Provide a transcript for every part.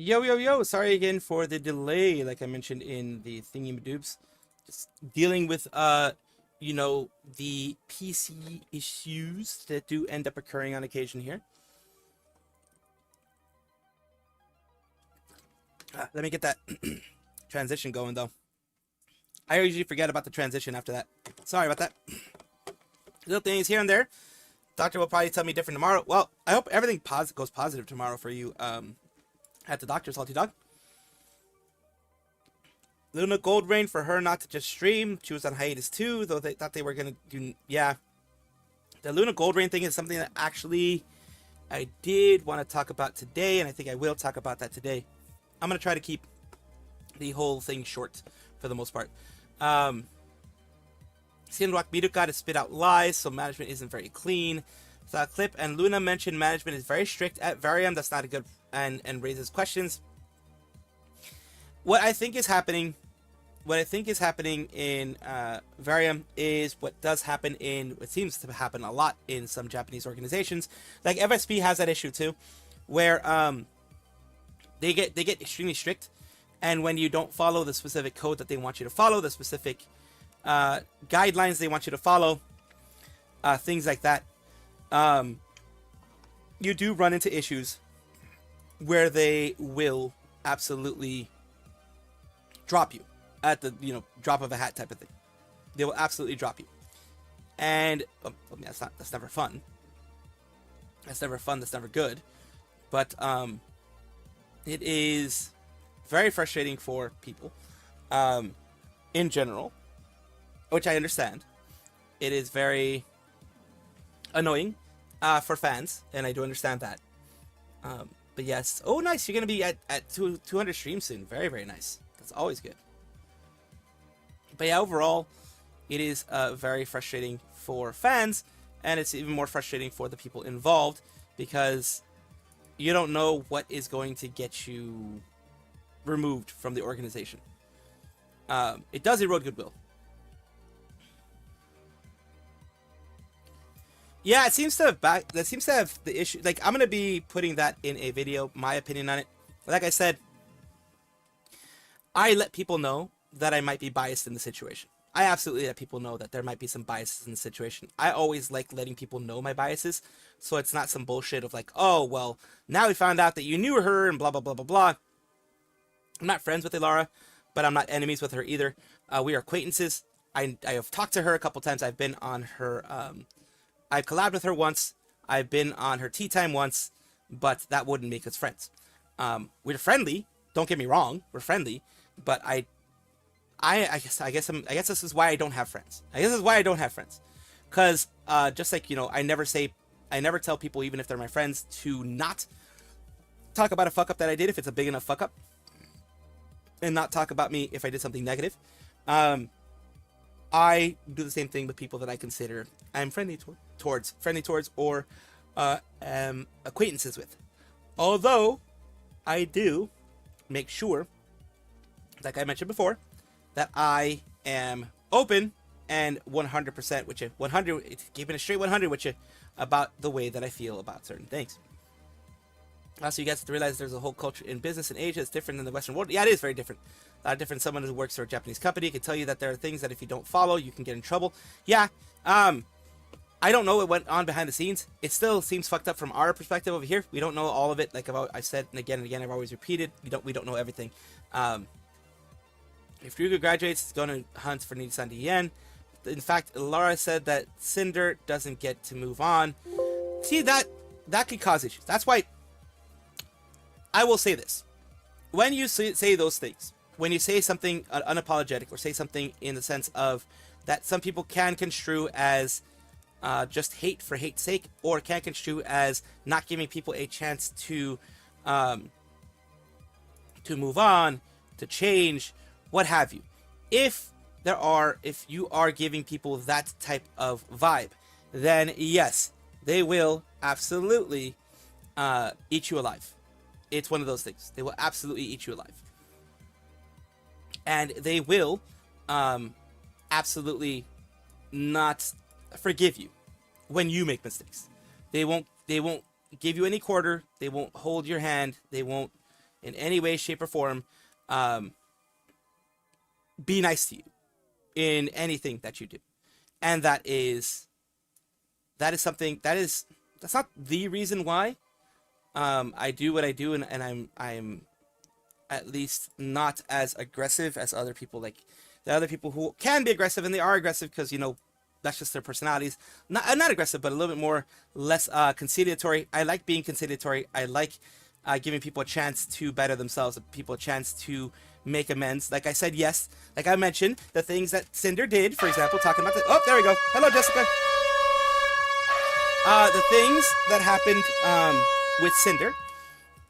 Yo, yo, yo. Sorry again for the delay, like I mentioned in the thingy madoobs. Just dealing with, the PC issues that do end up occurring on occasion here. Let me get that transition going, though. I usually forget about the transition after that. Sorry about that. Little things here and there. Doctor will probably tell me different tomorrow. Well, I hope everything goes positive tomorrow for you at the doctor, Salty Dog. Luna Gold Rain for her not to just stream. She was on hiatus too, though they thought they were going to do... Yeah. The Luna Gold Rain thing is something that actually I did want to talk about today, and I think I will talk about that today. I'm going to try to keep the whole thing short for the most part. Sinrock Miruka to spit out lies, so management isn't very clean. Saw a clip, and Luna mentioned management is very strict at Varium. That's not a good... and raises questions. What I think is happening in Varium is what does happen in... what seems to happen a lot in some Japanese organizations. Like FSP has that issue too, where they get extremely strict, and when you don't follow the specific code that they want you to follow, the specific guidelines they want you to follow, things like that, you do run into issues where they will absolutely drop you at the drop of a hat type of thing. They will absolutely drop you, and that's never fun. That's never fun. That's never good. But it is very frustrating for people in general, which I understand. It is very annoying for fans, and I do understand that. But yes, oh nice, you're gonna be at 200 streams soon. Very, very nice. That's always good. But yeah, overall, it is very frustrating for fans, and it's even more frustrating for the people involved, because you don't know what is going to get you removed from the organization. It does erode goodwill. Yeah, it seems to have that seems to have the issue. Like, I'm gonna be putting that in a video, my opinion on it. Like I said, I let people know that I might be biased in the situation. I absolutely let people know that there might be some biases in the situation. I always like letting people know my biases, so it's not some bullshit of like, oh, well, now we found out that you knew her and blah, blah, blah, blah, blah. I'm not friends with Ilara, but I'm not enemies with her either. We are acquaintances. I have talked to her a couple times. I've been on her... I've collabed with her once. I've been on her tea time once, but that wouldn't make us friends. We're friendly. Don't get me wrong. We're friendly, but I guess this is why I don't have friends. I guess this is why I don't have friends, because just like I never tell people, even if they're my friends, to not talk about a fuck up that I did if it's a big enough fuck up, and not talk about me if I did something negative. I do the same thing with people that I consider I'm friendly towards, or am acquaintances with. Although I do make sure, like I mentioned before, that I am open and 100% with you, keeping a straight 100 with you about the way that I feel about certain things. Also, you guys have to realize there's a whole culture in business in Asia that's different than the Western world. Yeah, it is very different. A lot different. Someone who works for a Japanese company can tell you that there are things that if you don't follow, you can get in trouble. Yeah, I don't know what went on behind the scenes. It still seems fucked up from our perspective over here. We don't know all of it. Like I've said and again, I've always repeated. We don't know everything. If Ryuga graduates, he's going to hunt for Nijisan Yen. In fact, Laura said that Cinder doesn't get to move on. See, that could cause issues. That's why I will say this. When you say those things, when you say something unapologetic, or say something in the sense of that some people can construe as just hate for hate's sake, or can construe as not giving people a chance to move on, to change, what have you. If you are giving people that type of vibe, then yes, they will absolutely eat you alive. It's one of those things. They will absolutely eat you alive. And they will absolutely not forgive you when you make mistakes. They won't give you any quarter. They won't hold your hand. They won't in any way, shape, or form be nice to you in anything that you do. And that is something that's not the reason why I do what I do, and I'm at least not as aggressive as other people. Like the other people who can be aggressive, and they are aggressive because, that's just their personalities. Not aggressive, but a little bit more less conciliatory. I like being conciliatory. I like giving people a chance to better themselves, people a chance to make amends. Like I said, yes, like I mentioned, the things that Cinder did, for example, talking about oh, there we go. Hello, Jessica. The things that happened with Cinder,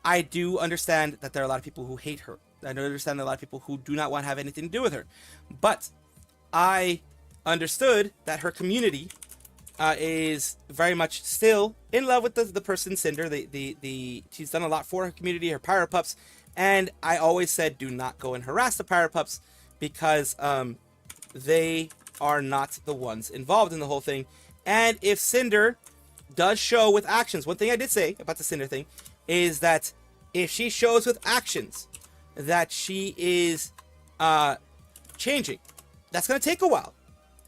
I do understand that there are a lot of people who hate her. I do understand that a lot of people who do not want to have anything to do with her. But I understood that her community is very much still in love with the person Cinder. She's done a lot for her community, her Pyro Pups, and I always said do not go and harass the Pyro Pups because they are not the ones involved in the whole thing. And if Cinder does show with actions, one thing I did say about the Cinder thing is that if she shows with actions that she is changing, that's going to take a while.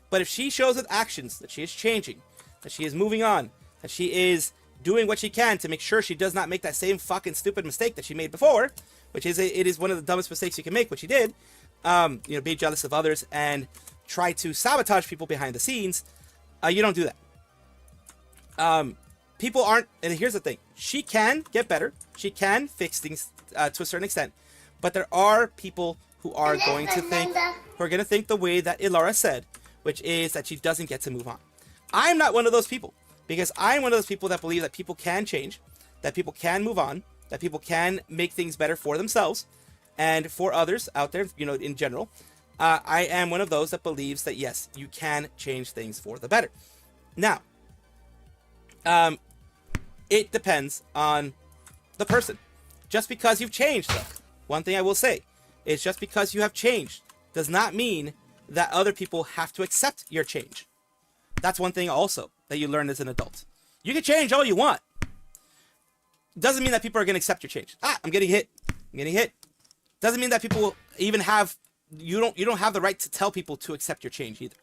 But if she shows with actions that she is changing, that she is moving on, that she is doing what she can to make sure she does not make that same fucking stupid mistake that she made before, which is it is one of the dumbest mistakes you can make, what she did, be jealous of others and try to sabotage people behind the scenes, you don't do that. People aren't, and here's the thing, she can get better, she can fix things to a certain extent, but there are people who are going to think the way that Ilara said, which is that she doesn't get to move on. I'm not one of those people, because I'm one of those people that believe that people can change, that people can move on, that people can make things better for themselves and for others out there, in general. I am one of those that believes that, yes, you can change things for the better. Now, it depends on the person. Just because you've changed, though, one thing I will say is just because you have changed does not mean that other people have to accept your change. That's one thing also that you learn as an adult. You can change all you want. Doesn't mean that people are going to accept your change. I'm getting hit. Doesn't mean that people even have, you don't have the right to tell people to accept your change either.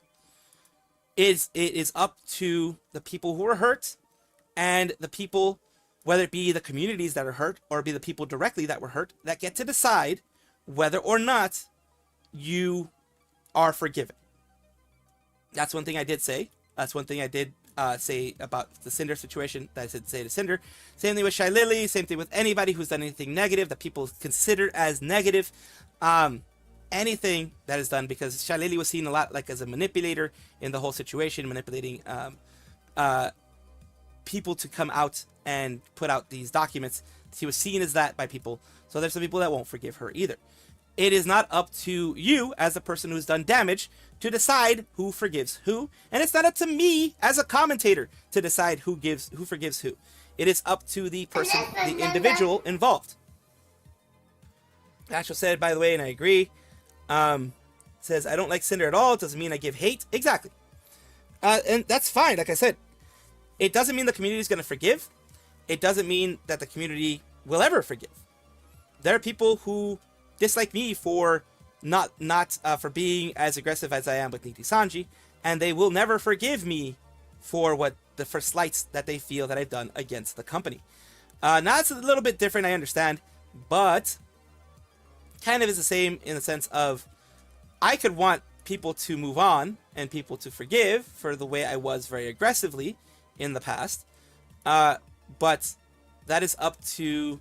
It is up to the people who are hurt and the people, whether it be the communities that are hurt or be the people directly that were hurt, that get to decide whether or not you are forgiven. That's one thing I did say. That's one thing I did say about the Cinder situation that I said say to Cinder. Same thing with Shylily. Same thing with anybody who's done anything negative that people consider as negative. Anything that is done, because Shylily was seen a lot like as a manipulator in the whole situation, manipulating people to come out and put out these documents. She was seen as that by people. So there's some people that won't forgive her either. It is not up to you as the person who's done damage to decide who forgives who, and it's not up to me as a commentator to decide who forgives who. It is up to the person, the individual involved. Ashel said, by the way, and I agree, says, I don't like Cinder at all. It doesn't mean I give hate. Exactly. And that's fine. Like I said, it doesn't mean the community is going to forgive. It doesn't mean that the community will ever forgive. There are people who dislike me for not for being as aggressive as I am with Niti Sanji, and they will never forgive me for slights that they feel that I've done against the company. Now it's a little bit different, I understand, but kind of is the same in the sense of I could want people to move on and people to forgive for the way I was very aggressively in the past, but that is up to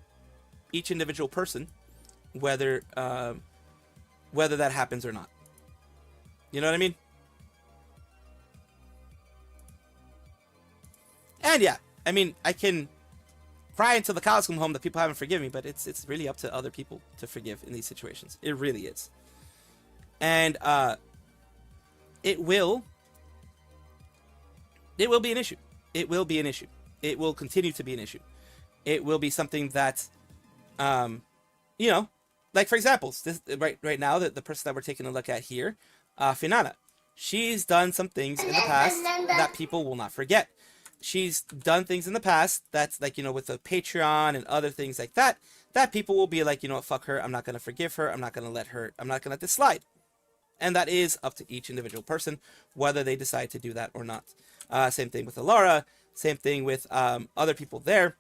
each individual person whether that happens or not. You know what I mean? And yeah, I mean, I can cry until the cows come home that people haven't forgiven me, but it's really up to other people to forgive in these situations. It really is. And it will be an issue. It will be an issue. It will continue to be an issue. It will be something that, like for example, this, right now, the person that we're taking a look at here, Finana, she's done some things in the past that people will not forget. She's done things in the past that's like, with the Patreon and other things like that that people will be like, you know what, fuck her. I'm not going to forgive her. I'm not going to let her, I'm not going to let this slide. And that is up to each individual person, whether they decide to do that or not. Same thing with Alara. Same thing with other people there.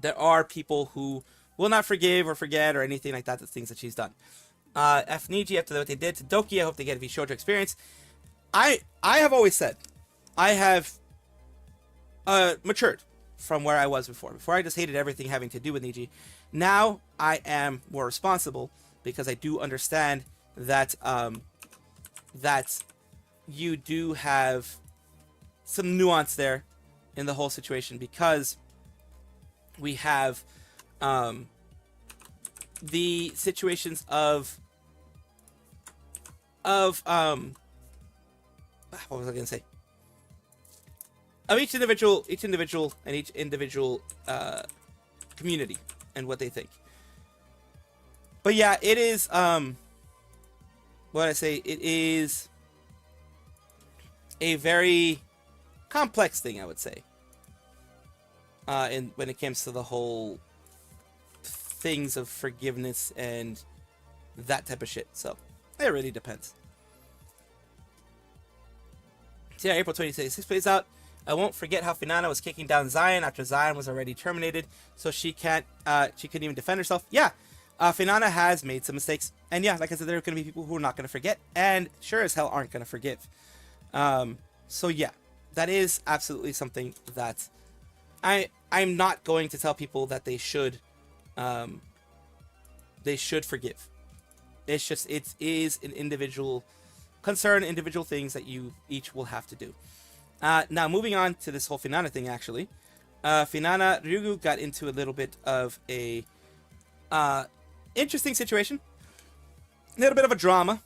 There are people who will not forgive or forget or anything like that, the things that she's done. F Niji, after what they did to Doki, I hope they get a V-Shoujo experience. I have always said, I have matured from where I was before. Before I just hated everything having to do with Niji. Now I am more responsible because I do understand that that you do have some nuance there in the whole situation, because we have the situations of what was I gonna say? Of each individual and each individual community and what they think. But yeah, it is what I say, it is a very complex thing, I would say. And when it comes to the whole things of forgiveness and that type of shit. So it really depends. So yeah, April 2026 plays out. I won't forget how Finana was kicking down Zion after Zion was already terminated, so she couldn't even defend herself. Yeah, Finana has made some mistakes, and yeah, like I said, there are going to be people who are not going to forget, and sure as hell aren't going to forgive. So yeah, that is absolutely something that I'm not going to tell people that they should forgive. It's just, it is an individual concern, individual things that you each will have to do. Now, moving on to this whole Finana thing, actually. Finana Ryugu got into a little bit of a interesting situation. A little bit of a drama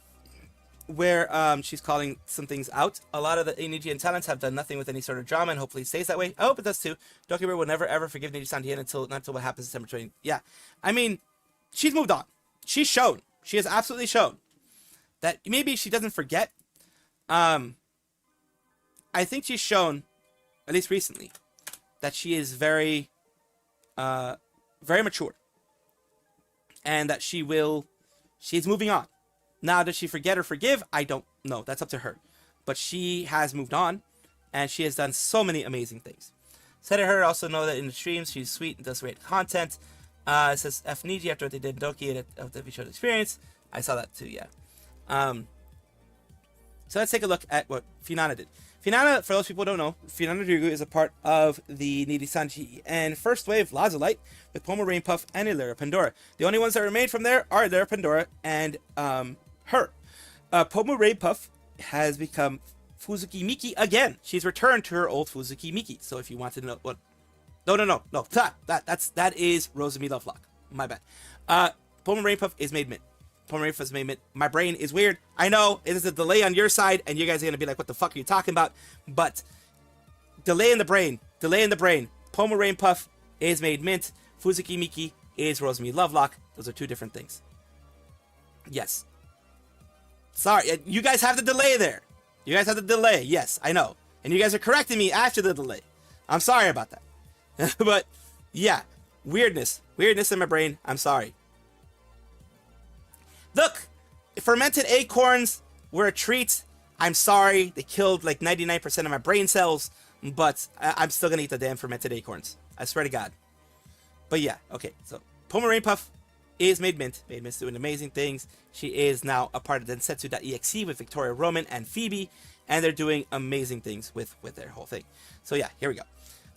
where she's calling some things out. A lot of the Nijian talents have done nothing with any sort of drama, and hopefully it stays that way. I hope it does too. Dokibur will never ever forgive Niji Sandian not until what happens December 20. Yeah. I mean, she's moved on. She's shown. She has absolutely shown that maybe she doesn't forget. I think she's shown, at least recently, that she is very mature. And that she's moving on. Now, does she forget or forgive? I don't know. That's up to her. But she has moved on, and she has done so many amazing things. Said her also know that in the streams, she's sweet and does great content. It says F Niji after what they did in Doki of the V-Shoujo experience. I saw that too, yeah. So let's take a look at what Finana did. Finana, for those people who don't know, Finana Ryugu is a part of the Nijisanji and first wave Lazulite with Pomo Rainpuff and Illyria Pandora. The only ones that remain from there are Illyria Pandora and her. Pomo Rainpuff has become Fuzuki Miki again. She's returned to her old Fuzuki Miki. So if you want to know what... No. That is Rosemi Lovelock. My bad. Pomo Rainpuff is made mint. Pomo Rainpuff is made mint. My brain is weird. I know it is a delay on your side, and you guys are going to be like, what the fuck are you talking about? But delay in the brain. Pomo Rainpuff is made mint. Fuzuki Miki is Rosemi Lovelock. Those are two different things. Yes. Sorry, you guys have the delay there. You guys have the delay. Yes, I know. And you guys are correcting me after the delay. I'm sorry about that. But yeah, weirdness in my brain. I'm sorry. Look, fermented acorns were a treat. I'm sorry, they killed like 99% of my brain cells, but I'm still gonna eat the damn fermented acorns. I swear to God. But yeah, okay, so Pomo Rainpuff is made mint. Made Mint's doing amazing things. She is now a part of Densetsu.exe with Victoria Roman and Phoebe, and they're doing amazing things with their whole thing. So yeah, here we go.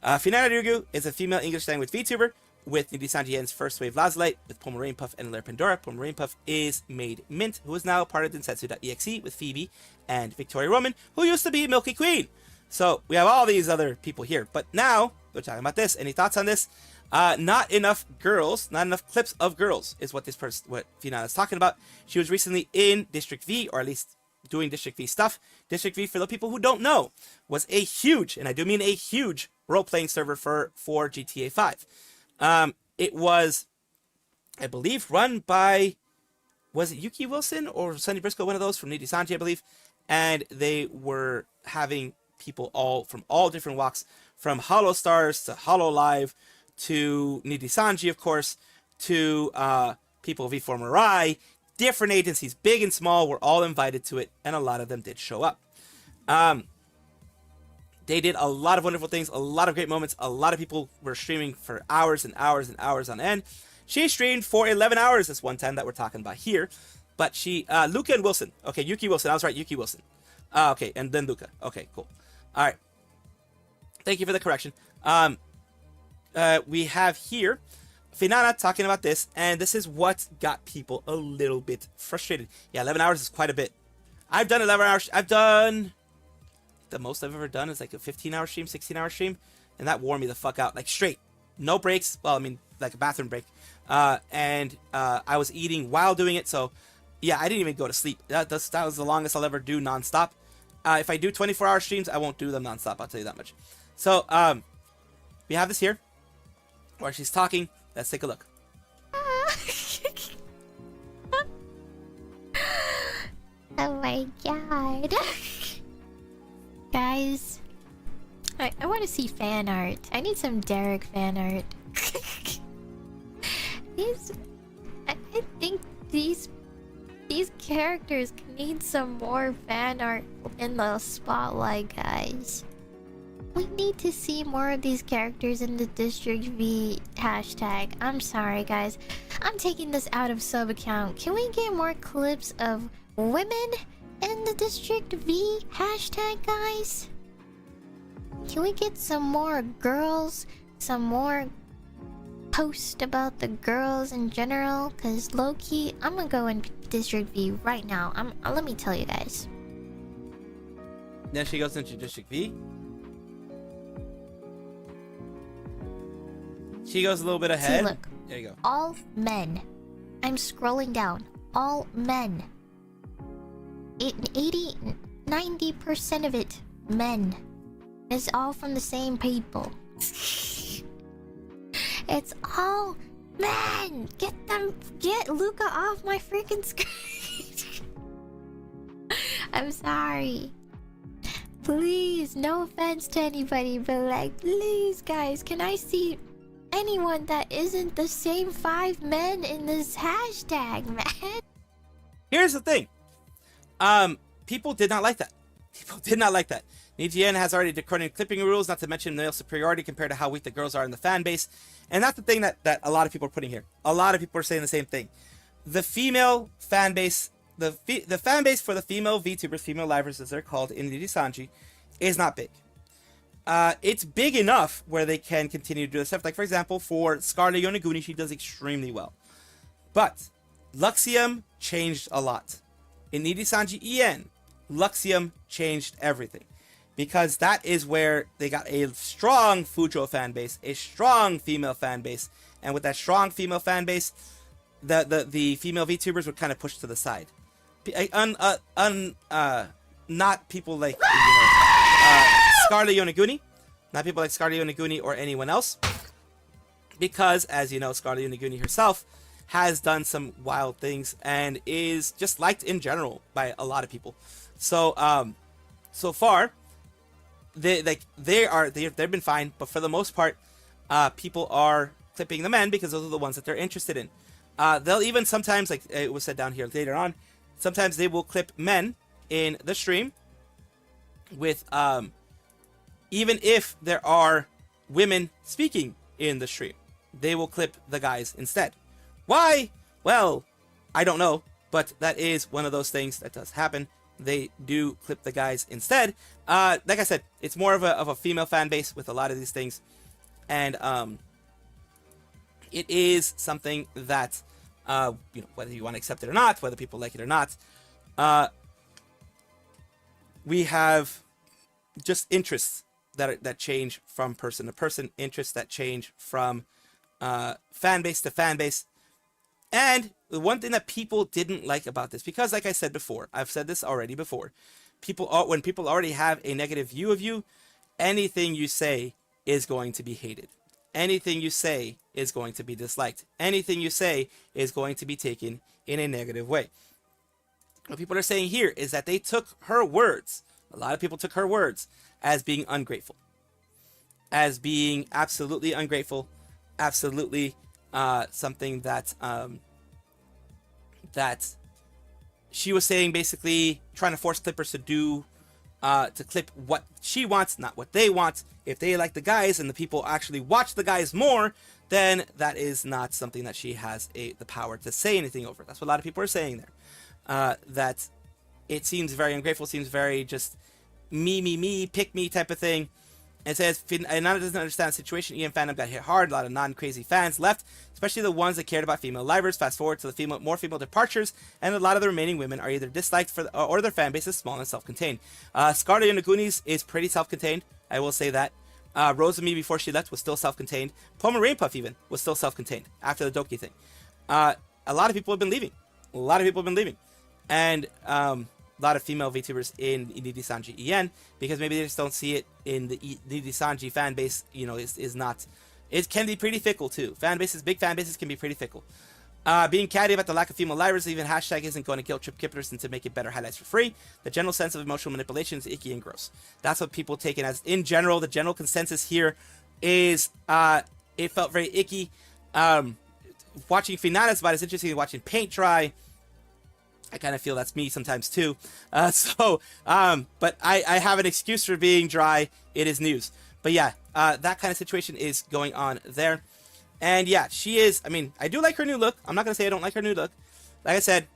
Finana Ryugu is a female English language VTuber with Nijisanji's first wave Lazulite with Pomo Rainpuff and Illyria Pandora. Pomo Rainpuff is made mint, who is now part of Densetsu.exe with Phoebe and Victoria Roman, who used to be Milky Queen. So we have all these other people here. But now, we're talking about this. Any thoughts on this? Not enough clips of girls is what what Finana is talking about. She was recently in District V, or at least doing District V stuff. District V, for the people who don't know, was a huge, and I do mean a huge, role-playing server for GTA 5. It was, I believe, run by, was it Yuki Wilson or Sonny Briscoe, one of those from Nijisanji, I believe, and they were having people all from all different walks, from Hollow Stars to Hollow Live to Nidhi Sanji, of course, to people of V4 Mirai. Different agencies, big and small, were all invited to it, and a lot of them did show up. They did a lot of wonderful things, a lot of great moments. A lot of people were streaming for hours and hours and hours on end. She streamed for 11 hours this one time that we're talking about here. But she, Luca and Wilson. Okay, Yuki Wilson. I was right, Yuki Wilson. Okay, and then Luca. Okay, cool. All right. Thank you for the correction. We have here Finana talking about this, and this is what got people a little bit frustrated. Yeah, 11 hours is quite a bit. I've done 11 hours. I've done... The most I've ever done is like a 15-hour stream, 16-hour stream, and that wore me the fuck out. Like, straight. No breaks. Well, I mean, like a bathroom break. And I was eating while doing it, so... Yeah, I didn't even go to sleep. That was the longest I'll ever do nonstop. If I do 24-hour streams, I won't do them nonstop. I'll tell you that much. So, we have this here, where she's talking. Let's take a look. Oh my god. Guys, I want to see fan art. I need some Derek fan art. I think these characters need some more fan art in the spotlight, guys. We need to see more of these characters in the District V hashtag. I'm sorry, guys. I'm taking this out of sub account. Can we get more clips of women in the District V hashtag, guys? Can we get some more girls? Some more post about the girls in general? Cause low-key, I'm gonna go in District V right now. Let me tell you guys. Then she goes into District V. She goes a little bit ahead. See, look. There you go. All men. I'm scrolling down. All men. 90% of it, men. It's all from the same people. It's all men. Get Luca off my freaking screen. I'm sorry. Please, no offense to anybody, but like, please, guys, can I see anyone that isn't the same 5 men in this hashtag, man? Here's the thing. People did not like that. People did not like that. Nijian has already decoded clipping rules, not to mention male superiority compared to how weak the girls are in the fan base. And that's the thing that a lot of people are putting here. A lot of people are saying the same thing. The female fan base, the fan base for the female VTubers, female livers as they're called in Nidhi Sanji, is not big. It's big enough where they can continue to do this stuff. Like, for example, for Scarlet Yonaguni, she does extremely well. But Luxium changed a lot. In Nidhi Sanji EN, Luxium changed everything. Because that is where they got a strong Fujo fan base, a strong female fan base. And with that strong female fan base, the female VTubers were kind of pushed to the side. Not people like Scarlet Yonaguni. Not people like Scarlet Yonaguni or anyone else. Because, as you know, Scarlet Yonaguni herself has done some wild things and is just liked in general by a lot of people. So, so far, they've been fine, but for the most part, people are clipping the men because those are the ones that they're interested in. They'll even sometimes, like it was said down here later on, sometimes they will clip men in the stream with, even if there are women speaking in the stream, they will clip the guys instead. Why? Well, I don't know, but that is one of those things that does happen. They do clip the guys instead. Like I said, it's more of a female fan base with a lot of these things, and it is something that whether you want to accept it or not, whether people like it or not, we have just interests that change from person to person, interests that change from fan base to fan base. And the one thing that people didn't like about this, because like I said before, I've said this already before, when people already have a negative view of you, anything you say is going to be hated. Anything you say is going to be disliked. Anything you say is going to be taken in a negative way. What people are saying here is that they took her words, a lot of people took her words, as being ungrateful. As being absolutely ungrateful. absolutely something that that she was saying, basically trying to force clippers to do to clip what she wants, not what they want. If they like the guys and the people actually watch the guys more, then that is not something that she has the power to say anything over. That's what a lot of people are saying there. That it seems very ungrateful, seems very just me, pick me type of thing. It says, Nana doesn't understand the situation. EM fandom got hit hard. A lot of non-crazy fans left, especially the ones that cared about female livers. Fast forward to the more female departures, and a lot of the remaining women are either disliked or their fan base is small and self-contained. Scarlett in the Goonies is pretty self-contained. I will say that. Rosemi, before she left, was still self-contained. Poma Rainpuff even was still self-contained after the Doki thing. A lot of people have been leaving. And a lot of female VTubers in Nidisanji EN, because maybe they just don't see it in the Nidisanji fan base. You know, is not. It can be pretty fickle too. Big fan bases can be pretty fickle. Being catty about the lack of female livers, even hashtag isn't going to guilt trip Kippers into making better highlights for free. The general sense of emotional manipulation is icky and gross. That's what people take it as. In general, the general consensus here is it felt very icky. Watching Finana is about as interesting as watching paint dry. I kind of feel that's me sometimes too. But I have an excuse for being dry. It is news. But yeah, that kind of situation is going on there. And yeah, she is, I mean, I do like her new look. I'm not going to say I don't like her new look. Like I said,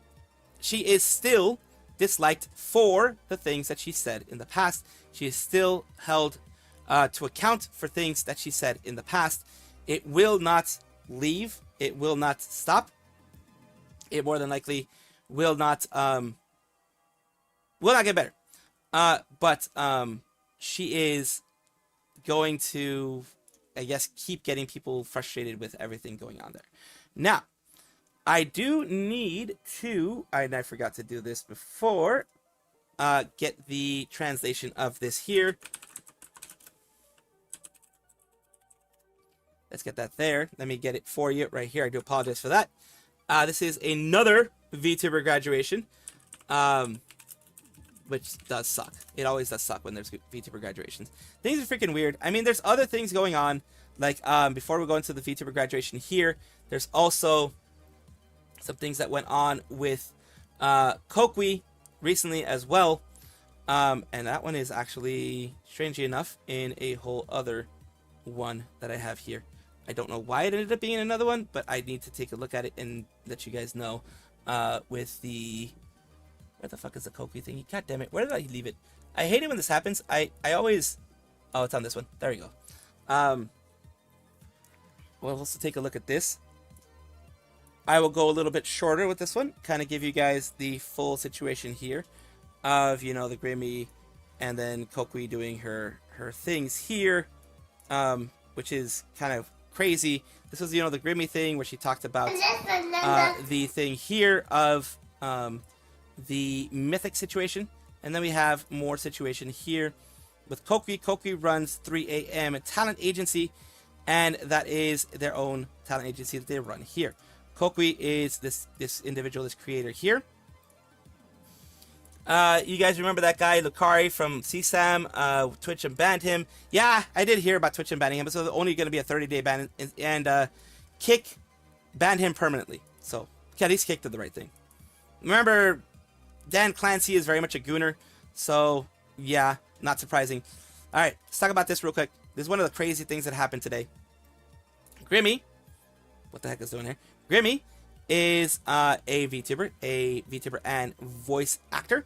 she is still disliked for the things that she said in the past. She is still held to account for things that she said in the past. It will not leave. It will not stop. It more than likely will not get better. But she is going to, I guess, keep getting people frustrated with everything going on there. Now, I do need to, and I forgot to do this before, get the translation of this here. Let's get that there. Let me get it for you right here. I do apologize for that. This is another VTuber graduation, which does suck. It always does suck when there's VTuber graduations. Things are freaking weird. I mean, there's other things going on. Like, before we go into the VTuber graduation here, there's also some things that went on with Kokui recently as well. And that one is actually, strangely enough, in a whole other one that I have here. I don't know why it ended up being another one, but I need to take a look at it and let you guys know. With the, where the fuck is the Kokui thingy? God damn it, where did I leave it? I hate it when this happens. I always, oh, it's on this one. There we go. We'll also take a look at this. I will go a little bit shorter with this one, kind of give you guys the full situation here of, you know, the Grimmy and then Kokui doing her things here, which is kind of crazy. This was, you know, the Grimmy thing where she talked about the thing here of the Mythic situation. And then we have more situation here with Kokui. Kokui runs 3AM Talent Agency, and that is their own talent agency that they run here. Kokui is this individual, this creator here. You guys remember that guy, Lucari from CSAM? Twitch and banned him. Yeah, I did hear about Twitch and banning him, but so only going to be a 30-day ban, and Kick banned him permanently. So, yeah, he's Kick did the right thing. Remember, Dan Clancy is very much a gooner, so, yeah, not surprising. Alright, let's talk about this real quick. This is one of the crazy things that happened today. Grimmy, what the heck is doing here? Grimmy is a VTuber and voice actor.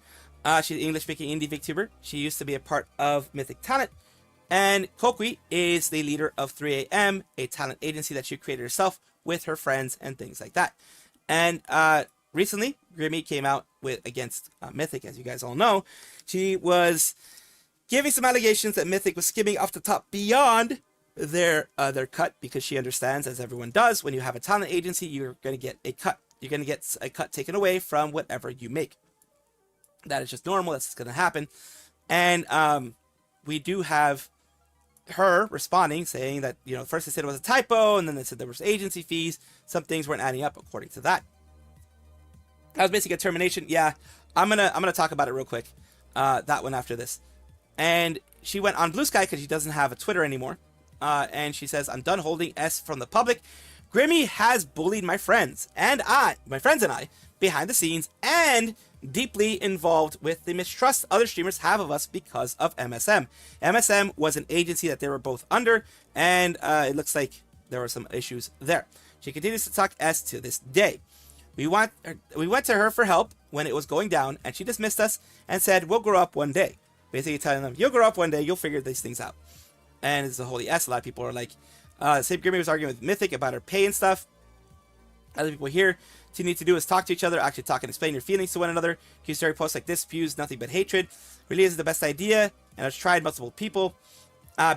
She's an English-speaking indie VTuber. She used to be a part of Mythic Talent. And Kokui is the leader of 3AM, a talent agency that she created herself with her friends and things like that. And recently, Grimmy came out against Mythic, as you guys all know. She was giving some allegations that Mythic was skimming off the top beyond their cut, because she understands, as everyone does, when you have a talent agency, you're going to get a cut. You're going to get a cut taken away from whatever you make. That is just normal. That's just going to happen. And we do have her responding, saying that, you know, first they said it was a typo, and then they said there was agency fees. Some things weren't adding up according to that. That was basically a termination. Yeah, I'm gonna talk about it real quick. That one after this. And she went on Blue Sky because she doesn't have a Twitter anymore. and she says, I'm done holding S from the public. Grimmy has bullied my friends and I, behind the scenes, and deeply involved with the mistrust other streamers have of us because of MSM. MSM was an agency that they were both under, and it looks like there were some issues there. She continues to talk S to this day. We went to her for help when it was going down, and she dismissed us and said, we'll grow up one day. Basically telling them, you'll grow up one day, you'll figure these things out. And it's the holy S. A lot of people are like, Save Grimmy was arguing with Mythic about her pay and stuff. Other people here, what you need to do is talk to each other, actually talk and explain your feelings to one another. Q story posts like this fuse nothing but hatred. Really isn't the best idea, and I've tried multiple people.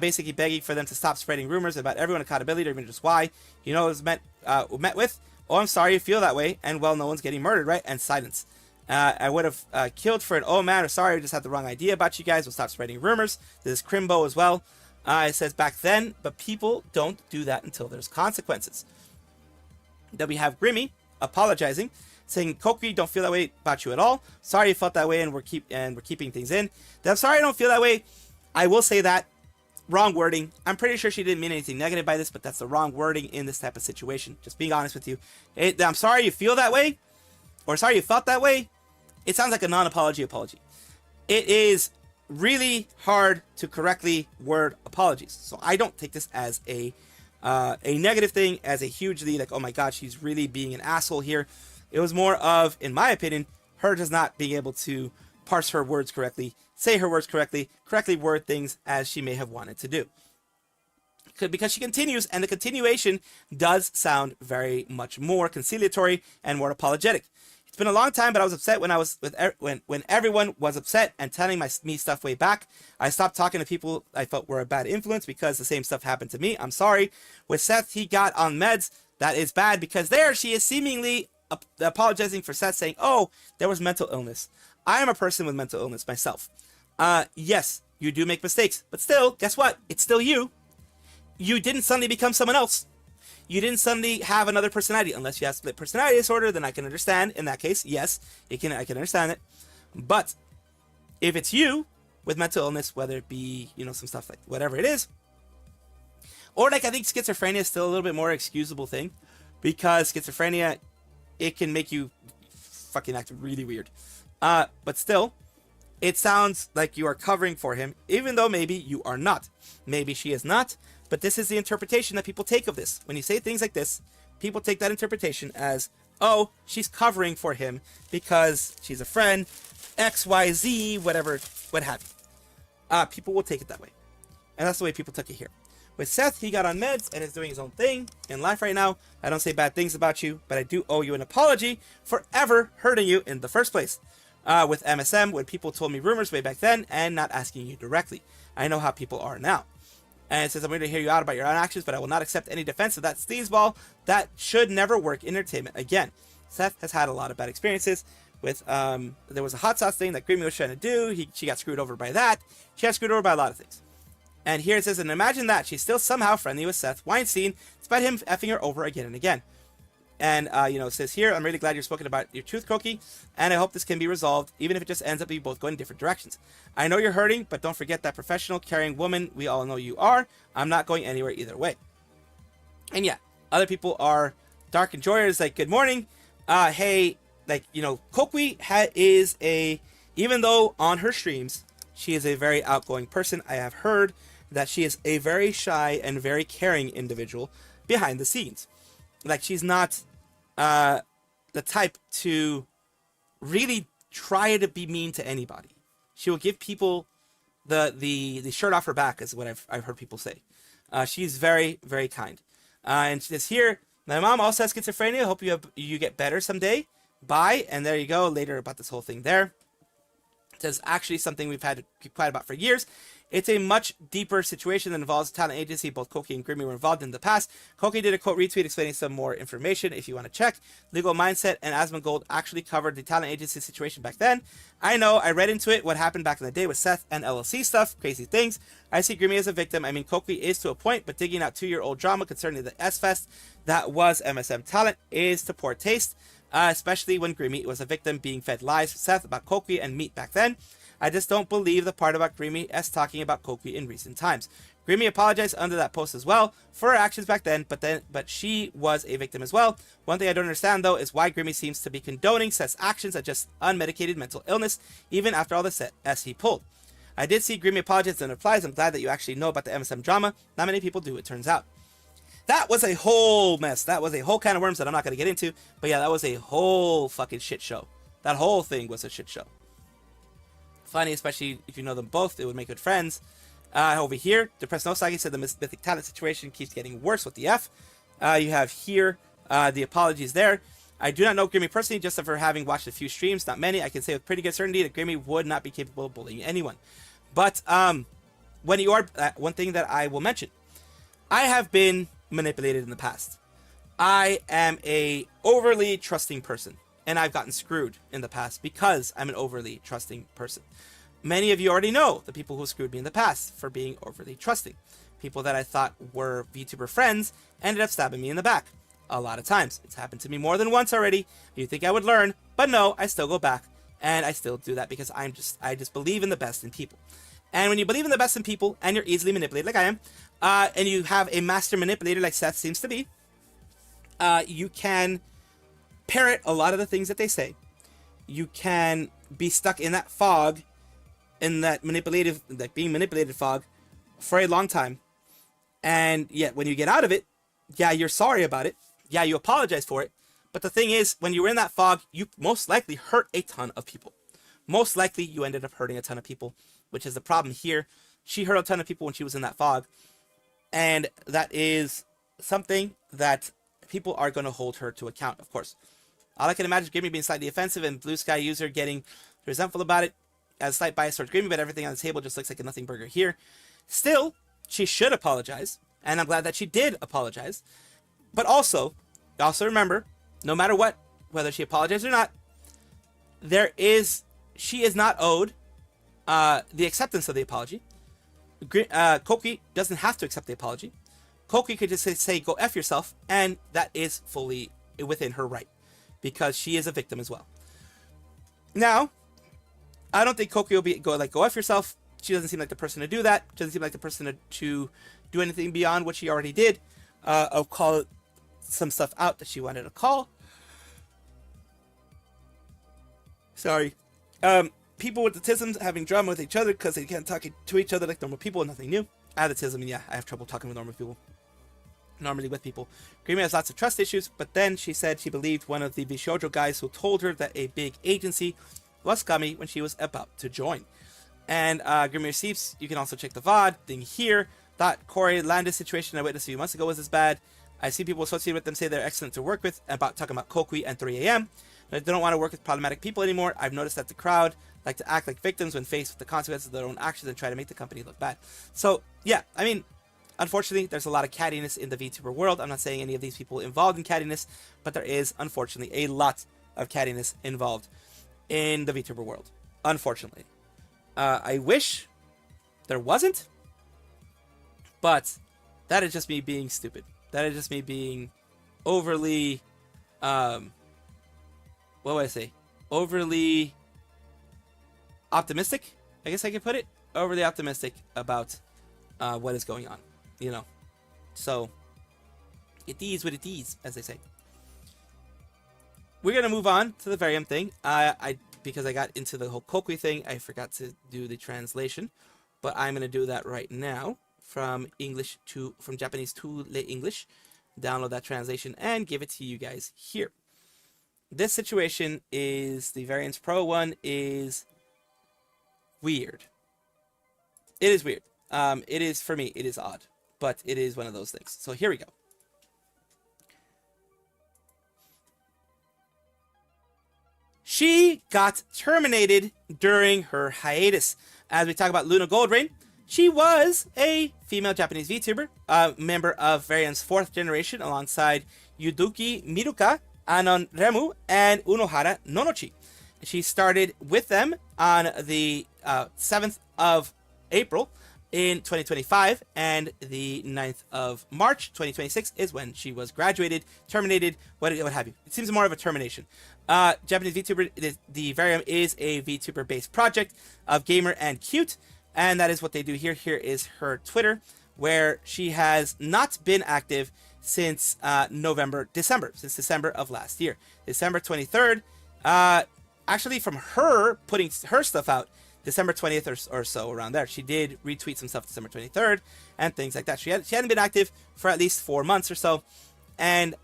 Basically begging for them to stop spreading rumors about everyone, accountability, or even just why. You know, it was met with, oh, I'm sorry you feel that way, and well, no one's getting murdered, right? And silence. I would have killed for an, oh man, or sorry, I just had the wrong idea about you guys. We'll stop spreading rumors. This is Crimbo as well. It says back then, but people don't do that until there's consequences. Then we have Grimmy apologizing, saying, Koki, don't feel that way about you at all. Sorry you felt that way, and we're keeping things in. I'm sorry I don't feel that way. I will say that. Wrong wording. I'm pretty sure she didn't mean anything negative by this, but that's the wrong wording in this type of situation. Just being honest with you. I'm sorry you feel that way, or sorry you felt that way. It sounds like a non-apology apology. It is really hard to correctly word apologies. So I don't take this as a negative thing, as a hugely like, oh my god, she's really being an asshole here. It was more of, in my opinion, her just not being able to parse her words correctly, say her words correctly word things as she may have wanted to do. Because she continues, and the continuation does sound very much more conciliatory and more apologetic. It's been a long time, but I was upset when everyone was upset and telling me stuff way back. I stopped talking to people I felt were a bad influence because the same stuff happened to me. I'm sorry. With Seth, he got on meds. That is bad because there she is seemingly apologizing for Seth, saying, oh, there was mental illness. I am a person with mental illness myself. Yes, you do make mistakes, but still, guess what? It's still you. You didn't suddenly become someone else. You didn't suddenly have another personality. Unless you have split personality disorder, then I can understand. In that case, yes, I can understand it. But if it's you with mental illness, whether it be, some stuff like whatever it is, or like I think schizophrenia is still a little bit more excusable thing, because schizophrenia, it can make you fucking act really weird. But still, it sounds like you are covering for him, even though maybe you are not. Maybe she is not. But this is the interpretation that people take of this. When you say things like this, people take that interpretation as, oh, she's covering for him because she's a friend, X, Y, Z, whatever, what have you. People will take it that way. And that's the way people took it here. With Seth, he got on meds and is doing his own thing in life right now. I don't say bad things about you, but I do owe you an apology for ever hurting you in the first place. With MSM, when people told me rumors way back then and not asking you directly. I know how people are now. And it says, I'm going to hear you out about your own actions, but I will not accept any defense of that sleazeball. That should never work in entertainment again. Seth has had a lot of bad experiences with, there was a hot sauce thing that Grimmy was trying to do. She got screwed over by that. She got screwed over by a lot of things. And here it says, and imagine that she's still somehow friendly with Seth Weinstein, despite him effing her over again and again. And, it says here, I'm really glad you're spoken about your truth, Koki, and I hope this can be resolved, even if it just ends up being both going different directions. I know you're hurting, but don't forget that professional, caring woman we all know you are. I'm not going anywhere either way. And yeah, other people are Dark Enjoyers, like, good morning. Hey, like, Koki is even though on her streams, she is a very outgoing person, I have heard that she is a very shy and very caring individual behind the scenes. Like, she's not the type to really try to be mean to anybody. She will give people the shirt off her back, is what I've heard people say. She's very, very kind. And she says here, my mom also has schizophrenia. Hope you get better someday. Bye. And there you go. Later about this whole thing there. It says actually something we've had to keep quiet about for years. It's a much deeper situation that involves a talent agency. Both Koki and Grimmy were involved in the past. Koki did a quote retweet explaining some more information if you want to check. Legal Mindset and Asmongold actually covered the talent agency situation back then. I know, I read into it, what happened back in the day with Seth and LLC stuff, crazy things. I see Grimmy as a victim. I mean, Koki is to a point, but digging out 2-year-old drama concerning the S-Fest that was MSM talent is to poor taste, especially when Grimmy was a victim being fed lies with Seth about Koki and Meat back then. I just don't believe the part about Grimmy as talking about Koki in recent times. Grimmy apologized under that post as well for her actions back then, but she was a victim as well. One thing I don't understand though is why Grimmy seems to be condoning Seth's actions as just unmedicated mental illness, even after all the S he pulled. I did see Grimmy apologize and replies, I'm glad that you actually know about the MSM drama. Not many people do, it turns out. That was a whole mess. That was a whole can of worms that I'm not going to get into. But yeah, that was a whole fucking shit show. That whole thing was a shit show. Funny, especially if you know them both, it would make good friends. Over here, Depressed Nosagi said the Mythic Talent situation keeps getting worse with the F. You have here the apologies there. I do not know Grimmy personally, just for having watched a few streams, not many. I can say with pretty good certainty that Grimmy would not be capable of bullying anyone. But when you are, one thing that I will mention, I have been manipulated in the past. I am a overly trusting person, and I've gotten screwed in the past because I'm an overly trusting person. Many of you already know the people who screwed me in the past for being overly trusting. People that I thought were VTuber friends ended up stabbing me in the back. A lot of times. It's happened to me more than once already. You think I would learn, but no, I still go back and I still do that because I just believe in the best in people. And when you believe in the best in people and you're easily manipulated like I am, and you have a master manipulator like Seth seems to be, you can parrot a lot of the things that they say. You can be stuck in that fog, in that manipulative, like being manipulated fog for a long time. And yet when you get out of it, yeah, you're sorry about it. Yeah, you apologize for it. But the thing is, when you were in that fog, you most likely hurt a ton of people. Most likely you ended up hurting a ton of people, which is the problem here. She hurt a ton of people when she was in that fog. And that is something that people are going to hold her to account, of course. All I can imagine is Grimmy being slightly offensive and Blue Sky user getting resentful about it. As a slight bias towards Grimmy, but everything on the table just looks like a nothing burger here. Still, she should apologize. And I'm glad that she did apologize. But also remember, no matter what, whether she apologized or not, she is not owed the acceptance of the apology. Koki doesn't have to accept the apology. Koki could just say, go F yourself, and that is fully within her right, because she is a victim as well. Now, I don't think Koki will go F yourself. She doesn't seem like the person to do that. She doesn't seem like the person to do anything beyond what she already did. I'll call some stuff out that she wanted to call. Sorry. People with autism having drama with each other because they can't talk to each other like normal people. Nothing new. I have autism, and yeah, I have trouble talking with normal people. Normally with people. Grimmy has lots of trust issues, but then she said she believed one of the Bishoujo guys who told her that a big agency was scummy when she was about to join. And Grimmy receives, you can also check the VOD thing here. Thought Corey Landis situation I witnessed a few months ago was as bad. I see people associated with them say they're excellent to work with, about talking about Kokui and 3AM. They don't want to work with problematic people anymore. I've noticed that the crowd like to act like victims when faced with the consequences of their own actions and try to make the company look bad. So yeah, I mean, unfortunately, there's a lot of cattiness in the VTuber world. I'm not saying any of these people involved in cattiness, but there is unfortunately a lot of cattiness involved in the VTuber world. Unfortunately, I wish there wasn't, but that is just me being stupid. That is just me being overly, what would I say? Overly optimistic, I guess I could put it. Overly optimistic about what is going on, you know. So, it is what it is, as they say. We're going to move on to the Varium thing. Because I got into the whole Kokui thing, I forgot to do the translation. But I'm going to do that right now. From Japanese to English. Download that translation and give it to you guys here. This situation is, the Variance Pro one is weird. It is weird. It is, for me, it is odd. But it is one of those things. So here we go. She got terminated during her hiatus. As we talk about Luna Goldrain, she was a female Japanese VTuber, a member of Varian's 4th generation alongside Yuduki Miruka, Anon Remu, and Unohara Nonochi. She started with them on the 7th of April in 2025, and the 9th of March 2026 is when she was graduated, terminated, what have you. It seems more of a termination. Japanese VTuber, the Varium is a VTuber-based project of Gamer and Cute, and that is what they do here. Here is her Twitter. where she has not been active since since December of last year. December 23rd, actually from her putting her stuff out, December 20th or so, around there. She did retweet some stuff December 23rd and things like that. She hadn't been active for at least 4 months or so. And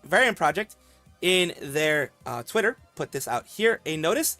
Variant Project in their Twitter put this out here, a notice.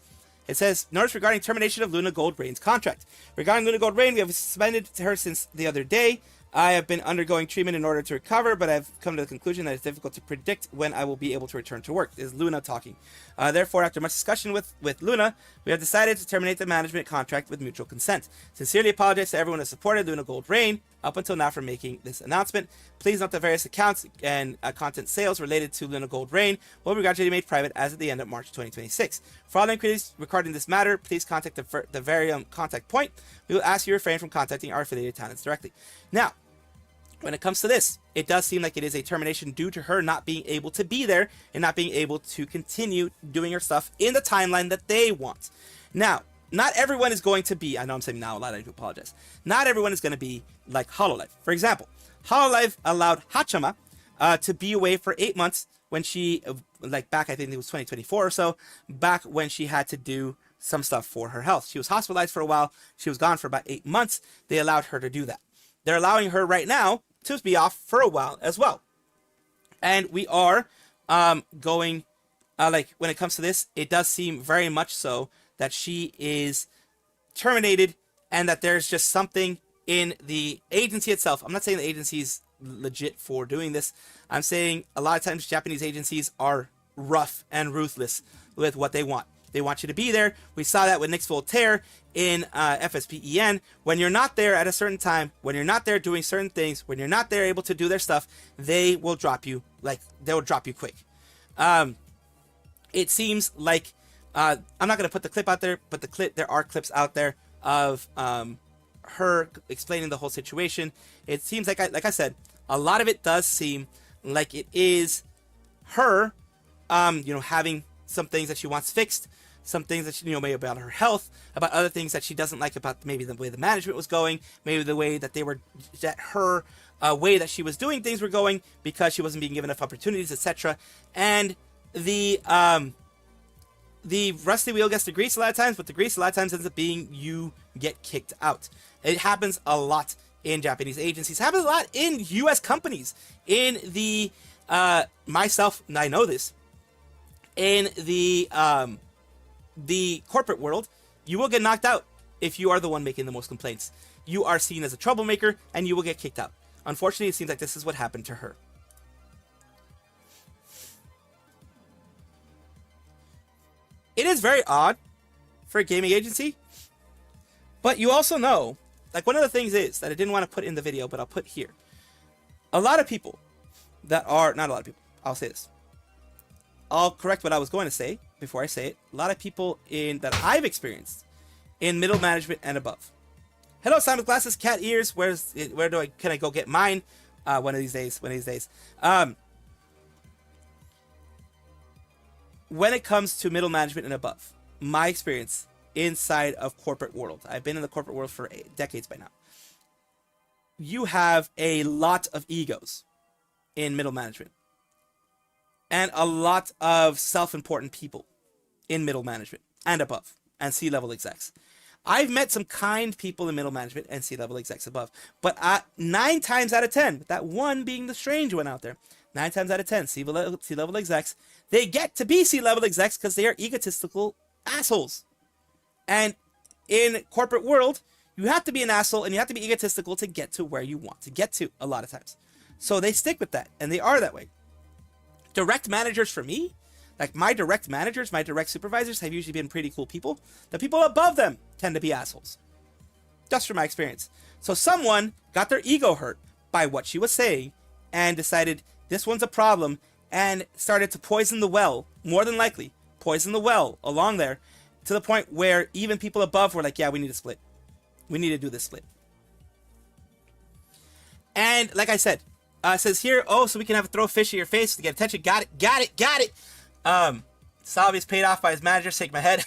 It says, notice regarding termination of Luna Gold Rain's contract. Regarding Luna Gold Rain, we have suspended her since the other day. I have been undergoing treatment in order to recover, but I've come to the conclusion that it's difficult to predict when I will be able to return to work. This is Luna talking. Therefore, after much discussion with Luna, we have decided to terminate the management contract with mutual consent. Sincerely apologize to everyone who supported Luna Gold Rain up until now for making this announcement. Please note that various accounts and content sales related to Luna Gold Rain will be gradually made private as of the end of March 2026. For all inquiries regarding this matter, please contact the Varium contact point. We will ask you to refrain from contacting our affiliated talents directly. Now, when it comes to this, it does seem like it is a termination due to her not being able to be there and not being able to continue doing her stuff in the timeline that they want. Now, not everyone is going to be, I know I'm saying now a lot, I do apologize. Not everyone is going to be like Hololive. For example, Hololive allowed Hachama to be away for 8 months when she, like back, I think it was 2024 or so, back when she had to do some stuff for her health. She was hospitalized for a while. She was gone for about 8 months. They allowed her to do that. They're allowing her right now to be off for a while as well. And we are going, like when it comes to this, it does seem very much so that she is terminated and that there's just something in the agency itself. I'm not saying the agency's legit for doing this. I'm saying a lot of times Japanese agencies are rough and ruthless with what they want. They want you to be there. We saw that with Nyx Voltaire in FSPEN. When you're not there at a certain time, when you're not there doing certain things, when you're not there able to do their stuff, they will drop you. Like, they will drop you quick. It seems like, I'm not going to put the clip out there, but there are clips out there of her explaining the whole situation. It seems like I said, a lot of it does seem like it is her, having some things that she wants fixed, some things that she, maybe about her health, about other things that she doesn't like about maybe the way the management was going, maybe the way that her way that she was doing things were going because she wasn't being given enough opportunities, etc. And the rusty wheel gets the grease a lot of times, but the grease a lot of times ends up being you get kicked out. It happens a lot in Japanese agencies. It happens a lot in U.S. companies. In the myself, and I know this, in the corporate world, you will get knocked out if you are the one making the most complaints. You are seen as a troublemaker and you will get kicked out. Unfortunately, it seems like this is what happened to her. It is very odd for a gaming agency, but you also know, like one of the things is that I didn't want to put in the video, but I'll put here. A lot of people that are, not a lot of people, I'll say this. I'll correct what I was going to say before I say it. A lot of people that I've experienced in middle management and above. Hello, Simon Glasses, cat ears. Can I go get mine? One of these days. When it comes to middle management and above, my experience inside of corporate world, I've been in the corporate world for decades by now. You have a lot of egos in middle management. And a lot of self-important people in middle management and above, and C-level execs. I've met some kind people in middle management and C-level execs above, but 9 times out of 10, with that one being the strange one out there, 9 times out of 10, C-level execs, they get to be C-level execs because they are egotistical assholes. And in corporate world, you have to be an asshole and you have to be egotistical to get to where you want to get to a lot of times. So they stick with that, and they are that way. Direct managers for me, like my direct managers, my direct supervisors have usually been pretty cool people. The people above them tend to be assholes. Just from my experience. So someone got their ego hurt by what she was saying and decided this one's a problem and started to poison the well, more than likely, poison the well along there to the point where even people above were like, yeah, we need to split. We need to do this split. And like I said, it says here, oh, so we can have a throw fish in your face to get attention. Got it. Salvi's paid off by his manager. Shake my head.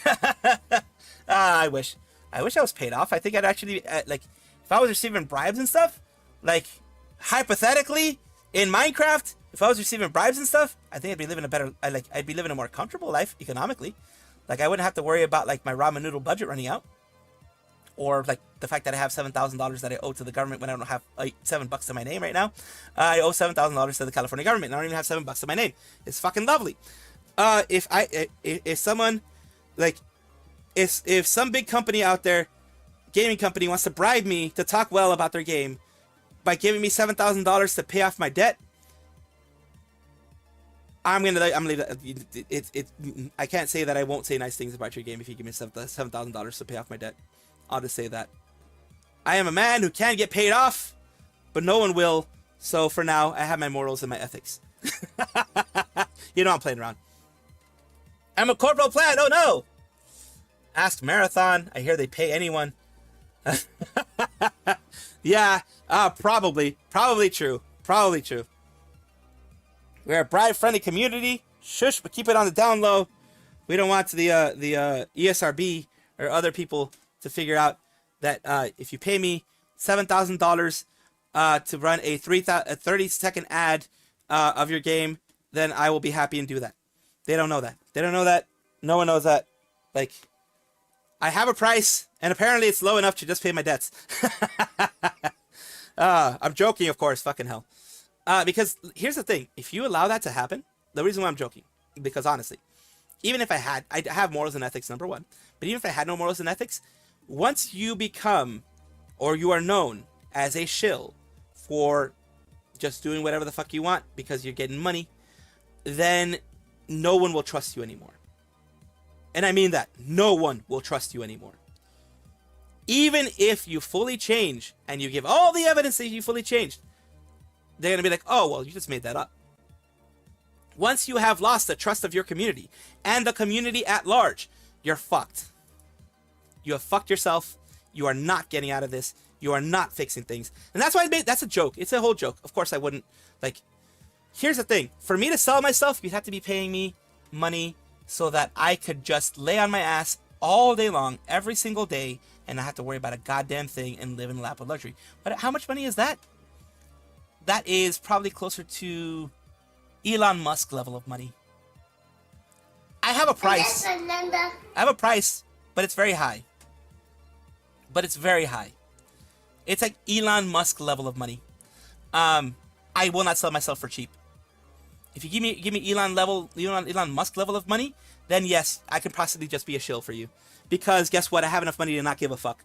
I wish I was paid off. I think I'd actually, if I was receiving bribes and stuff, Like, hypothetically, in Minecraft, if I was receiving bribes and stuff, I think I'd be living a better, I'd be living a more comfortable life economically. Like, I wouldn't have to worry about like my ramen noodle budget running out, or like the fact that I have $7,000 that I owe to the government when I don't have $7 to my name right now. I owe $7,000 to the California government, and I don't even have $7 to my name. It's fucking lovely. If someone like, if some big company out there, gaming company, wants to bribe me to talk well about their game by giving me $7,000 to pay off my debt, I'm gonna leave it. I can't say that I won't say nice things about your game if you give me $7,000 to pay off my debt. I'll just say that I am a man who can get paid off, but no one will. So for now, I have my morals and my ethics. You know I'm playing around. I'm a corporal plant. Oh no! Ask Marathon. I hear they pay anyone. Yeah, probably true. Probably true. We're a bribe-friendly community. Shush, but keep it on the down low. We don't want the ESRB or other people to figure out that if you pay me $7,000 to run a 30-second ad of your game, then I will be happy and do that. They don't know that. They don't know that. No one knows that. Like, I have a price, and apparently it's low enough to just pay my debts. I'm joking, of course. Fucking hell. Because here's the thing. If you allow that to happen, the reason why I'm joking, because honestly, even if I have morals and ethics, number one, but even if I had no morals and ethics, once you become, or you are known as a shill for just doing whatever the fuck you want because you're getting money, then no one will trust you anymore. And I mean that. No one will trust you anymore. Even if you fully change and you give all the evidence that you fully changed, they're going to be like, oh, well, you just made that up. Once you have lost the trust of your community and the community at large, you're fucked. You have fucked yourself. You are not getting out of this. You are not fixing things. And that's why that's a joke. It's a whole joke. Of course I wouldn't. Like, here's the thing. For me to sell myself, you'd have to be paying me money so that I could just lay on my ass all day long, every single day, and not have to worry about a goddamn thing and live in a lap of luxury. But how much money is that? That is probably closer to Elon Musk level of money. I have a price. I have a price, but it's very high. It's like Elon Musk level of money. I will not sell myself for cheap. If you give me Elon Musk level of money, then yes, I can possibly just be a shill for you. Because guess what? I have enough money to not give a fuck.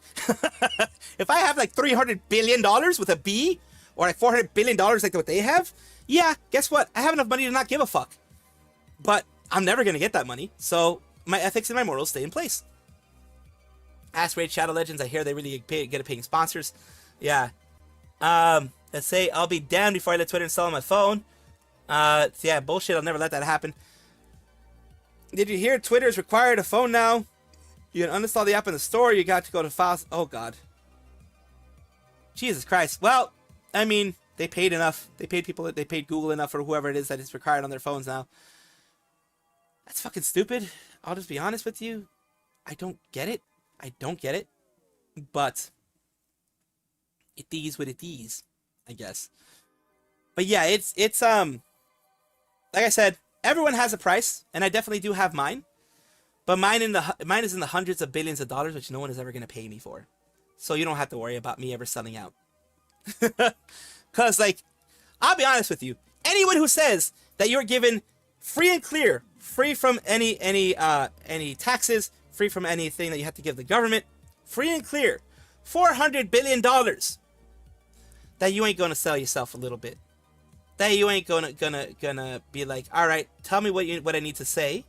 If I have like $300 billion with a B, or like $400 billion like what they have, yeah, guess what? I have enough money to not give a fuck. But I'm never going to get that money, so my ethics and my morals stay in place. Ask Raid Shadow Legends, I hear they really good at paying sponsors. Yeah. Let's say, I'll be damned before I let Twitter install on my phone. Yeah, bullshit, I'll never let that happen. Did you hear Twitter is required a phone now? You can uninstall the app in the store, you got to go to files. Oh, God. Jesus Christ. Well, I mean, they paid enough. They paid Google enough, or whoever it is that it's required on their phones now. That's fucking stupid. I'll just be honest with you. I don't get it. But it is what it is, I guess. But yeah, it's like I said, everyone has a price, and I definitely do have mine. But mine is in the hundreds of billions of dollars, which no one is ever going to pay me for. So you don't have to worry about me ever selling out. Because, like, I'll be honest with you. Anyone who says that you're given free and clear, free from any taxes, free from anything that you have to give the government, free and clear, $400 billion, that you ain't going to sell yourself a little bit. That you ain't gonna be like, all right, tell me what I need to say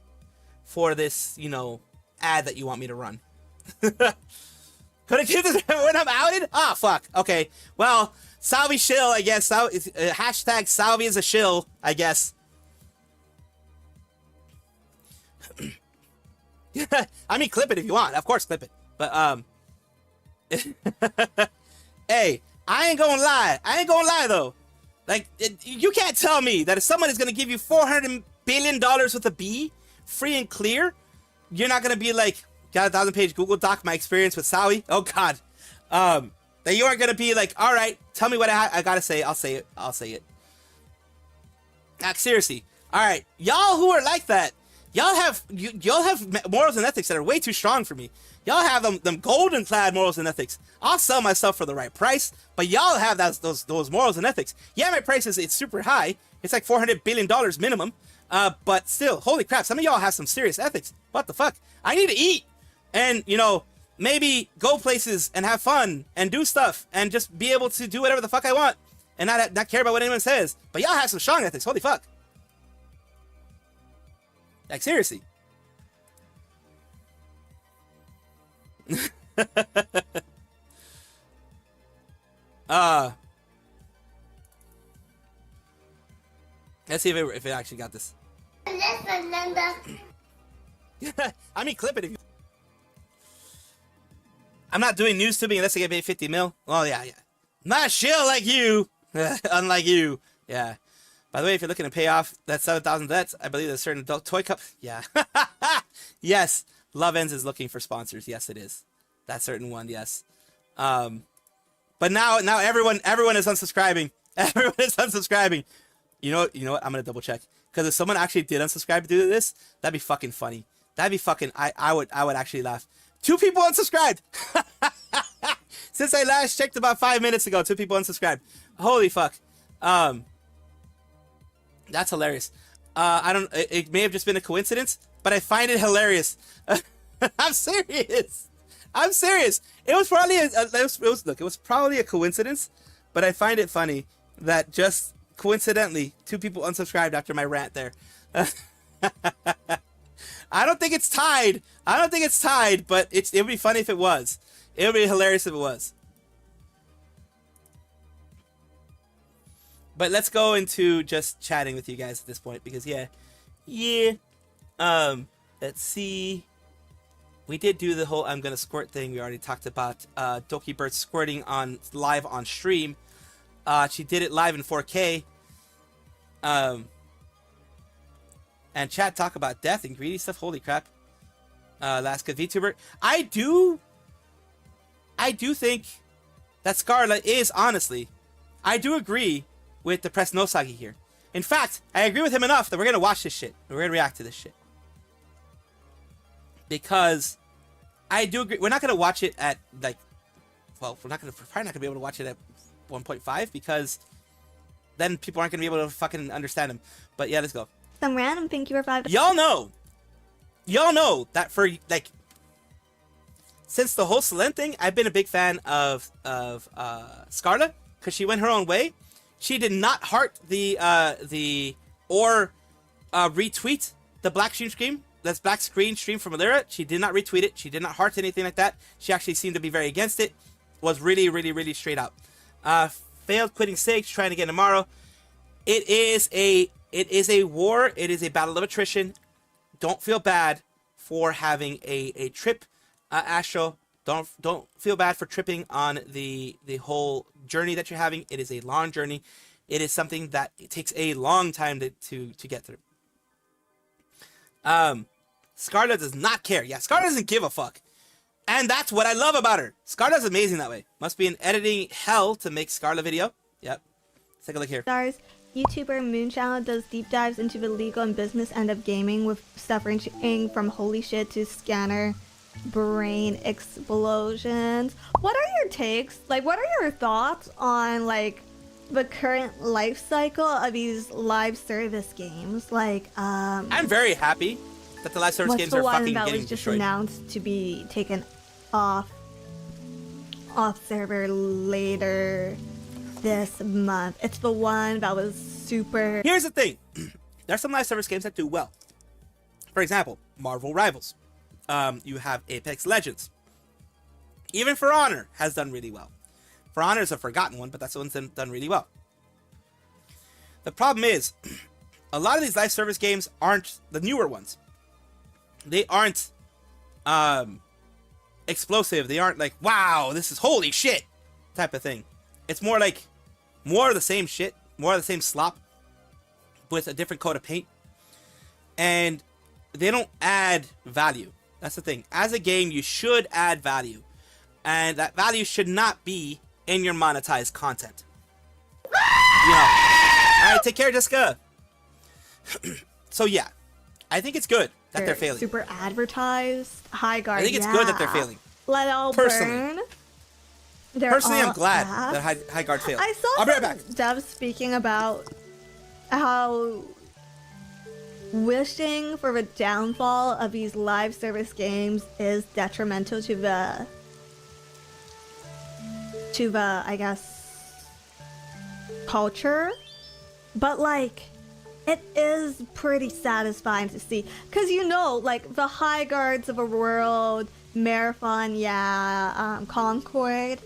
for this, ad that you want me to run. Could I do this when I'm outed? Ah, fuck. Okay. Well, Salvi shill, I guess. Hashtag Salvi is a shill, I guess. I mean, clip it if you want. Of course, clip it. But, hey, I ain't gonna lie, though. Like, you can't tell me that if someone is gonna give you $400 billion with a B, free and clear, you're not gonna be like, got a 1,000-page Google Doc, my experience with Sawi. Oh, God. That you aren't gonna be like, all right, tell me what I gotta say. I'll say it. I'll say it. Like, seriously. All right, y'all who are like that, y'all have morals and ethics that are way too strong for me. Y'all have them golden clad morals and ethics. I'll sell myself for the right price, but y'all have those morals and ethics. Yeah, my price it's super high. It's like $400 billion minimum. But still, holy crap, some of y'all have some serious ethics. What the fuck? I need to eat. And, you know, maybe go places and have fun and do stuff and just be able to do whatever the fuck I want and not care about what anyone says. But y'all have some strong ethics. Holy fuck. Like, seriously. Let's see if it actually got this. I mean, clip it if you... I'm not doing news tubing unless I get paid 50 mil. Well, yeah. Not shill like you. Unlike you. Yeah. By the way, if you're looking to pay off that 7,000 debts, I believe there's a certain adult toy cup. Yeah. Yes. Love Ends is looking for sponsors. Yes, it is. That certain one, yes. But now everyone is unsubscribing. Everyone is unsubscribing. You know what? I'm gonna double check. Because if someone actually did unsubscribe to do this, that'd be fucking funny. That'd be fucking... I would actually laugh. 2 people unsubscribed! Since I last checked about 5 minutes ago, 2 people unsubscribed. Holy fuck. That's hilarious. It may have just been a coincidence, but I find it hilarious. I'm serious. It was probably it was probably a coincidence, but I find it funny that just coincidentally 2 people unsubscribed after my rant there. I don't think it's tied, but it would be funny if it was. It would be hilarious if it was. But let's go into just chatting with you guys at this point because yeah. Let's see. We did do the whole I'm gonna squirt thing. We already talked about Doki Bird squirting live on stream. She did it live in 4K. And chat talk about death and greedy stuff. Holy crap. Last good VTuber. I do think that Scarlet is honestly. I do agree with the Press Nosagi here. In fact, I agree with him enough that we're gonna watch this shit. We're gonna react to this shit. Because I do agree. We're not gonna watch it at like, well, we're probably not gonna be able to watch it at 1.5 because then people aren't gonna be able to fucking understand him. But yeah, let's go. Some random thank you for 5. Y'all know that for like since the whole Selene thing, I've been a big fan of Scarlet because she went her own way. She did not heart the retweet the black screen. That's black screen stream from Alira. She did not retweet it. She did not heart anything like that. She actually seemed to be very against it. Was really, really, really straight up. Failed quitting Sage, trying to get tomorrow. It is a war. It is a battle of attrition. Don't feel bad for having a trip, Astro. Don't feel bad for tripping on the whole journey that you're having. It is a long journey. It is something that it takes a long time to get through. Scarlet does not care. Yeah, Scarlet doesn't give a fuck. And that's what I love about her. Scarlet's amazing that way. Must be an editing hell to make Scarlet video. Yep. Let's take a look here. Stars. YouTuber Moonchannel does deep dives into the legal and business end of gaming with stuff ranging from holy shit to scanner brain explosions. What are your takes? Like, what are your thoughts on like the current life cycle of these live service games? Like, I'm very happy that the live service games are fucking that getting was just destroyed. announced to be taken off server later this month. It's the one that was super... Here's the thing. There's some live service games that do well. For example, Marvel Rivals. You have Apex Legends. Even For Honor has done really well. For Honor is a forgotten one, but that's the one that's done really well. The problem is, a lot of these live service games aren't the newer ones. They aren't explosive. They aren't like, wow, this is holy shit type of thing. It's more like more of the same shit, more of the same slop with a different coat of paint. And they don't add value. That's the thing. As a game, you should add value. And that value should not be in your monetized content. You know. All right, take care, Jessica. So yeah, I think it's good that they're failing. Super advertised. High Guard. I think it's good that they're failing. Let all Personally. burn. They're Personally, all I'm glad ass. that High Guard failed. I saw I'll be right some back. devs speaking about how wishing for the downfall of these live service games is detrimental to the I guess culture, but like it is pretty satisfying to see, because you know, like the High Guards of a world, Marathon, Concord.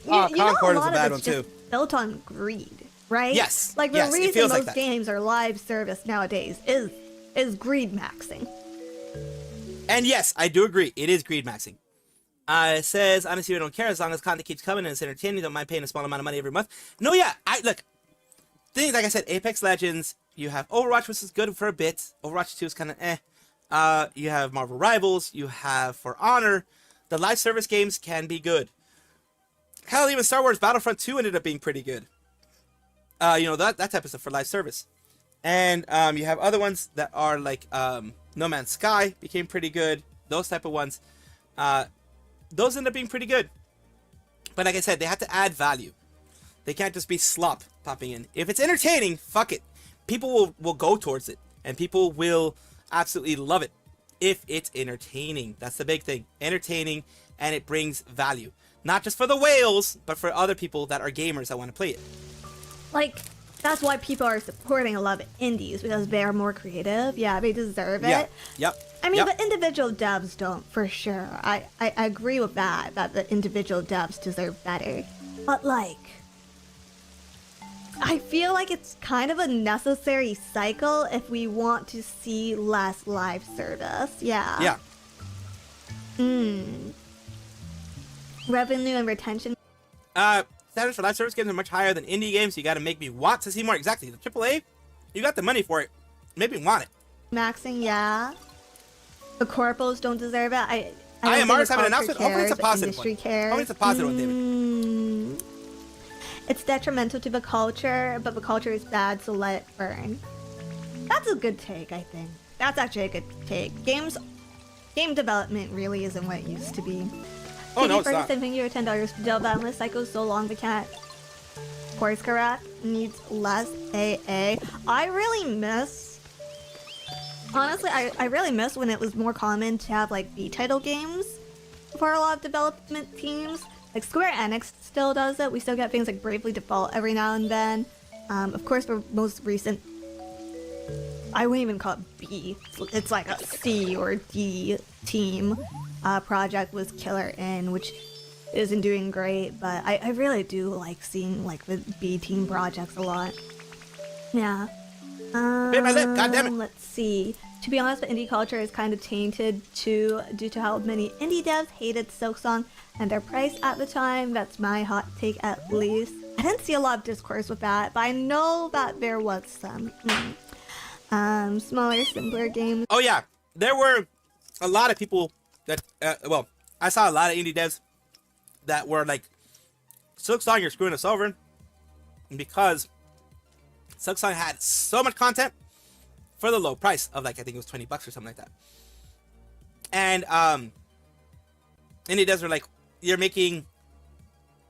Concord is a lot bad of one it's just too. built on greed, right? Yes, Like the yes, it reason feels like most that. games are live service nowadays is greed maxing. And yes, I do agree. It is greed maxing. It says, honestly, we don't care as long as content keeps coming and it's entertaining. Don't mind paying a small amount of money every month. No, yeah, look. Things like I said, Apex Legends. You have Overwatch, which is good for a bit. Overwatch 2 is kind of eh. You have Marvel Rivals. You have For Honor. The live service games can be good. Hell, even Star Wars Battlefront 2 ended up being pretty good. You know, that type of stuff for live service. And you have other ones that are like No Man's Sky became pretty good. Those type of ones. Those end up being pretty good. But like I said, they have to add value. They can't just be slop popping in. If it's entertaining, fuck it. People will go towards it. And people will absolutely love it. If it's entertaining. That's the big thing. Entertaining, and it brings value. Not just for the whales, but for other people that are gamers that want to play it. Like, that's why people are supporting a lot of indies, because they're more creative. Yeah, they deserve it. Yeah. Yep. I mean, Yep. the individual devs don't, for sure. I agree with that the individual devs deserve better. But, like, I feel like it's kind of a necessary cycle if we want to see less live service. Yeah. Yeah. Revenue and retention. Standards for live service games are much higher than indie games. You got to make me want to see more. Exactly. The AAA, you got the money for it. Make me want it. Maxing, yeah. The corpos don't deserve it. I I don't am think always the having an culture announcement. Hopefully it's a cares, positive industry one. cares. Hopefully it's a positive one, David. It's detrimental to the culture, but the culture is bad, so let it burn. That's a good take, I think. That's actually a good take. Game development really isn't what it used to be. Oh, no, it's for not. thinking you're $10 development cycle so long, but can't course correct, needs less AA. I really miss. Honestly, I really miss when it was more common to have like B title games for a lot of development teams. Like Square Enix still does it. We still get things like Bravely Default every now and then. Of course, the most recent, I wouldn't even call it B. It's like a C or D team project was Killer In, which isn't doing great, but I really do like seeing like the B team projects a lot. Yeah. Bit my lip, goddammit. Let's see. To be honest, the indie culture is kind of tainted too, due to how many indie devs hated Silksong and their price at the time. That's my hot take, at least. I didn't see a lot of discourse with that, but I know that there was some. Smaller, simpler games. Oh yeah, there were a lot of people that, well, I saw a lot of indie devs that were like, Silksong, you're screwing us over, because Silksong had so much content for the low price of like, I think it was $20 or something like that. And indie devs were like, you're making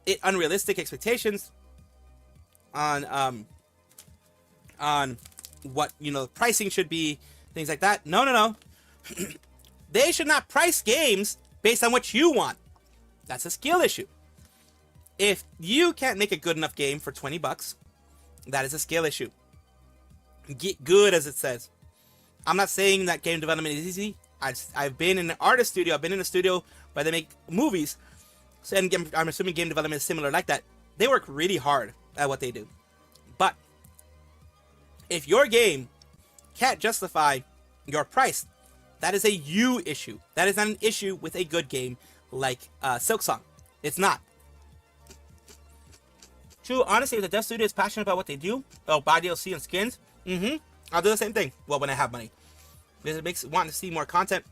it unrealistic expectations on what, you know, pricing should be, things like that. No. They should not price games based on what you want. That's a skill issue. If you can't make a good enough game for $20, that is a skill issue. Get good, as it says. I'm not saying that game development is easy. I've been in an artist studio. I've been in a studio where they make movies. So, and I'm assuming game development is similar like that. They work really hard at what they do. But if your game can't justify your price, that is a you issue. That is not an issue with a good game like Silksong. It's not. True, honestly, if the dev studio is passionate about what they do, they'll buy DLC and skins. I'll do the same thing. Well, when I have money. Because it makes wanting to see more content.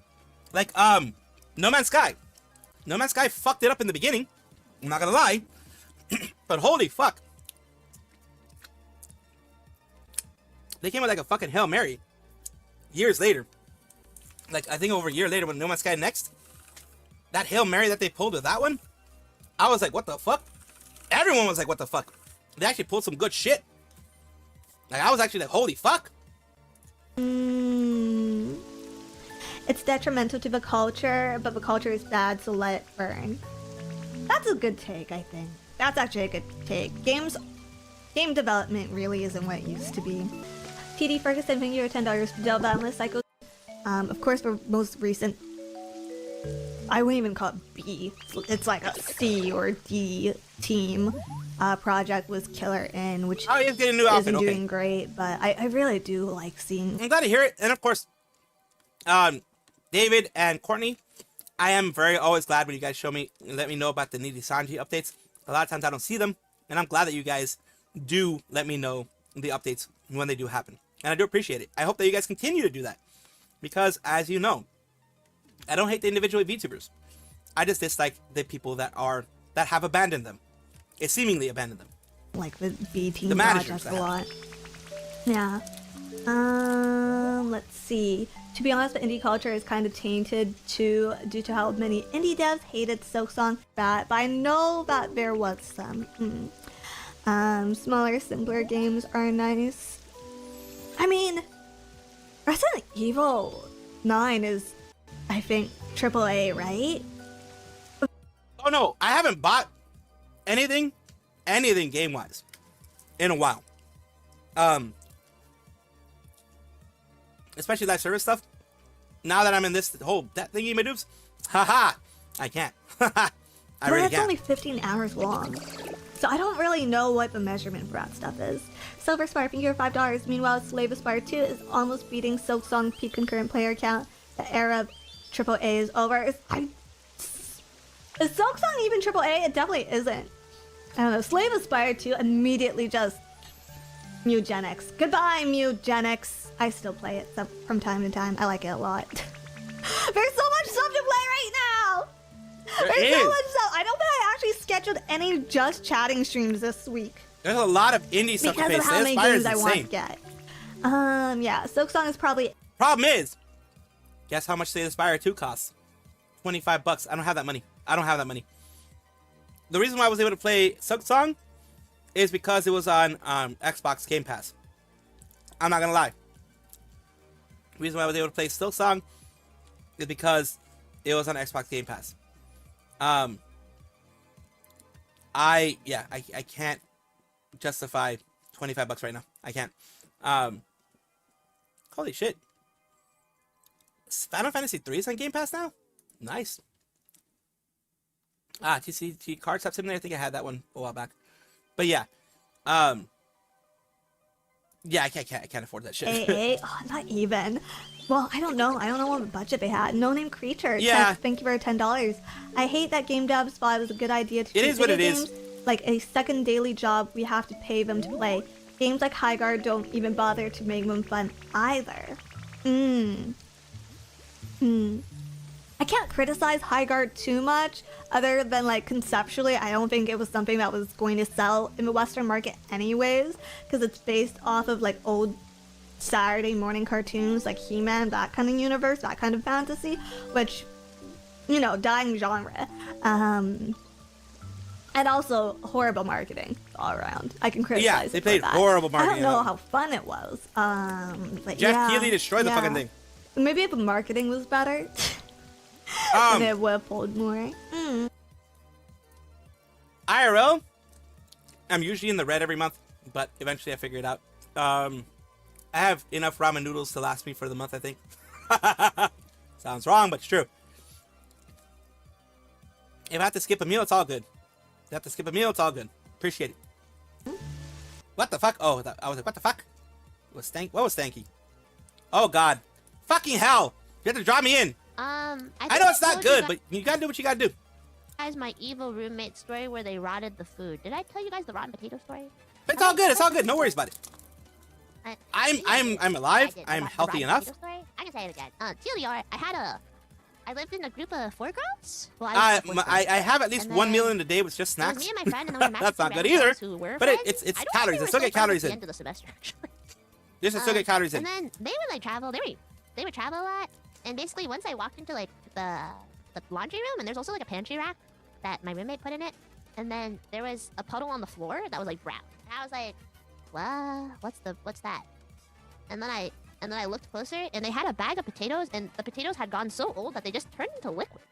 Like, No Man's Sky. No Man's Sky fucked it up in the beginning. I'm not gonna lie. But holy fuck. They came with like a fucking Hail Mary. Years later. Like, I think over a year later when No Man's Sky Next. That Hail Mary that they pulled with that one. I was like, what the fuck? Everyone was like, what the fuck? They actually pulled some good shit. Like, I was actually like, holy fuck. It's detrimental to the culture, but the culture is bad, so let it burn. That's a good take, I think. That's actually a good take. Game development really isn't what it used to be. TD Ferguson, thank you for $10 for Development Cycle. Of course, the most recent, I wouldn't even call it B. It's like a C or D team project was Killer In, which Oh, he's getting a new outfit. isn't Okay. doing great, but I really do like seeing. I'm glad to hear it. And of course, David and Courtney, I am always glad when you guys show me and let me know about the Needy Sanji updates. A lot of times I don't see them, and I'm glad that you guys do let me know the updates when they do happen. And I do appreciate it. I hope that you guys continue to do that. Because, as you know, I don't hate the individual VTubers. I just dislike the people that have abandoned them. It seemingly abandoned them. Like the B team The managers projects a lot. Yeah. Let's see. To be honest, the indie culture is kind of tainted due to how many indie devs hated Silksong. But I know that there was some. Smaller, simpler games are nice. I mean, Resident Evil 9 is, I think, AAA, right? Oh no, I haven't bought anything game-wise in a while. Especially live service stuff. Now that I'm in this whole that thingy madoofs, haha, I can't. I really It's can't. only 15 hours long. So I don't really know what the measurement for that stuff is. Silver Spire, thank you for $5. Meanwhile, Slave Aspire 2 is almost beating Silksong peak concurrent player count. The era of AAA is over. Is Silksong even AAA? It definitely isn't. I don't know. Slave Aspire 2 immediately just Mugenics. Goodbye, Mugenics. I still play it from time to time. I like it a lot. There's so much stuff to play right now. There There's so is. much stuff. I don't think I actually scheduled any just chatting streams this week There's a lot of indie stuff to because play. of how many Aspire games is I want to insane. get. Yeah, Silksong is probably Problem is, guess how much Slay the Spire 2 costs? $25. I don't have that money. The reason why I was able to play Silksong is because it was on Xbox Game Pass. I'm not gonna lie. The reason why I was able to play Silksong is because it was on Xbox Game Pass. I can't justify $25 right now. I can't. Holy shit. Final Fantasy 3 is on Game Pass now? Nice. TCG Card Stop Simulator. I think I had that one a while back. But yeah. Yeah, I can't afford that shit. AA. Oh, not even. Well, I don't know what budget they had. No Name Creature. Yeah. Thank you for $10. I hate that game devs thought it was a good idea to It treat is what video it is. games like a second daily job we have to pay them to play. Games like Highguard don't even bother to make them fun either. I can't criticize Highguard too much, other than like conceptually, I don't think it was something that was going to sell in the Western market anyways, because it's based off of like old Saturday morning cartoons like He-Man, that kind of universe, that kind of fantasy, which, you know, dying genre. And also horrible marketing all around. I can criticize Yeah, it they for played that. horrible I marketing don't know on it. how fun it was. But Jeff yeah, Keighley destroyed the yeah. fucking thing. Maybe if the marketing was better, then it would have pulled more. IRL, I'm usually in the red every month, but eventually I figure it out. I have enough ramen noodles to last me for the month, I think. Sounds wrong, but it's true. If I have to skip a meal, it's all good. If I have to skip a meal, it's all good. Appreciate it. What the fuck? Oh, I was like, what the fuck? What was Stanky? Oh, God. Fucking hell. You have to draw me in. I I know it's not good, but you gotta do what you gotta do. guys, my evil roommate story where they rotted the food. Did I tell you guys the rotten potato story? But it's all good. It's all good. No worries about it. I'm alive. I did. I'm The healthy rotten enough. potato story? I can say it again. TLDR, I had a I lived in a group of 4 girls. Well, I I have at least And 1 meal then in a day with just it was snacks. me and my friend, and then we were That's not matching good random either. girls who were But friends. it's I don't think calories. we They were still get still friends calories at the in. end of the semester, actually. They should still get calories in. And then they would like travel. They would travel a lot. And basically, once I walked into like the laundry room, and there's also like a pantry rack that my roommate put in it. And then there was a puddle on the floor that was like brown. And I was like, "What? What's that?" And then I looked closer, and they had a bag of potatoes, and the potatoes had gone so old that they just turned into liquid.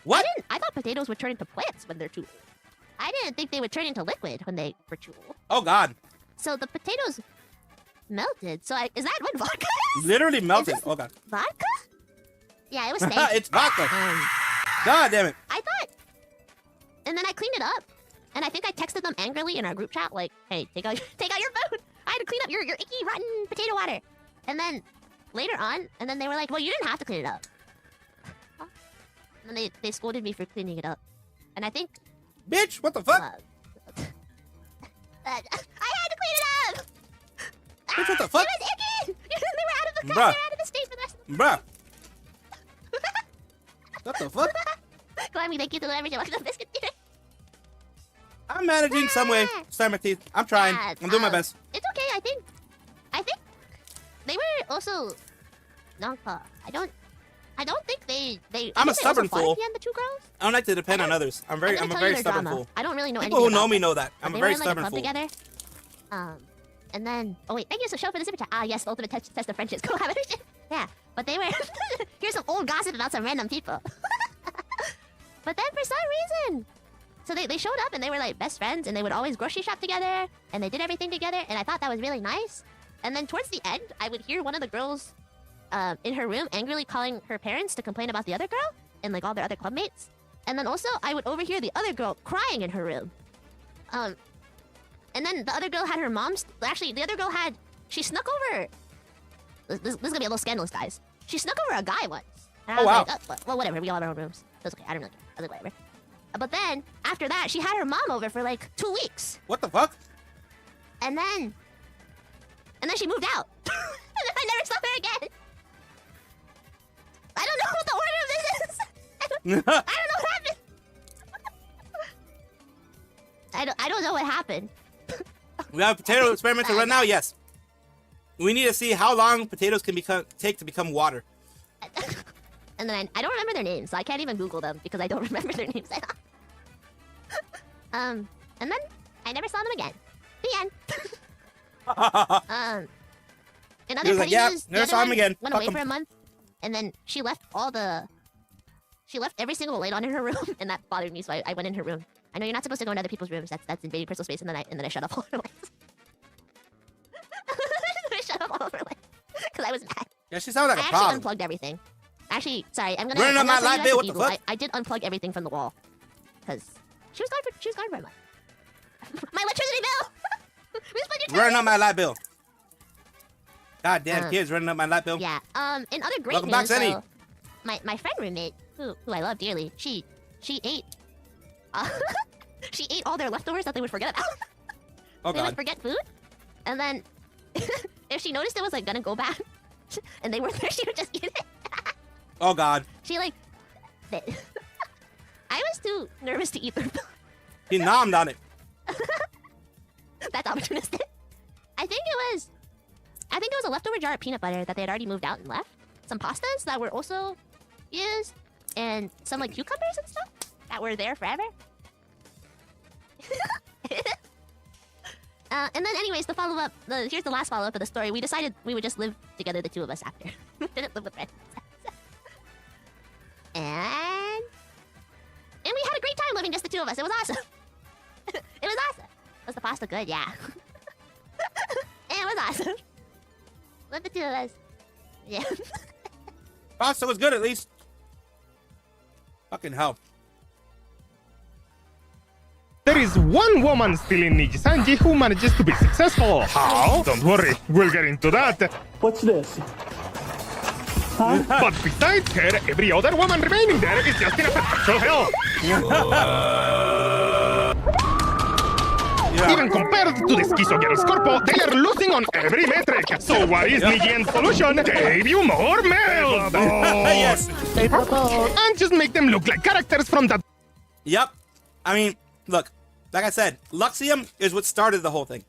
What? I thought potatoes would turn into plants when they're too old. I didn't think they would turn into liquid when they were too old. Oh God! So the potatoes melted. So is that what vodka is? Literally melted. this- Oh God! Vodka? Yeah, it was stank. It's vodka. God damn it! I thought, and then I cleaned it up, and I think I texted them angrily in our group chat, like, "Hey, take out your food. I had to clean up your icky, rotten potato water." And then later on, and then they were like, "Well, you didn't have to clean it up." Huh? And then they scolded me for cleaning it up, and I think Bitch, what the fuck? I had to clean it up. Bitch, what the fuck? It was icky. They were out of the Bruh. country, out of the state for the rest of Bruh. What the fuck? the. Glammy, thank you to everything. Welcome to Biscuit Theater. I'm managing some way. Sorry, my teeth. I'm trying. Yeah, I'm doing my best. It's okay. I think they were also Nongpa. I don't think they. I'm I a think they stubborn also fought fool. at the end, the 2 girls. I don't like to depend I on don't- others. I'm I'm a gonna tell very you their stubborn drama. fool. I don't really know People who anything know about me them. know that. But I'm a they very were in, like, stubborn club fool. together. And then wait, thank you, Sophia, for the super chat. Ah, yes, the ultimate test of friendship. Collaboration. Yeah, but they were. Here's some old gossip about some random people. But then for some reason, so they showed up and they were like best friends, and they would always grocery shop together, and they did everything together, and I thought that was really nice. And then towards the end, I would hear one of the girls in her room angrily calling her parents to complain about the other girl and like all their other clubmates. And then also I would overhear the other girl crying in her room. And then the other girl had her mom's. Actually, the other girl had. She snuck over. This is gonna be a little scandalous, guys. She snuck over a guy once. And I Oh, was wow. like, well, whatever. We all have our own rooms. That's okay. I don't really care. I was like, whatever. But then after that, she had her mom over for like 2 weeks, What the fuck? and then she moved out. And then I never saw her again. I don't know what the order of this is. I don't know what happened. I don't know what happened. We have a potato experiment to run now. Yes. We need to see how long potatoes can take to become water. And then I don't remember their names, so I can't even Google them because I don't remember their names at all. And then I never saw them again. The end. In other He was like, yeah, pages, the never other saw him one again. Went Fuck away him. for a month, and then she left every single light on in her room, and that bothered me. So I went in her room. I know you're not supposed to go in other people's rooms. That's invading personal space. And then I shut off all her lights. I shut off all of her lights because I was mad. Yeah, she sounded like I a actually problem. unplugged everything. Actually, sorry, I'm gonna. Running I'm up gonna my tell you light guys bill, a what the secret. fuck? I did unplug everything from the wall because she was gone for a month. My electricity bill. We spent your time. Running up my light bill. God damn, kids running up my light bill. Yeah. In other great Welcome news, back, Zenny. though, my friend roommate, who I love dearly, she ate. She ate all their leftovers that they would forget about. Oh They would God. forget food, and then if she noticed it was like gonna go bad, and they were there, she would just eat it. Oh God. She like. I was too nervous to eat their food. He nommed on it. That's opportunistic. I think it was a leftover jar of peanut butter that they had already moved out and left. Some pastas that were also used, and some like cucumbers and stuff that were there forever. And then, anyways, the follow up. Here's the last follow up of the story. We decided we would just live together, the two of us, after. Didn't live with friends. And we had a great time living just the two of us. It was awesome. It was awesome. Was the pasta good? Yeah. It was awesome. With the two of us. Yeah. Pasta was good at least. Fucking hell. There is one woman still in Nijisanji who manages to be successful. How? Don't worry, we'll get into that. What's this? But besides her, every other woman remaining there is just in a perpetual hell. Yeah. Even compared to the Schizo Girls Corpo, they are losing on every metric. So what is Nijien's solution? Debut more males! Yes. And just make them look like characters from that. Yep. I mean, look, like I said, Luxium is what started the whole thing.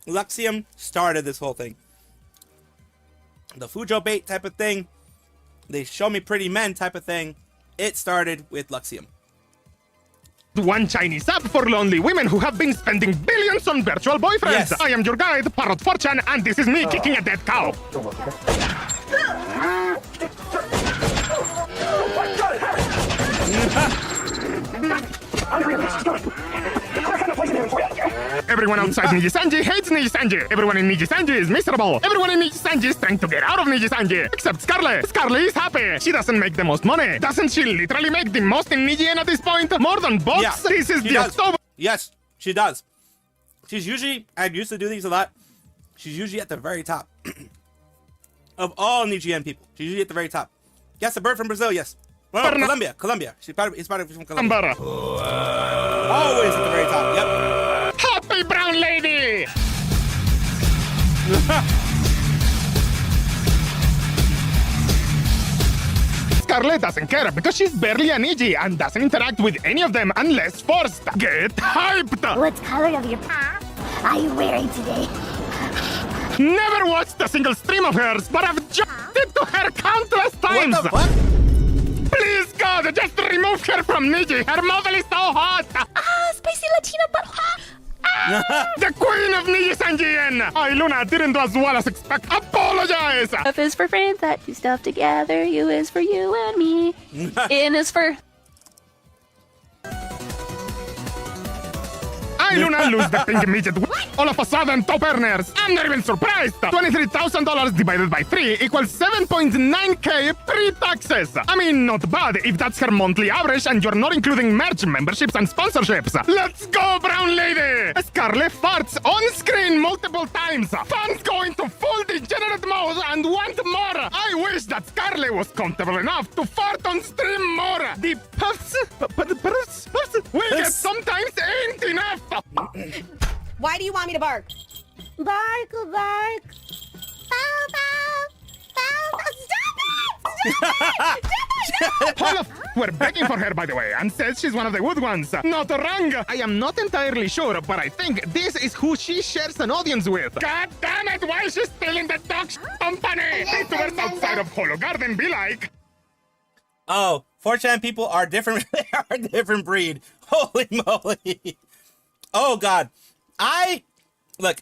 Luxium started this whole thing. The Fujo bait type of thing, they show me pretty men type of thing, it started with Luxium. One Chinese app for lonely women who have been spending billions on virtual boyfriends. Yes. I am your guide, Parrot 4chan, and this is me kicking a dead cow. Everyone outside Nijisanji hates Nijisanji. Everyone in Nijisanji is miserable. Everyone in Nijisanji is trying to get out of Nijisanji. Except Scarlet. Scarlet is happy. She doesn't make the most money. Doesn't she literally make the most in Nijien at this point? More than bots? Yeah, This is she the does. October. Yes, she does. She's usually, I used to do these a lot. She's usually at the very top of all Nijian people. She's usually at the very top. Yes, a bird from Brazil, yes. Well, no, Colombia. He's probably from Colombia. Ambara. Always at the very top, yep. Happy brown lady! Scarlet doesn't care because she's barely a Niji and doesn't interact with any of them unless forced. Get hyped! What color of your pants are you wearing today? Never watched a single stream of hers, but I've jumped into her countless times! What the fuck? Please, God, just remove her from Niji! Her model is so hot! Spicy Latina but hot. The queen of Niji Sanjien! I, Luna, didn't do as well as expect. Apologize! F is for friends that do stuff together. U is for you and me. N is for... I, Luna, lose the thing immediately. All of a sudden, top earners. I'm not even surprised. $23,000 divided by 3 equals 7.9k pre-taxes. I mean, not bad if that's her monthly average and you're not including merch, memberships, and sponsorships. Let's go, brown lady! Scarlet farts on screen multiple times. Fans go into full degenerate mode and want more. I wish that Scarlet was comfortable enough to fart on stream more. The puffs we get sometimes ain't enough. Why do you want me to bark? Bark, bark. Bow, bow. Bow, bow. Stop it! All of we're begging for her, by the way, and says she's one of the good ones. Not wrong. I am not entirely sure, but I think this is who she shares an audience with. God damn it! Why is she still in the dog company? YouTubers outside of Holo Garden be like. Oh, 4chan people are different. They are a different breed. Holy moly. Oh, God. I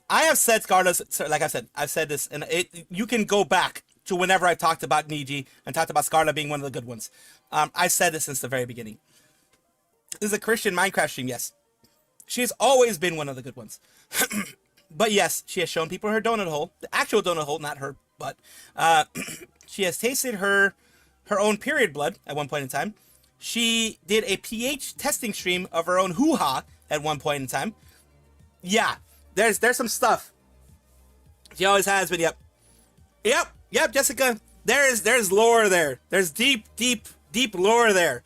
have said Scarlet, like I said, I've said this, and you can go back to whenever I talked about Niji and talked about Scarlet being one of the good ones. I said this since the very beginning. This is a Christian Minecraft stream, yes. She has always been one of the good ones. But yes, she has shown people her donut hole. The actual donut hole, not her butt. She has tasted her own period blood at one point in time. She did a pH testing stream of her own hoo-ha at one point in time. Yeah, there's some stuff. She always has been, Yep, Jessica. There's lore there. There's deep lore there.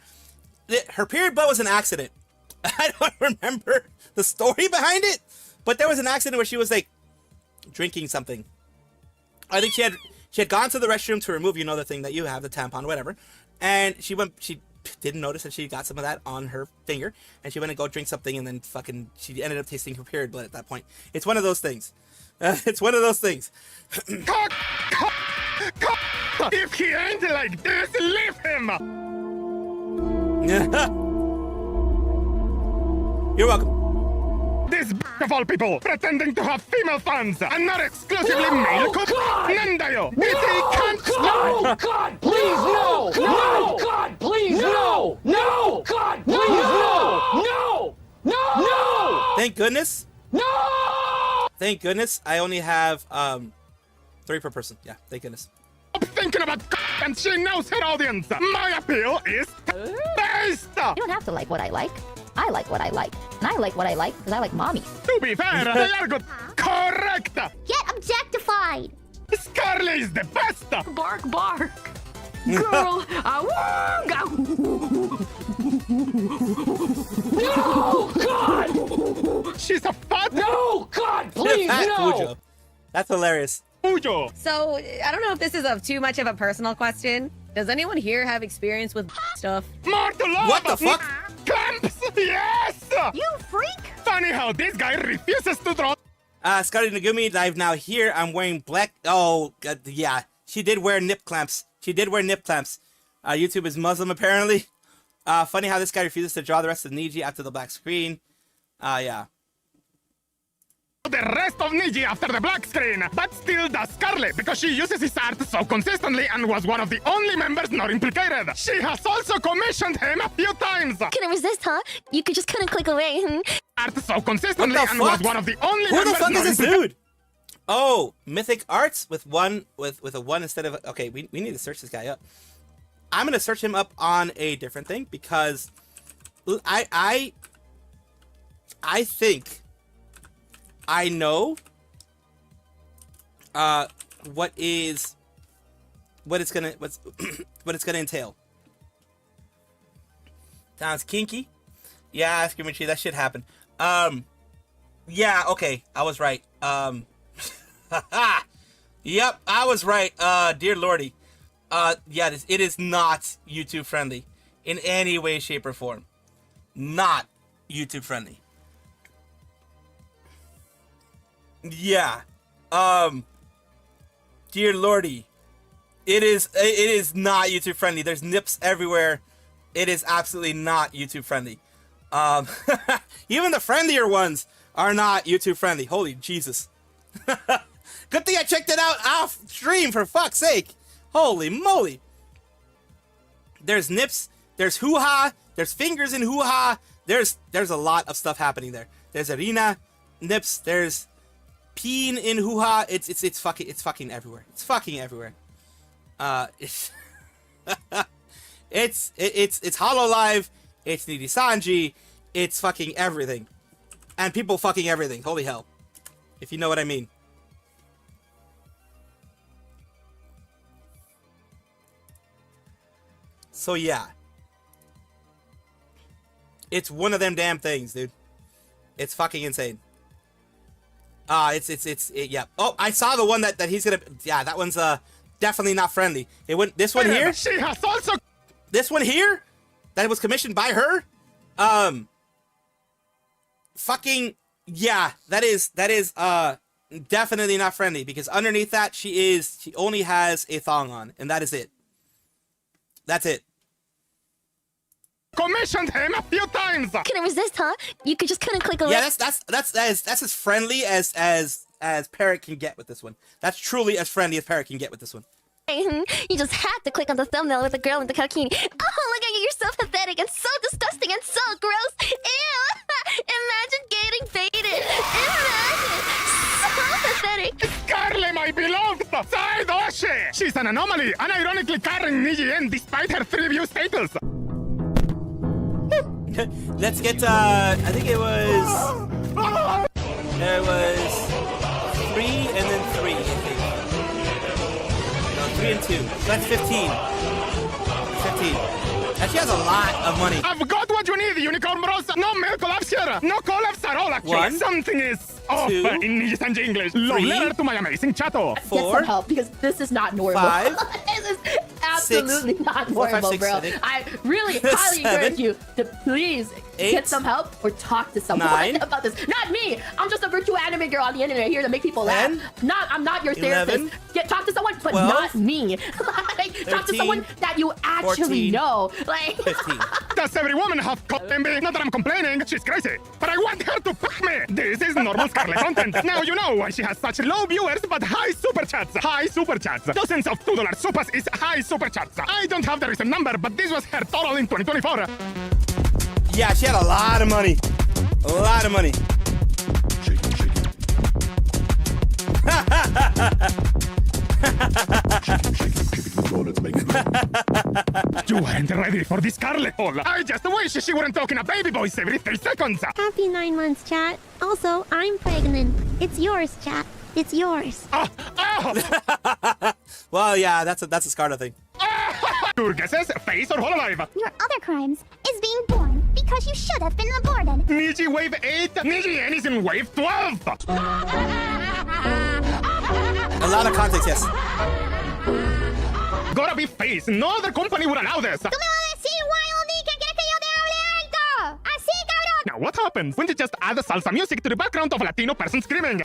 Her period blood was an accident. I don't remember the story behind it, but there was an accident where she was like drinking something. I think she had gone to the restroom to remove, the thing that you have, the tampon, whatever. And she didn't notice that she got some of that on her finger, and she went and go drink something, and then she ended up tasting her period blood at that point. It's one of those things. It's one of those things. If he ain't like this, leave him! You're welcome. This of all people, pretending to have female fans and not exclusively male couple. Nandayo! No! God, please, no! No! God, please, no! No! God, please, no! No! No! Thank goodness. No! Thank goodness I only have 3 per person. Yeah, thank goodness. I'm thinking about and she knows her audience. My appeal is based. You don't have to like what I like. I like what I like. And I like what I like because I like mommy. To be fair, they are good. Correct. Get objectified! Scarlet is the best. Bark, bark! Girl, No! God! She's a fat No! no. Fujo. That's hilarious. Fujo. So, I don't know if this is too much of a personal question. Does anyone here have experience with stuff? More to love. What the fuck? Clamps. Yes. You freak! Funny how this guy refuses to draw. Scotty Nagumi live now here. I'm wearing black. Oh, yeah. She did wear nip clamps. She did wear nip clamps. YouTube is Muslim, apparently. Funny how this guy refuses to draw the rest of Niji after the black screen. Yeah. The rest of Niji after the black screen, but still does Scarlet because she uses his art so consistently and was one of the only members not implicated. She has also commissioned him a few times. Couldn't resist, huh? You could just couldn't click away. Art so consistently What the and fuck? was one of the only Who the members fuck not is this implicated. dude? Oh, Mythic Arts with one with a one instead of okay. We need to search this guy up. I'm gonna search him up on a different thing because I think I know what it's gonna entail. Sounds kinky. Yeah, Screaming Tree, that shit happened. Yeah, okay, I was right. Yep, I was right. Dear Lordy. Yeah, it is not YouTube friendly in any way, shape, or form. Not YouTube friendly. Yeah. Dear Lordy. It is not YouTube friendly. There's nips everywhere. It is absolutely not YouTube friendly. Even the friendlier ones are not YouTube friendly. Holy Jesus. Good thing I checked it out off stream, for fuck's sake. Holy moly. There's nips, there's hoo-ha, there's fingers in hoo-ha. There's a lot of stuff happening there. There's arena, nips, there's peen in hoo-ha. It's fucking everywhere. It's fucking everywhere. It's it's Hololive, it's Nidisanji, it's fucking everything. And people fucking everything. Holy hell. If you know what I mean. So yeah. It's one of them damn things, dude. It's fucking insane. Yeah. Oh, I saw the one that he's gonna. Yeah, that one's definitely not friendly. It went. This one here. She has also. This one here, that was commissioned by her. Fucking yeah. That is definitely not friendly because underneath that she only has a thong on and that is it. That's it. Commissioned him a few times. Couldn't resist, huh? You could just couldn't click away. Yeah, that's as friendly as Parrot can get with this one. That's truly as friendly as Parrot can get with this one. You just had to click on the thumbnail with the girl in the bikini. Oh, look at you! You're so pathetic and so disgusting and so gross. Ew! Imagine getting baited. Imagine. So pathetic. Scarlet, my beloved! Saidoshi! She's an anomaly, unironically carrying Niji in despite her 3-view status. Let's get I think it was 3 and then 3, I think. No, 3 and 2. So that's 15. 15. And she has a lot of money. I've got what you need, Unicorn Bros. No milk collapse here. No collapse at all, actually. One, something is off two, in Nijisanji English. Love letter to my amazing chato. 4, Get some help because this is not normal. 5, This is absolutely not normal, 4, 5, 6, bro. 7, I really highly 7, encourage you to please 8, get some help or talk to someone 9, about this. Not me. I'm just a virtual anime girl on the internet here to make people 10, laugh. I'm not your 11, therapist. Talk to someone, but 12, not me. Like, talk to 13, someone that you actually 14, know. Like 15. Does every woman have envy? Not that I'm complaining, she's crazy. But I want her to fuck me. This is normal Scarlet content. Now you know why she has such low viewers but high super chats. High super chats. Dozens of $2 supers is high super chats. I don't have the recent number, but this was her total in 2024. Yeah, she had a lot of money. A lot of money. You weren't ready for this Scarlet hole. I just wish she weren't talking a baby voice every 3 seconds. Happy 9 months, chat. Also, I'm pregnant. It's yours, chat. It's yours. Well, yeah, that's a Scarlet thing. Your guesses, face or Hololive? Your other crimes is being born because you should have been aborted. Niji wave 8, Niji N is in wave 12. A lot of context, yes. Gotta be face. No other company would allow this. Now, what happens when you just add salsa music to the background of a Latino person screaming?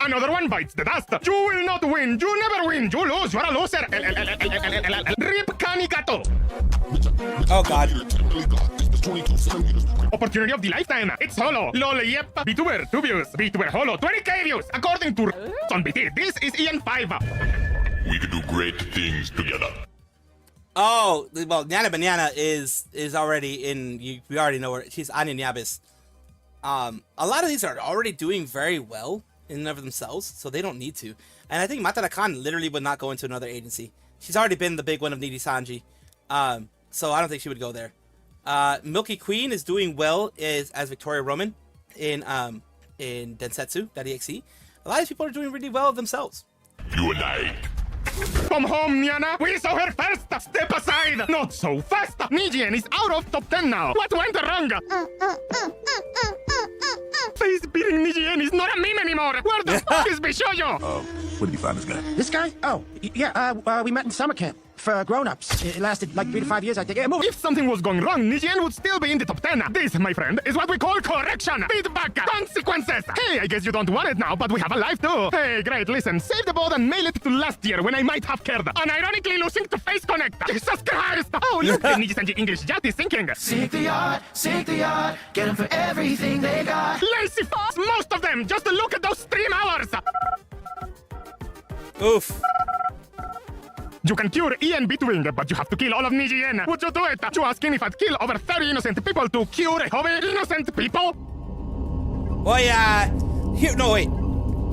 Another one bites the dust. You will not win. You never win. You lose. You're a loser. Rip Canicato. Oh God. Opportunity of the lifetime. It's Holo. Lol, yep. VTuber, 2 views. VTuber Holo, 20k views. According to on BT, this is Ian5. We can do great things together. Oh, well, Nyana Banana is already in. We already know her. She's Anya Nyabis. A lot of these are already doing very well in and of themselves, so they don't need to. And I think Matara Khan literally would not go into another agency. She's already been the big one of Nidhi Sanji, so I don't think she would go there. Milky Queen is doing well as Victoria Roman in Densetsu.exe. A lot of people are doing really well themselves. You and I. Come home, Nyana. We saw her first. Step aside. Not so fast. Nijien is out of top 10 now. What went wrong? Face beating Nijien is not a meme anymore. Where the fuck is Bishoyo? Where did you find this guy? This guy? Oh, yeah, we met in summer camp for grown-ups. It lasted like 3 to 5 years, I think. Yeah, move. If something was going wrong, Nijien would still be in the top 10. This, my friend, is what we call correction. Feedback. Consequences. Hey, I guess you don't want it now, but we have a life too. Hey, great, listen. Save the boat and mail it to last year when I might have cared. Unironically losing to Face Connect. Jesus Christ. Oh, look, the Nijisanji English Jat is sinking. Seek the art, get them for everything they got. Lazy f***s, most of them. Just look at those stream hours. Oof. You can cure Ian Bitwing, but you have to kill all of Nijien. Would you do it? You asking if I'd kill over 30 innocent people to cure a hobby? Innocent people? Well, yeah. No, wait.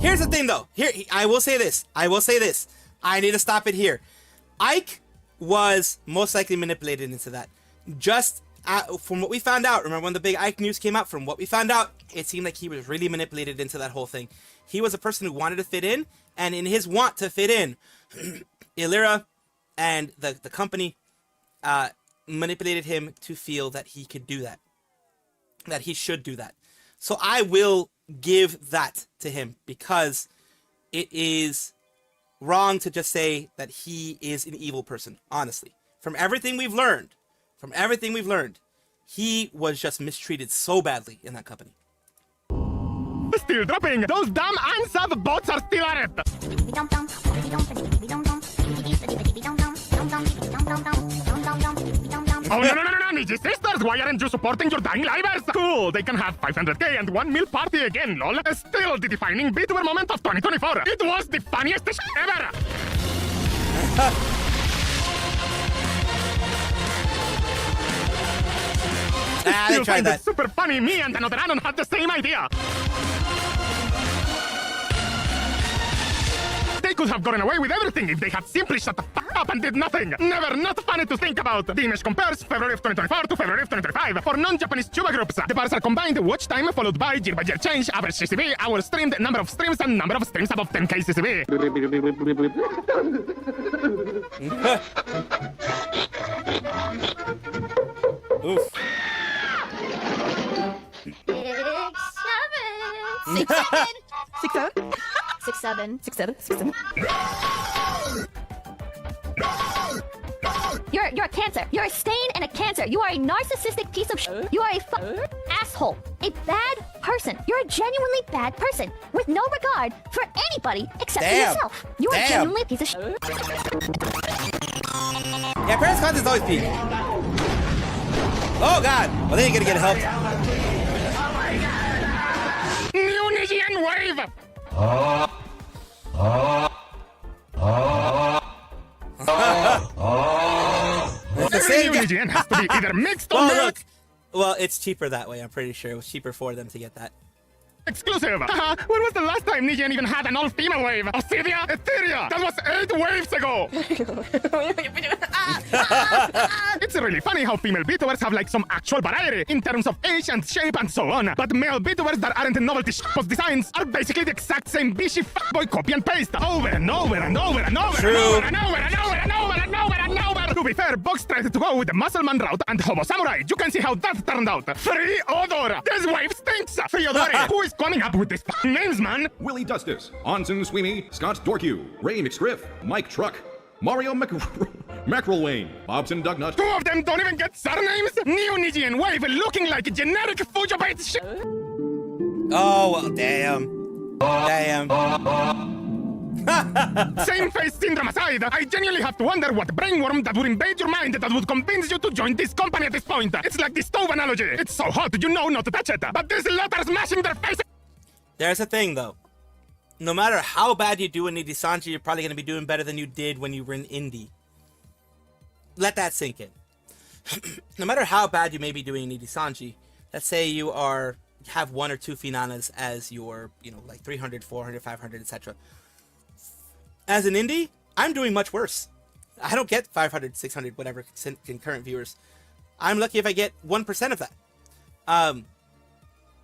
Here's the thing, though. I will say this. I need to stop it here. Ike was most likely manipulated into that. Just from what we found out, remember when the big Ike news came out? From what we found out, it seemed like he was really manipulated into that whole thing. He was a person who wanted to fit in, and in his want to fit in, Illyra and the company manipulated him to feel that he could do that. That he should do that. So I will give that to him because it is wrong to just say that he is an evil person, honestly. From everything we've learned, he was just mistreated so badly in that company. Still dropping. Those damn unsub bots are still at it. Oh, no, Niji sisters, why aren't you supporting your dying livers? Cool, they can have 500k and 1 mil party again, lol. Still the defining VTuber moment of 2024. It was the funniest shit ever. They tried that. Super funny. Me and another Anon had the same idea. They could have gotten away with everything if they had simply shut the fuck up and did nothing. Never not funny to think about. The image compares February of 2024 to February of 2025 for non-Japanese tuba groups. The bars are combined watch time followed by year change, average CCB, hour streamed, number of streams, and number of streams above 10k CCB. Oof. 6'7". You're a cancer. You're a stain and a cancer. You are a narcissistic piece of shit. You are a asshole. A bad person. You're a genuinely bad person with no regard for anybody except for yourself. You are genuinely a piece of shit. Yeah, Paris content's always peak. Oh god! Well, they ain't gonna get help. New Nijian wave! It's the same guy. Nijian has to be either mixed or Well, made. look. Well, it's cheaper that way. I'm pretty sure it was cheaper for them to get that. exclusive. Haha, when was the last time Nijian even had an all-female wave? Obsidia? Etheria? That was 8 waves ago. It's really funny how female VTubers have like some actual variety in terms of age and shape and so on. But male VTubers that aren't novelty post designs are basically the exact same bishy fuckboy copy and paste over and over and over and over True. and over and over and over and over and over and over. To be fair, Box tried to go with the Muscleman route and Hobo Samurai. You can see how that turned out. Free Odor. This wave stinks. Theodore, who is coming up with these fucking names, man? Willie Dustis, Onsen Sweeney, Scott Dorkew, Ray McScriff, Mike Truck, Mario McElwain, Bobson Dugnut. 2 of them don't even get surnames? Neo Nijian wave looking like generic Fujibite shit. Oh, well, damn. Damn. Same face syndrome aside, I genuinely have to wonder what brainworm that would invade your mind that would convince you to join this company at this point. It's like the stove analogy. It's so hot you know not to touch it, but this letter's smashing their faces. There's a thing, though. No matter how bad you do in Niji Sanji, you're probably going to be doing better than you did when you were in indie. Let that sink in. No matter how bad you may be doing in Niji Sanji, let's say you have 1 or 2 Finanas as your, like 300, 400, 500, etc. As an indie, I'm doing much worse. I don't get 500, 600, whatever concurrent viewers. I'm lucky if I get 1% of that.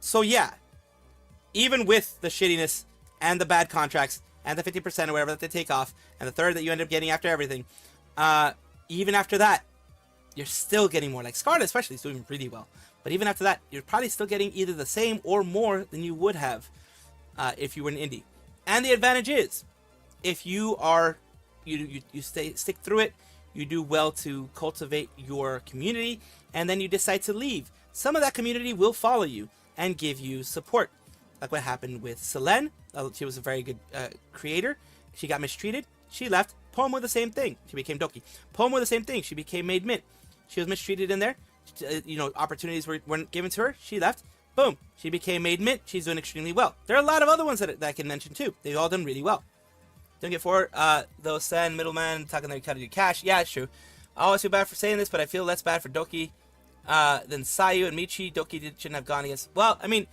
So yeah, even with the shittiness and the bad contracts and the 50% or whatever that they take off and the third that you end up getting after everything, even after that, you're still getting more. Like Scarlet especially is doing really well. But even after that, you're probably still getting either the same or more than you would have if you were an indie. And the advantage is, if you are, you stick through it, you do well to cultivate your community, and then you decide to leave, some of that community will follow you and give you support. Like what happened with Selene. She was a very good creator. She got mistreated. She left. Pomo the same thing. She became Doki. Pomo the same thing. She became Made Mint. She was mistreated in there. Opportunities weren't given to her. She left. Boom. She became Made Mint. She's doing extremely well. There are a lot of other ones that I can mention too. They've all done really well. Don't get forward. Those Sen, middleman, talking their cut of your cash. Yeah, it's true. I always feel bad for saying this, but I feel less bad for Doki than Sayu and Michi. Doki shouldn't have gone against. Well, I mean,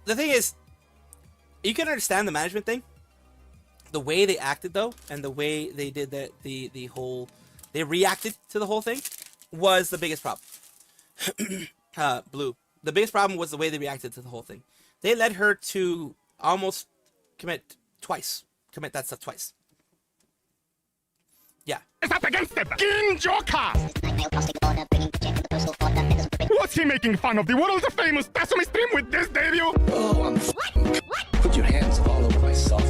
the thing is, you can understand the management thing. The way they acted, though, and the way they did the whole, they reacted to the whole thing, was the biggest problem. Blue. The biggest problem was the way they reacted to the whole thing. They led her to almost commit that stuff twice. Yeah. It's up against it! King Joker! Was he making fun of the world famous Tasumi stream with this debut? Oh, I'm Put your hands all over myself.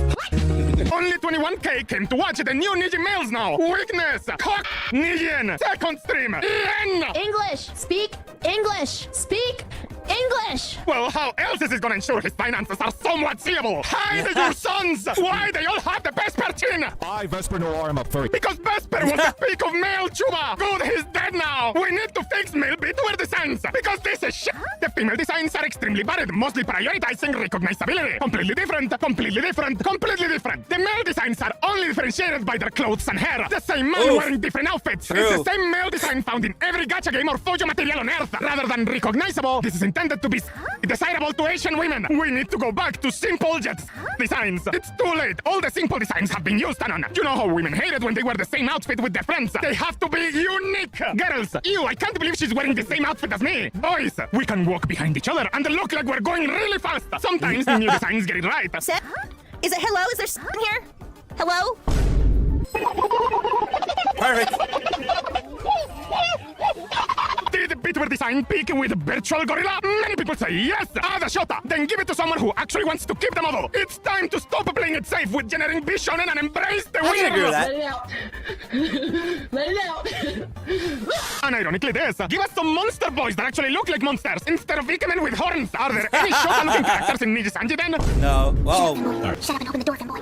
Only 21k came to watch the new Niji males now. Weakness! Cock! Nijian! Second stream! Ian! English! Speak English! Speak English! Well, how else is he gonna ensure his finances are somewhat seeable? Hide your sons! Why they all have the Vesper chin? I, Vesper Noir, am a furry. Because Vesper was the peak of male Chuba! Good, he's dead now! We need to fix male VTuber designs! Because this is shit! The female designs are extremely varied, mostly prioritizing recognizability. Completely different, completely different, completely different. The male designs are only differentiated by their clothes and hair. The same man wearing different outfits. True. It's the same male design found in every gacha game or Fojo material on Earth. Rather than recognizable, this is intended to be desirable to Asian women. We need to go back to simple jet designs. It's too late. All the simple designs have been used, Anon. You know how women hate it when they wear the same outfit with their friends. They have to be unique. Girls, ew, I can't believe she's wearing the same outfit as me. Boys, we can walk behind each other and look like we're going really fast. Sometimes the new designs get it right. Seth? Is it hello? Is there someone here? Hello? Perfect. Did VTuber design peak with virtual gorilla? Many people say yes. Ada Shota. Then give it to someone who actually wants to keep the model. It's time to stop playing it safe with generating Bishonen and embrace the I can agree with winner. that. Let it out. Let it out. Unironically this, give us some monster boys that actually look like monsters instead of Ikemen with horns. Are there any Shota-looking characters in Niji Sanji then? No. Whoa. Shut up and open the door, Femboy.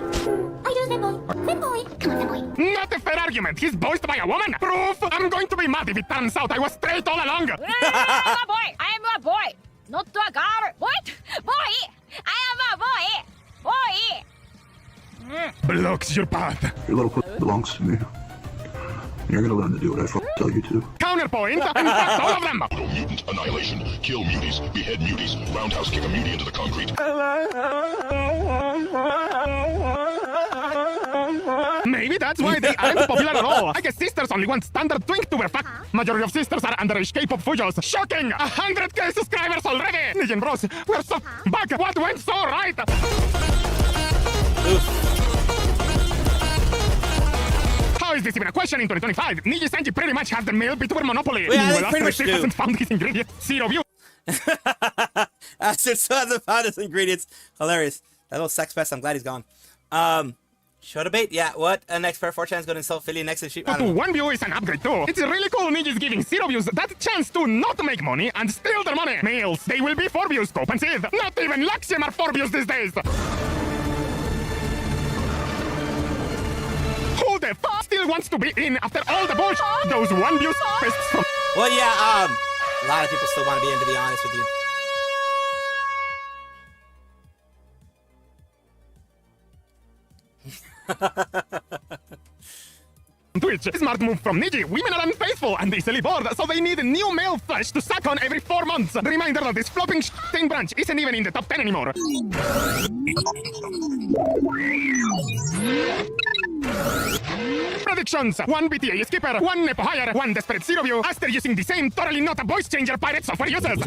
I do, Femboy. Femboy. Come on, Femboy. Not a fair argument. He's voiced by a woman. Proof? I'm going to be mad if it turns out I was straight all along. I'm a boy. I am a boy. Not a girl. What? Boy. I am a boy. Boy. Blocks your path. Your little belongs to me. You're gonna learn to do what I tell you to. Counter point. In fact, all of them. Mutant annihilation. Kill muties. Behead muties. Roundhouse kick a mutie into the concrete. Maybe that's why they aren't popular at all. I guess sisters only want standard twink to wear fuck. Majority of sisters are underage K-pop fujos. Shocking! 100K subscribers already! Niji and Rose, we're so back. What went so right? How is this even a question in 2025? Niji Sanji pretty much has the male VTuber monopoly. Well, yeah, they Well, pretty much Astrid do. hasn't found his ingredients. Zero views. Astrid still hasn't found his ingredients. Hilarious. That little sex pest, I'm glad he's gone. Show debate? Yeah, what? An expert 4chan is going to insult Philly next to sheep. But to 1 view is an upgrade too. It's really cool Niji's giving 0 views that chance to not make money and steal their money. Males, they will be 4 views, scope and seed. Not even Luxium are 4 views these days. Who the f still wants to be in after all the bullshit? Those 1 views pests from... Well, yeah, a lot of people still want to be in, to be honest with you. Twitch. Smart move from Niji. Women are unfaithful and easily bored, so they need new male flesh to suck on every 4 months. The reminder that this flopping thing branch isn't even in the top 10 anymore. Predictions: 1 BTA skipper, 1 Nepo hire, 1 desperate 0 view, Aster using the same totally not a voice changer pirate software users.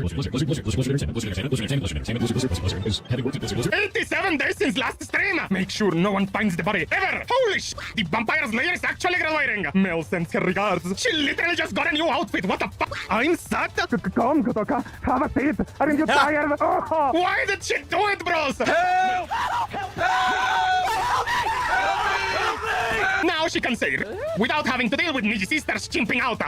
87 days since last stream! Make sure no one finds the body, ever! Holy sh! The vampire's layer is actually graduating! Mel sends her regards. She literally just got a new outfit, what the fuck? I'm sad. Come, Kotoka, have a seat. Aren't you tired? Oh. Why did she do it, bros? Help! Now she can say it, without having to deal with Niji sisters chimping out.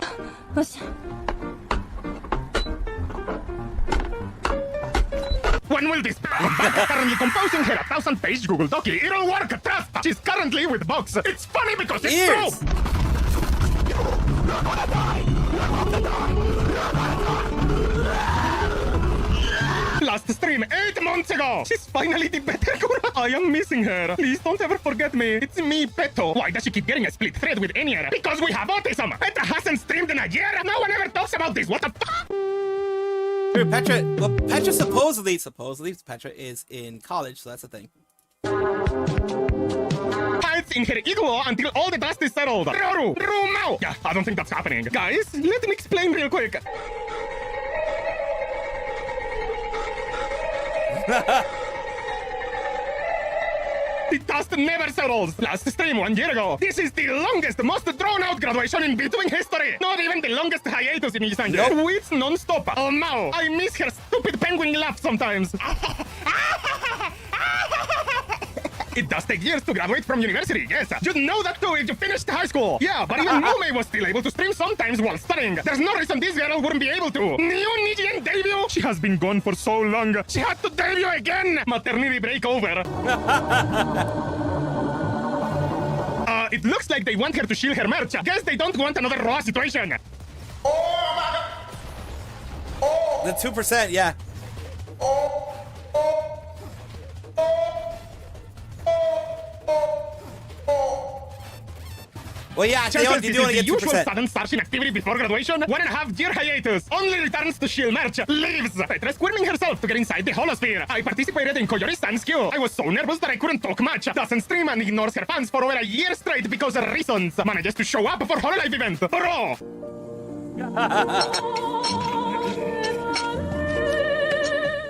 When will this currently composing her 1,000-page Google Docie? It'll work, trust! She's currently with Vox. It's funny because it's true! Last stream 8 months ago! She's finally the better Kura! I am missing her. Please don't ever forget me. It's me, Peto. Why does she keep getting a split thread with Enier? Because we have autism! Petra hasn't streamed in a year! No one ever talks about this! What the fuck? True, Petra. Well, Petra supposedly, Petra is in college, so that's a thing. Hides in her igloo until all the dust is settled. Roru! Rumau! Yeah, I don't think that's happening. Guys, let me explain real quick. The dust never settles! Last stream 1 year ago. This is the longest, most drawn-out graduation in between history! Not even the longest hiatus in Isanji. Nope. Tweets non-stop. Oh, Mao, I miss her stupid penguin laugh sometimes. It does take years to graduate from university, yes. You know that too if you finished high school. Yeah, but even Nume was still able to stream sometimes while studying. There's no reason this girl wouldn't be able to. New Nijian debut? She has been gone for so long. She had to debut again. Maternity break over. It looks like they want her to shield her merch. Guess they don't want another raw situation. The 2%, yeah. Well, yeah, they only get 2%. Usual sudden starship activity before graduation. 1.5 year hiatus. Only returns to shield merch. Leaves. Petra squirming herself to get inside the holosphere. I participated in Koyori-san's queue. I was so nervous that I couldn't talk much. Doesn't stream and ignores her fans for over a year straight because of reasons. Manages to show up for Hololive event. Bro!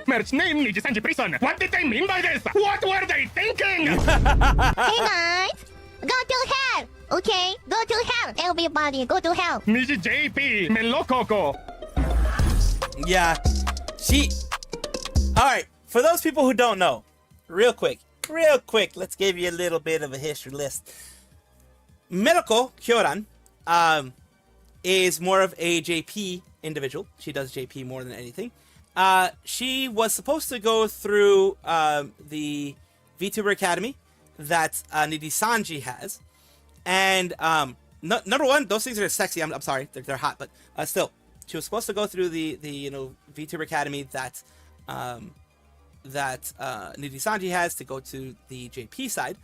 Merch name Niji Sanji Prison. What did they mean by this? What were they thinking? Hey guys, go to hell. Okay, go to hell. Everybody, go to hell. Niji JP, Melokoko. Yeah, she. All right, for those people who don't know, real quick, let's give you a little bit of a history list. Meloko Kyoran is more of a JP individual. She does JP more than anything. She was supposed to go through the VTuber Academy that Niji Sanji has. And number one, those things are sexy. I'm sorry, they're hot, but still, she was supposed to go through the VTuber Academy that Niji Sanji has to go to the JP side,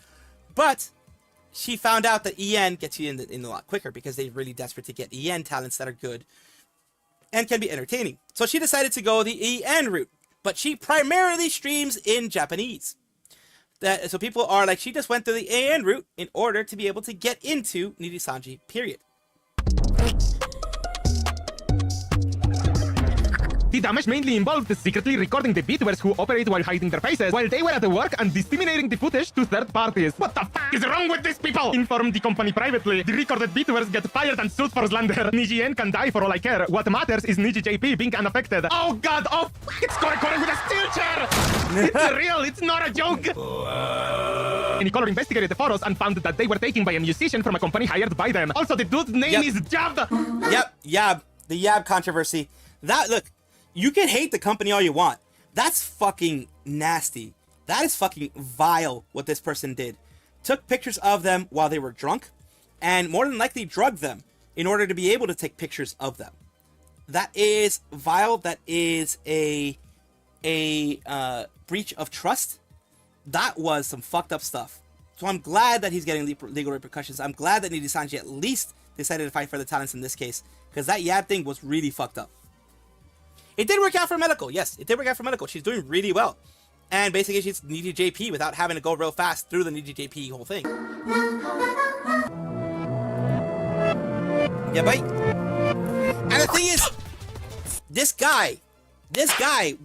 but she found out that EN gets you in a lot quicker because they're really desperate to get EN talents that are good and can be entertaining. So she decided to go the EN route, but she primarily streams in Japanese. So people are like, she just went through the AN route in order to be able to get into Nijisanji, period. The damage mainly involved secretly recording the VTubers who operate while hiding their faces while they were at work and disseminating the footage to third parties. What the f*** is wrong with these people? Inform the company privately. The recorded VTubers get fired and sued for slander. Niji-en can die for all I care. What matters is Niji JP being unaffected. Oh god, oh f***, it's Kore with a steel chair! It's real, it's not a joke! Nicola investigated the photos and found that they were taken by a musician from a company hired by them. Also, the dude's name is Yab! Yep, Yab. The Yab controversy. Look, you can hate the company all you want. That's fucking nasty. That is fucking vile what this person did. Took pictures of them while they were drunk, and more than likely drugged them in order to be able to take pictures of them. That is vile. That is a breach of trust. That was some fucked up stuff. So I'm glad that he's getting legal repercussions. I'm glad that Nijisanji at least decided to fight for the talents in this case, because that Yab thing was really fucked up. It did work out for Medical. Yes, it did work out for Medical. She's doing really well. And basically, she's Niji JP without having to go real fast through the Niji JP whole thing. Yeah, bye. And the thing is, this guy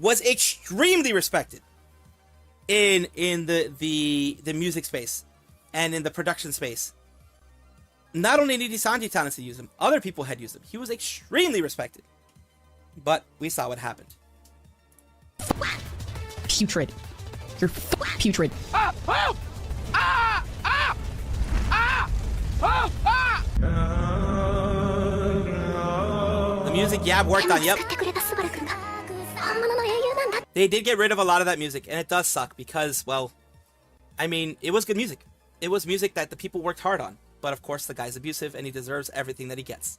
was extremely respected in the music space and in the production space. Not only Nijisanji talents to use him, other people had used him. He was extremely respected. But we saw what happened. Putrid. You're putrid. Ah! Oh! Ah! Ah! Ah! Oh! Ah! The music Yab worked on, yep. They did get rid of a lot of that music, and it does suck because, well, I mean, it was good music. It was music that the people worked hard on. But of course, the guy's abusive, and he deserves everything that he gets.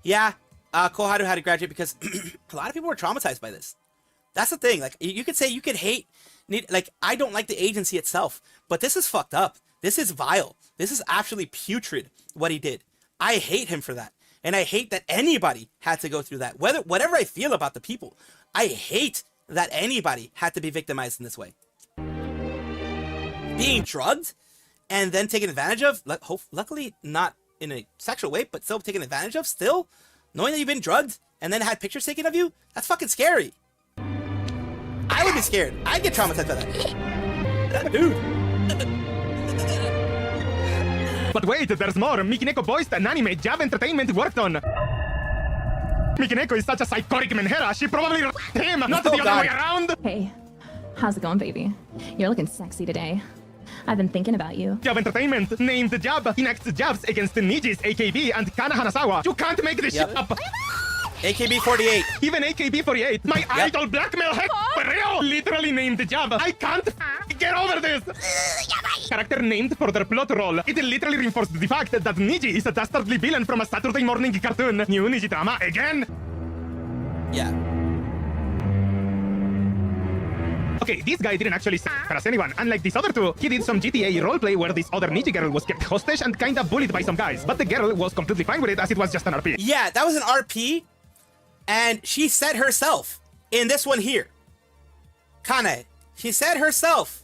Yeah, Koharu had to graduate because a lot of people were traumatized by this. That's the thing. Like, you could say you could hate, like, I don't like the agency itself, but this is fucked up. This is vile. This is actually putrid what he did. I hate him for that. And I hate that anybody had to go through that. Whatever I feel about the people, I hate that anybody had to be victimized in this way. Being drugged and then taken advantage of, luckily not in a sexual way, but still taken advantage of, still knowing that you've been drugged and then had pictures taken of you, that's fucking scary. I would be scared. I'd get traumatized by that. Dude. But wait, there's more. Mikineko voiced an anime Jab Entertainment worked on. Mikineko is such a psychotic menhera, she probably him, not the other way around. Hey, how's it going, baby? You're looking sexy today. I've been thinking about you. Jab Entertainment named Jab enacts jabs against Niji's AKB and Kana Hanazawa. You can't make this shit up. AKB48. Even AKB48. My idol blackmail heck for real. Literally named Jab. I can't get over this. Character named for their plot role. It literally reinforced the fact that Niji is a dastardly villain from a Saturday morning cartoon. New Niji drama again. Yeah. Okay, this guy didn't actually harass anyone. Unlike this other two, he did some GTA roleplay where this other Niji girl was kept hostage and kinda bullied by some guys. But the girl was completely fine with it as it was just an RP. Yeah, that was an RP. And she said herself in this one here, Kanae, she said herself,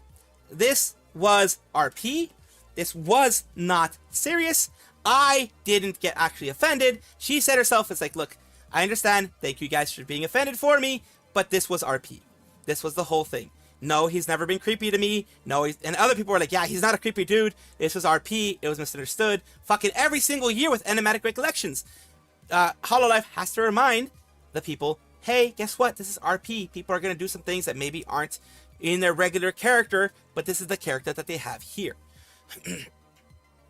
this was RP. This was not serious. I didn't get actually offended. She said herself, it's like, look, I understand. Thank you guys for being offended for me. But this was RP. This was the whole thing. No, he's never been creepy to me. No, and other people were like, yeah, he's not a creepy dude. This was RP. It was misunderstood. Fucking every single year with Enigmatic Recollections. Hololive has to remind the people, hey, guess what? This is RP. People are going to do some things that maybe aren't in their regular character, but this is the character that they have here.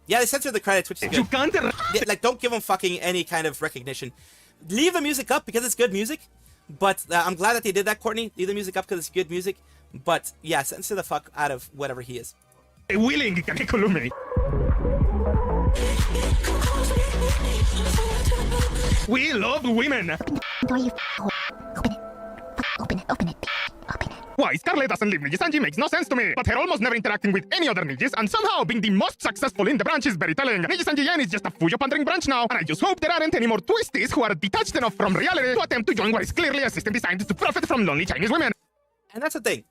Yeah, they censored the credits, which is good. You can't... Like, don't give them fucking any kind of recognition. Leave the music up because it's good music. But I'm glad that they did that, Courtney. Leave the music up because it's good music. But yeah, censor the fuck out of whatever he is. Willing Kanekolumi. We love women. Door, you open it. Open it. Open it. Open it. Why Scarlet doesn't leave Niji-Sanji makes no sense to me, but her almost never interacting with any other Nijis and somehow being the most successful in the branch is very telling. Niji-Sanji Yen is just a Fuyo-pandering branch now, and I just hope there aren't any more twisties who are detached enough from reality to attempt to join what is clearly a system designed to profit from lonely Chinese women. And that's the thing.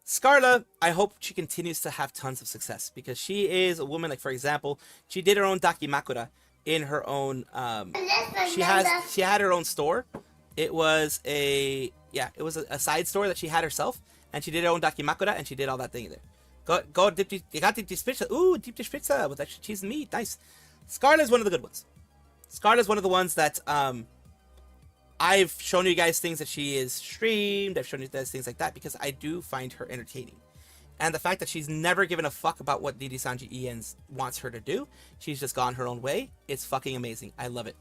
Scarlet, I hope she continues to have tons of success because she is a woman, like, for example, she did her own Dakimakura in her own, she had her own store. It was a side store that she had herself, and she did her own Dakimakura, and she did all that thing there. Go dip, you got deep dish pizza. Ooh, deep dish pizza with extra cheese and meat. Nice. Scarlet is one of the good ones. Scarlet is one of the ones that, I've shown you guys things that she is streamed. I've shown you guys things like that because I do find her entertaining. And the fact that she's never given a fuck about what Niji-Sanji Iens wants her to do. She's just gone her own way. It's fucking amazing. I love it.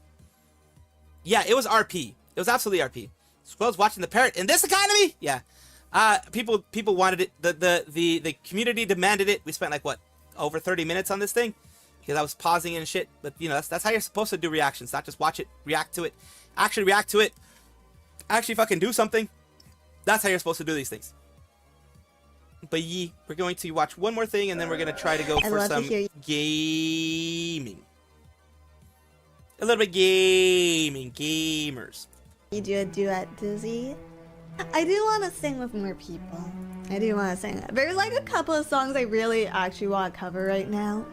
Yeah, it was RP. It was absolutely RP. Squirrels watching the parrot in this economy? Yeah. People wanted it. The community demanded it. We spent like, what, over 30 minutes on this thing? Because I was pausing and shit. But, you know, that's how you're supposed to do reactions. Not just watch it, react to it. Actually react to it. Actually fucking do something. That's how you're supposed to do these things. But we're going to watch one more thing and then we're going to try to go for some gaming. A little bit gamers. You do a duet, Dizzy? I do want to sing with more people. I do want to sing. There's like a couple of songs I really actually want to cover right now.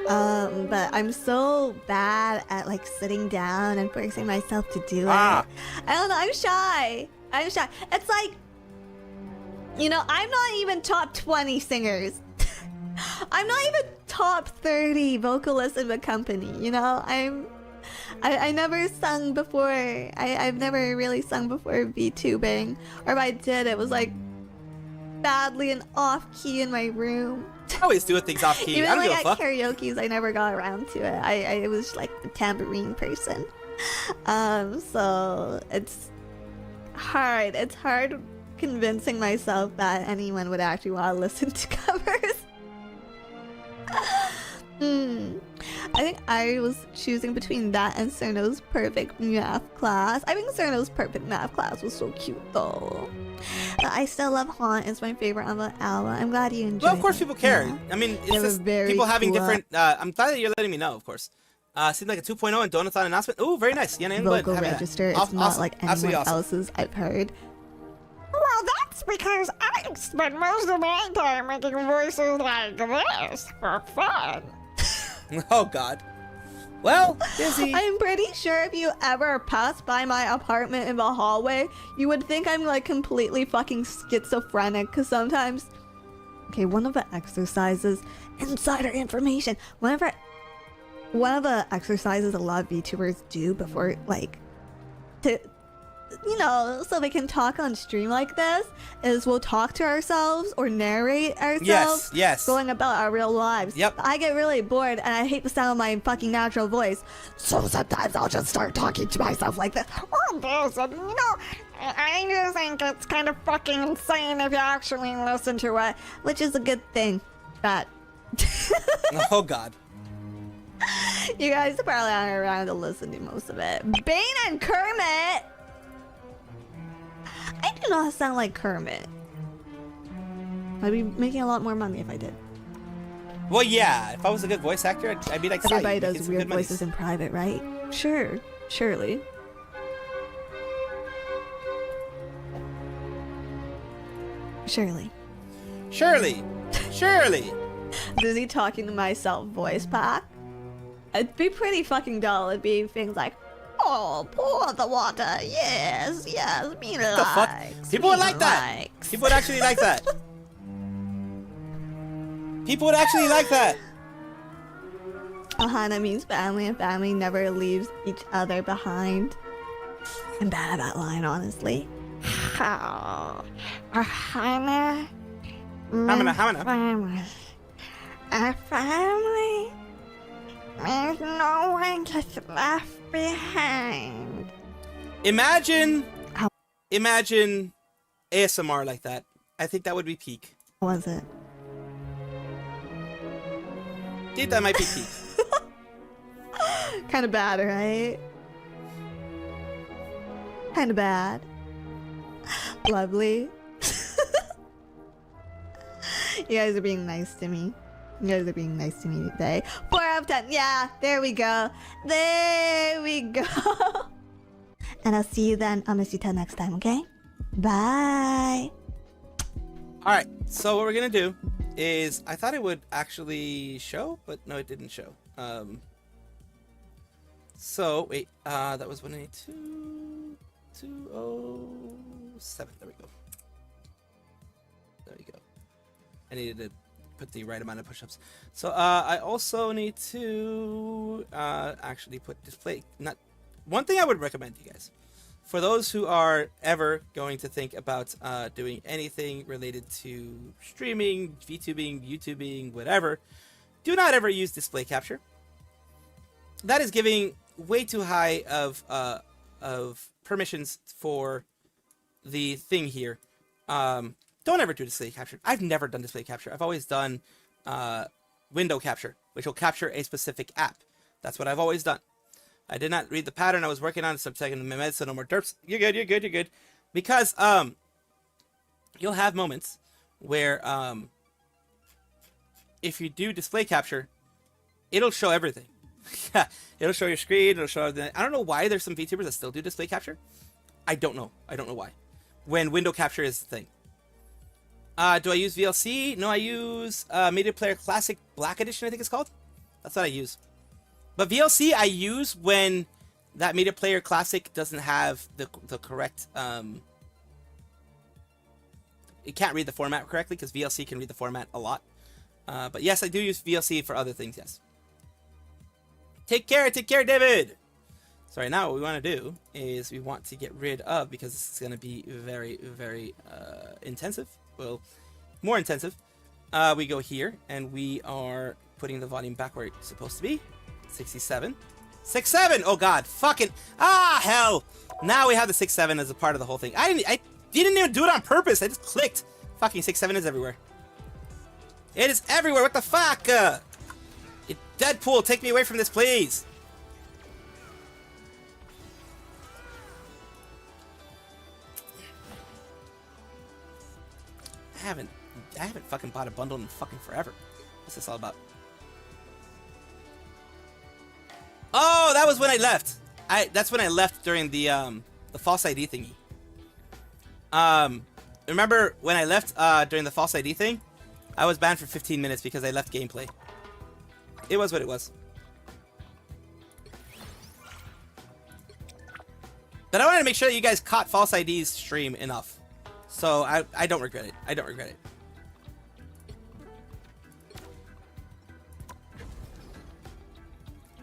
But I'm so bad at like sitting down and forcing myself to do it. I don't know, I'm shy. It's like, you know, I'm not even top 20 singers. I'm not even top 30 vocalists in the company, you know? I never sung before. I've never really sung before VTubing. Or if I did, it was like badly and off key in my room. I always do things off key. Even I don't like give a fuck. at karaoke's, I never got around to it. I was like the tambourine person. So it's hard. It's hard convincing myself that anyone would actually want to listen to covers. I think I was choosing between that and Cerno's perfect math class. I think Cerno's perfect math class was so cute though. But I still love Haunt. It's my favorite on the album. I'm glad you enjoyed it. Well, of course people care. Yeah. I mean, it's It was just very people having cool. different... I'm glad that you're letting me know, of course. Seemed like a 2.0 and Donuthon announcement. Ooh, very nice. Yeah, Vocal register. It's not like anyone else's I've heard. Well, that's because I spend most of my time making voices like this for fun. Oh, God. Well, Dizzy. I'm pretty sure if you ever passed by my apartment in the hallway, you would think I'm like completely fucking schizophrenic. Because sometimes, okay, one of the exercises, insider information. One of the exercises a lot of VTubers do before, like, to, you know, so they can talk on stream like this, is we'll talk to ourselves or narrate ourselves. Yes. Going about our real lives. Yep. I get really bored and I hate the sound of my fucking natural voice. So sometimes I'll just start talking to myself like this. Oh, Jason, you know, I just think it's kind of fucking insane if you actually listen to it. Which is a good thing. That. Oh, God. You guys probably aren't around to listen to most of it. Bane and Kermit! I do not sound like Kermit. I'd be making a lot more money if I did. Well, yeah. If I was a good voice actor, I'd be like... Everybody Sai, making does some weird good monies. voices in private, right? Sure. Surely. Surely. Surely. Dizzy talking to myself voice pack. It'd be pretty fucking dull. It'd be things like, oh, pour the water. Yes, me likes. The fuck? People would like that. People would actually like that. People would actually like that. Ohana means family, and family never leaves each other behind. I'm bad at that line, honestly. How? Ohana? Hamana. A family means no one gets left behind. Imagine ASMR like that. I think that would be peak. Was it? I think that might be peak. Kind of bad, right? Kind of bad. Lovely. You guys are being nice to me. You guys are being nice to me today. 4 out of 10. Yeah, there we go. There we go. And I'll see you then. I'll miss you till next time, okay? Bye. Alright, so what we're gonna do is, I thought it would actually show, but no, it didn't show. So, wait, that was 182, 207, there we go. There we go. I needed to put the right amount of push-ups. So, I also need to, actually put display, one thing I would recommend you guys, for those who are ever going to think about doing anything related to streaming, VTubing, YouTubing, whatever, do not ever use display capture. That is giving way too high of permissions for the thing here. Don't ever do display capture. I've never done display capture. I've always done window capture, which will capture a specific app. That's what I've always done. I did not read the pattern. I was working on it, so I'm taking my meds, so no more derps. You're good, you're good, you're good. Because you'll have moments where if you do display capture, it'll show everything. It'll show your screen, it'll show everything. I don't know why there's some VTubers that still do display capture. I don't know. I don't know why. When window capture is the thing. Do I use VLC? No, I use Media Player Classic Black Edition, I think it's called. That's what I use. But VLC I use when that Media Player Classic doesn't have the correct... it can't read the format correctly, because VLC can read the format a lot. But yes, I do use VLC for other things, yes. Take care, David! So right now what we want to do is we want to get rid of, because this is going to be very, very intensive. Well, more intensive. We go here, and we are putting the volume back where it's supposed to be. 67. 6.7! Oh god, fucking... Ah, hell! Now we have the 6.7 as a part of the whole thing. I didn't even do it on purpose, I just clicked. Fucking 6.7 is everywhere. It is everywhere, what the fuck? Deadpool, take me away from this, please! I haven't fucking bought a bundle in fucking forever. What's this all about? Oh, that was when I left. That's when I left during the false ID thingy. Remember when I left during the false ID thing? I was banned for 15 minutes because I left gameplay. It was what it was. But I wanted to make sure that you guys caught false ID's stream enough. So I don't regret it. I don't regret it.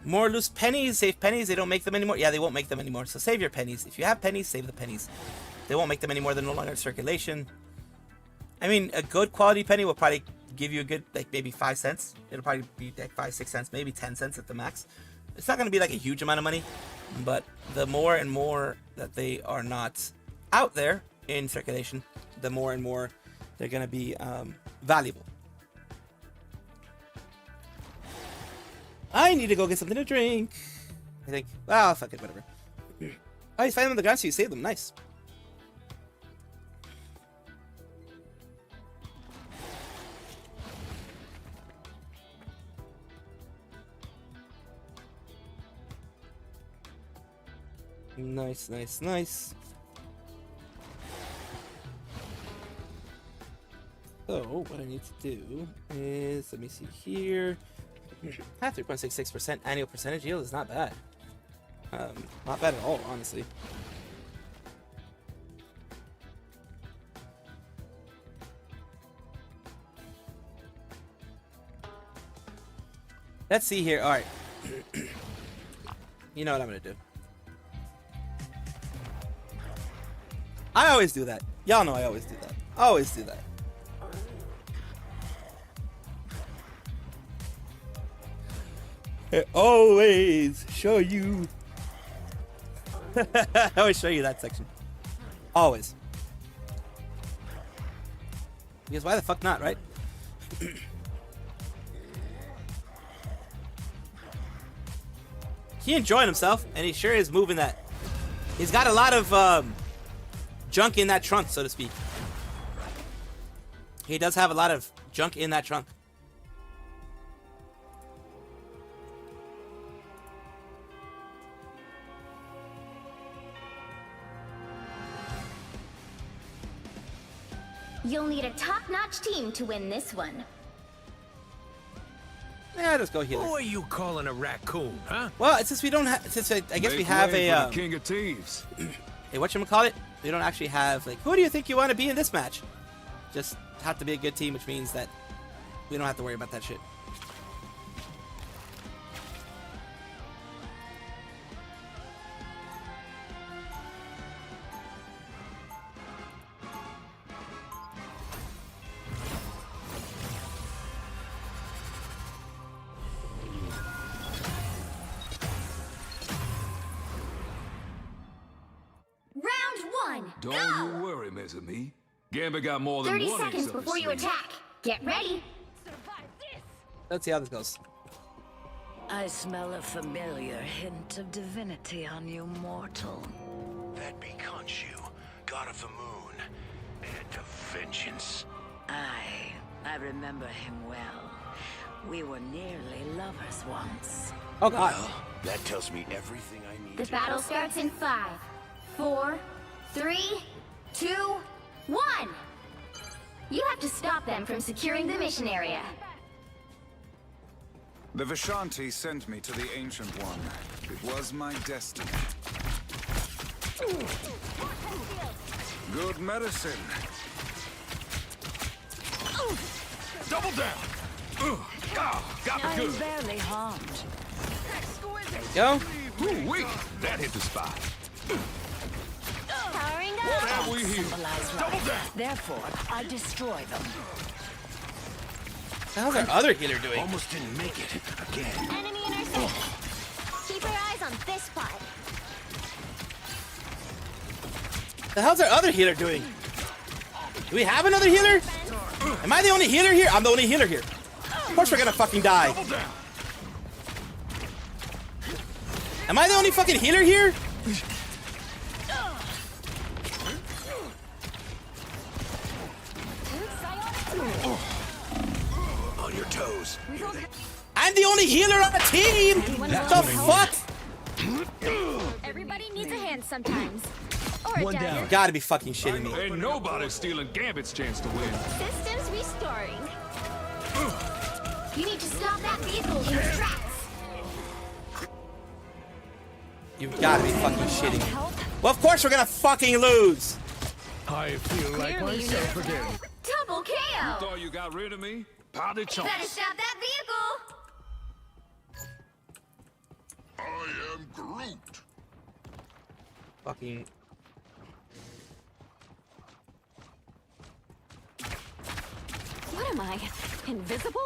More loose pennies, save pennies. They don't make them anymore. Yeah, they won't make them anymore. So save your pennies. If you have pennies, save the pennies. They won't make them anymore. They're no longer in circulation. I mean, a good quality penny will probably give you a good, like, maybe 5 cents. It'll probably be like 5, 6 cents, maybe 10 cents at the max. It's not going to be like a huge amount of money, but the more and more that they are not out there in circulation, the more and more they're going to be valuable. I need to go get something to drink. I think, well, fuck it, whatever. Oh, you find them on the ground, so you save them. Nice. Nice, nice, nice. So, what I need to do is, let me see here. 3.66% annual percentage yield is not bad. Not bad at all, honestly. Let's see here. All right. You know what I'm gonna do. I always do that. Y'all know I always do that. I always do that. I always show you. I always show you that section. Always. Because why the fuck not, right? He enjoying himself, and he sure is moving that. He's got a lot of junk in that trunk, so to speak. He does have a lot of junk in that trunk. You'll need a top-notch team to win this one. Yeah, just go healer. Who are you calling a raccoon, huh? Well, since we don't have, since I guess we have a King of Thieves. Hey, whatchamacallit? We don't actually have like, who do you think you want to be in this match? Just have to be a good team, which means that we don't have to worry about that shit. Round 1. Don't Go! you worry, Mesami. Gambit got more than 30 one seconds ace up before his you sleeve. attack. Get ready. Let's see how this goes. I smell a familiar hint of divinity on you, mortal. That be Khonshu, god of the moon, and of vengeance. I remember him well. We were nearly lovers once. Oh god. Well, that tells me everything I need The to battle know. starts in 5, 4, 3, 2, 1. You have to stop them from securing the mission area. The Vishanti sent me to the Ancient One. It was my destiny. Good medicine. Double down. Got me I'm good. barely harmed. Go. Ooh-wee. That hit the spot. Powering What up. have we here? Symbolize Double life. down. Therefore, I destroy them. How's our other healer doing? Almost didn't make it again. Enemy intercept. Keep your eyes on this spot. The hell's our other healer doing? Do we have another healer? Am I the only healer here? I'm the only healer here. Of course we're gonna fucking die. Am I the only fucking healer here? On your toes. I'm the only healer on the team! The fuck? Everybody needs a hand sometimes. Or a One dagger. down. You gotta be fucking shitting me. Ain't nobody stealing Gambit's chance to win. Systems restoring. You need to stop that vehicle in its tracks. You've gotta be fucking shitting me. Well, of course we're gonna fucking lose. I feel like myself again. Double KO. Thought you got rid of me? Potty Better chunks. stop that vehicle. I am Groot. Fucking. What am I? Invisible?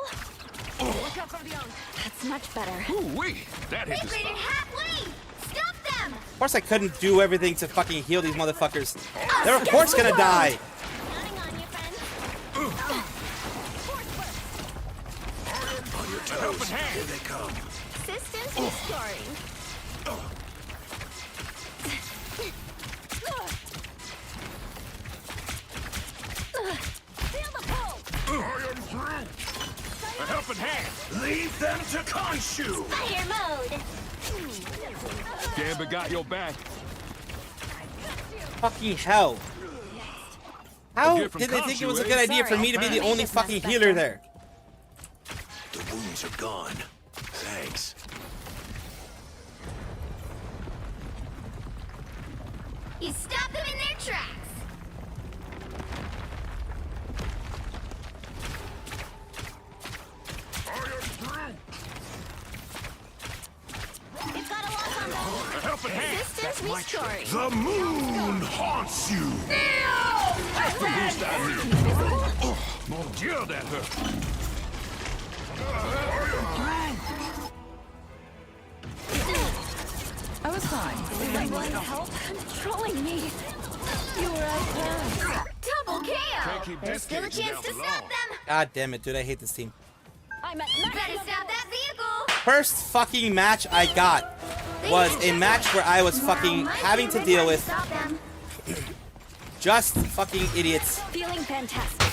Look out for the young. That's much better. Ooh-wee. That hit the They spot. halfway. Stop them. Of course I couldn't do everything to fucking heal these motherfuckers. They're of course gonna die. Counting on you, friend. On your toes. Here they come. Systems restoring. Feel the pull. I am Groot. A helping hand. Leave them to Khonshu. Fire mode. Gambit got your back. Fucking hell. How gift from did they think it was a Khonshu, good eh? idea for me to be the only fucking healer there? The wounds are gone. Thanks. You stop them in their tracks. It's got a lock on them. A helping hand. Systems restoring. The moon haunts you. That's the boost I need. Mon Dieu, that hurt. I was fine. Anyone help? Controlling me. You were right there. Double KO. Can't keep There's this still a cage chance down to for stop long. them. God damn it, dude, I hate this team. I'm at better stop that vehicle. First fucking match I got was a match where I was fucking having to deal with Just fucking idiots. Feeling fantastic.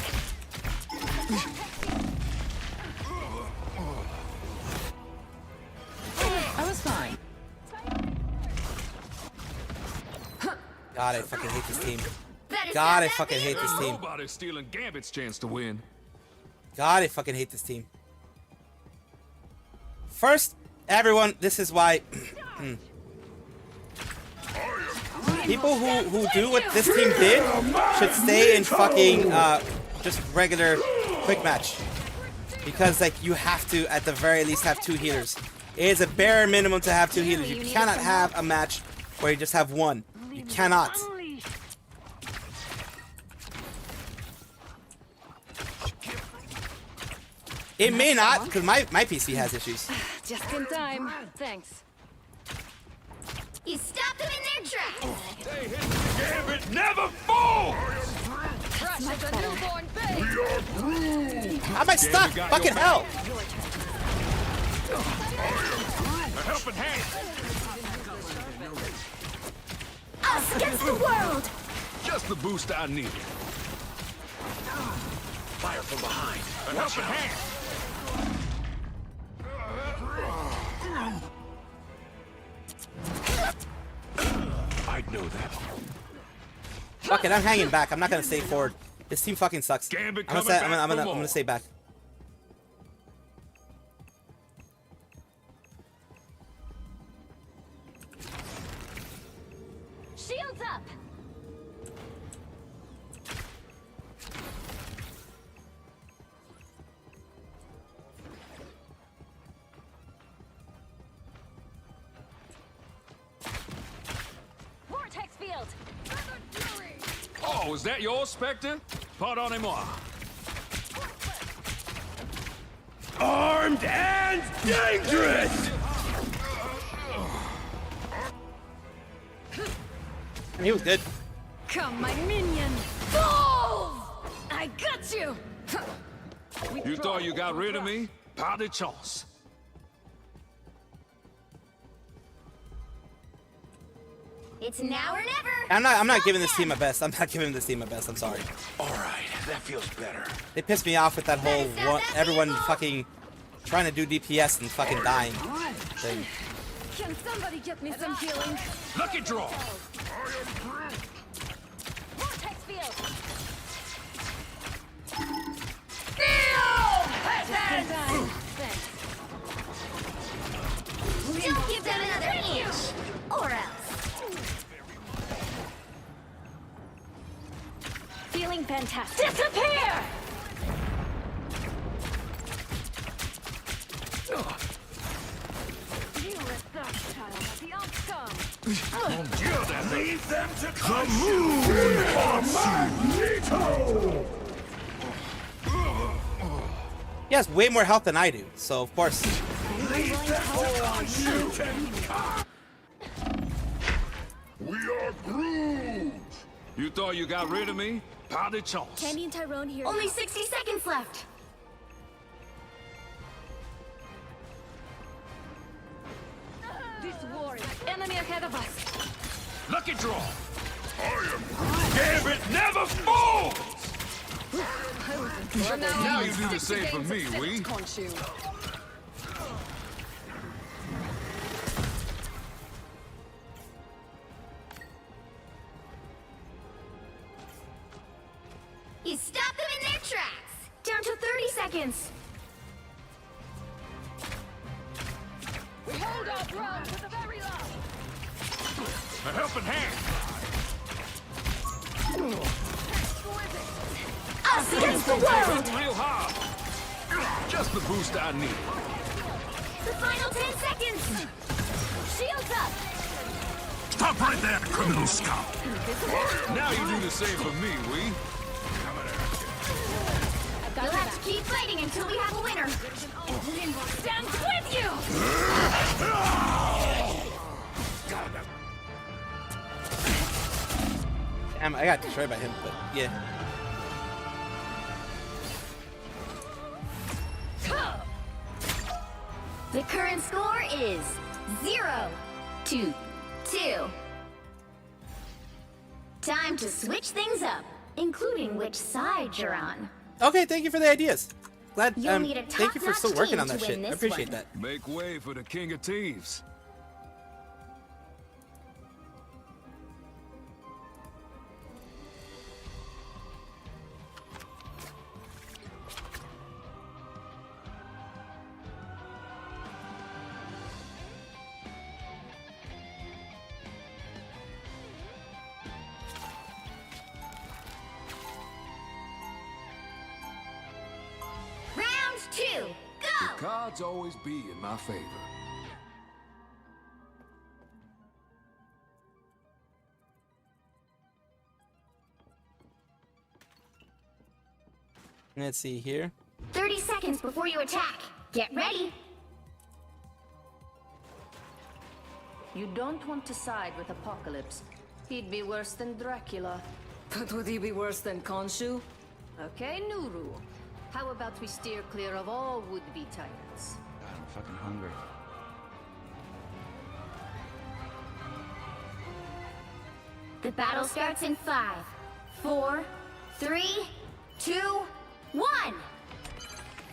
I was fine. God, I fucking hate this team. God, I fucking hate this team. Nobody's stealing Gambit's chance to win. God, I fucking hate this team. First, everyone, this is why people who do what this team did should stay in fucking just regular quick match. Because like you have to at the very least have 2 healers. It is a bare minimum to have 2 healers. You cannot have a match where you just have 1. You cannot. It may not, because my PC has issues. Just in time. Thanks. You stopped them in their tracks. Gambit never falls! Crush like a newborn baby. How am I stuck? Fucking hell! A helping hand. Us against the world. Just the boost I needed. Fire from behind. A helping hand. I'd know that. Fuck it, I'm hanging back. I'm not gonna stay forward. This team fucking sucks. I'm gonna stay back. Shields up. Vortex field. Oh, is that your Spectre? Pardonnez-moi. Armed and dangerous! He was good. Come, my minion. Fools! I got you. You thought you got rid of me? Pas de chance. It's now or never. I'm not giving this team my best. I'm not giving this team my best. I'm sorry. All right, that feels better. They pissed me off with that whole everyone fucking trying to do DPS and fucking dying thing. Can somebody get me some healing? Lucky draw. Vortex field. Don't give them another inch, or else. Feeling fantastic. Disappear! You let that child have the outcome. Leave them to the moon for Magneto! He has way more health than I do, so of course. We are Groot. You thought you got rid of me? Pas de chance. Candy and Tyrone here. Only 60 seconds left. This war is enemy ahead of us. Lucky draw. Gambit never falls. Now you do the same for me, we. You stopped them in their tracks. Down to 30 seconds. We hold our ground to the very last. A helping hand. Us against the world. Real hard. Just the boost I need. The final 10 seconds. Shields up. Stop right there, criminal scum. Now you do the same for me, we. You'll have to keep fighting until we have a winner. Limbo stands with you. Damn, I got destroyed by him, but yeah. The current score is 0-2. Time to switch things up, including which side you're on. Okay, thank you for the ideas. Glad. You'll need a Thank you for still top-notch working team on that to shit. win I this appreciate one. that. Make way for the King of Thieves. Round 2, go! The cards always be in my favor. Let's see here. 30 seconds before you attack. Get ready. You don't want to side with Apocalypse. He'd be worse than Dracula. But would he be worse than Khonshu? Okay, new rule. How about we steer clear of all would-be tyrants? I'm fucking hungry. The battle starts in 5, 4, 3, 2, 1.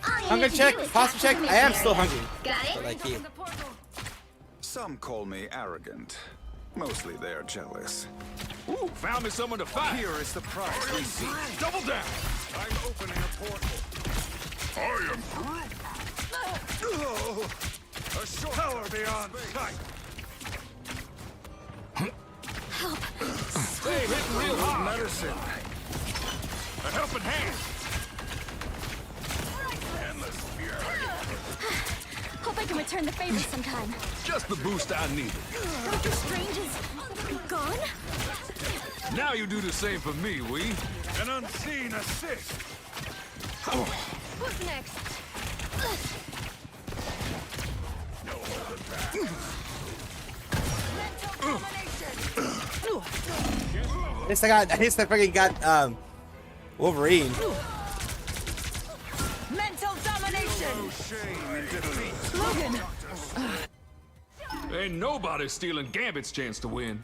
Hunger check, pasta check. I am still hungry. Got it? But like you. Some call me arrogant. Mostly they're jealous. Ooh, found me someone to fight. Here is the prize we seek. Double down. I'm opening a portal. I am Groot. A short power beyond sight. Stay hitting real hard. Medicine. A helping hand. Endless spear. Hope I can return the favor sometime. Just the boost I needed. Dr. Strange is gone? Now you do the same for me, we. An unseen assist. Who's next? At least I fucking got Wolverine. Mental domination. No shame in defeat. Logan. Ain't nobody stealing Gambit's chance to win.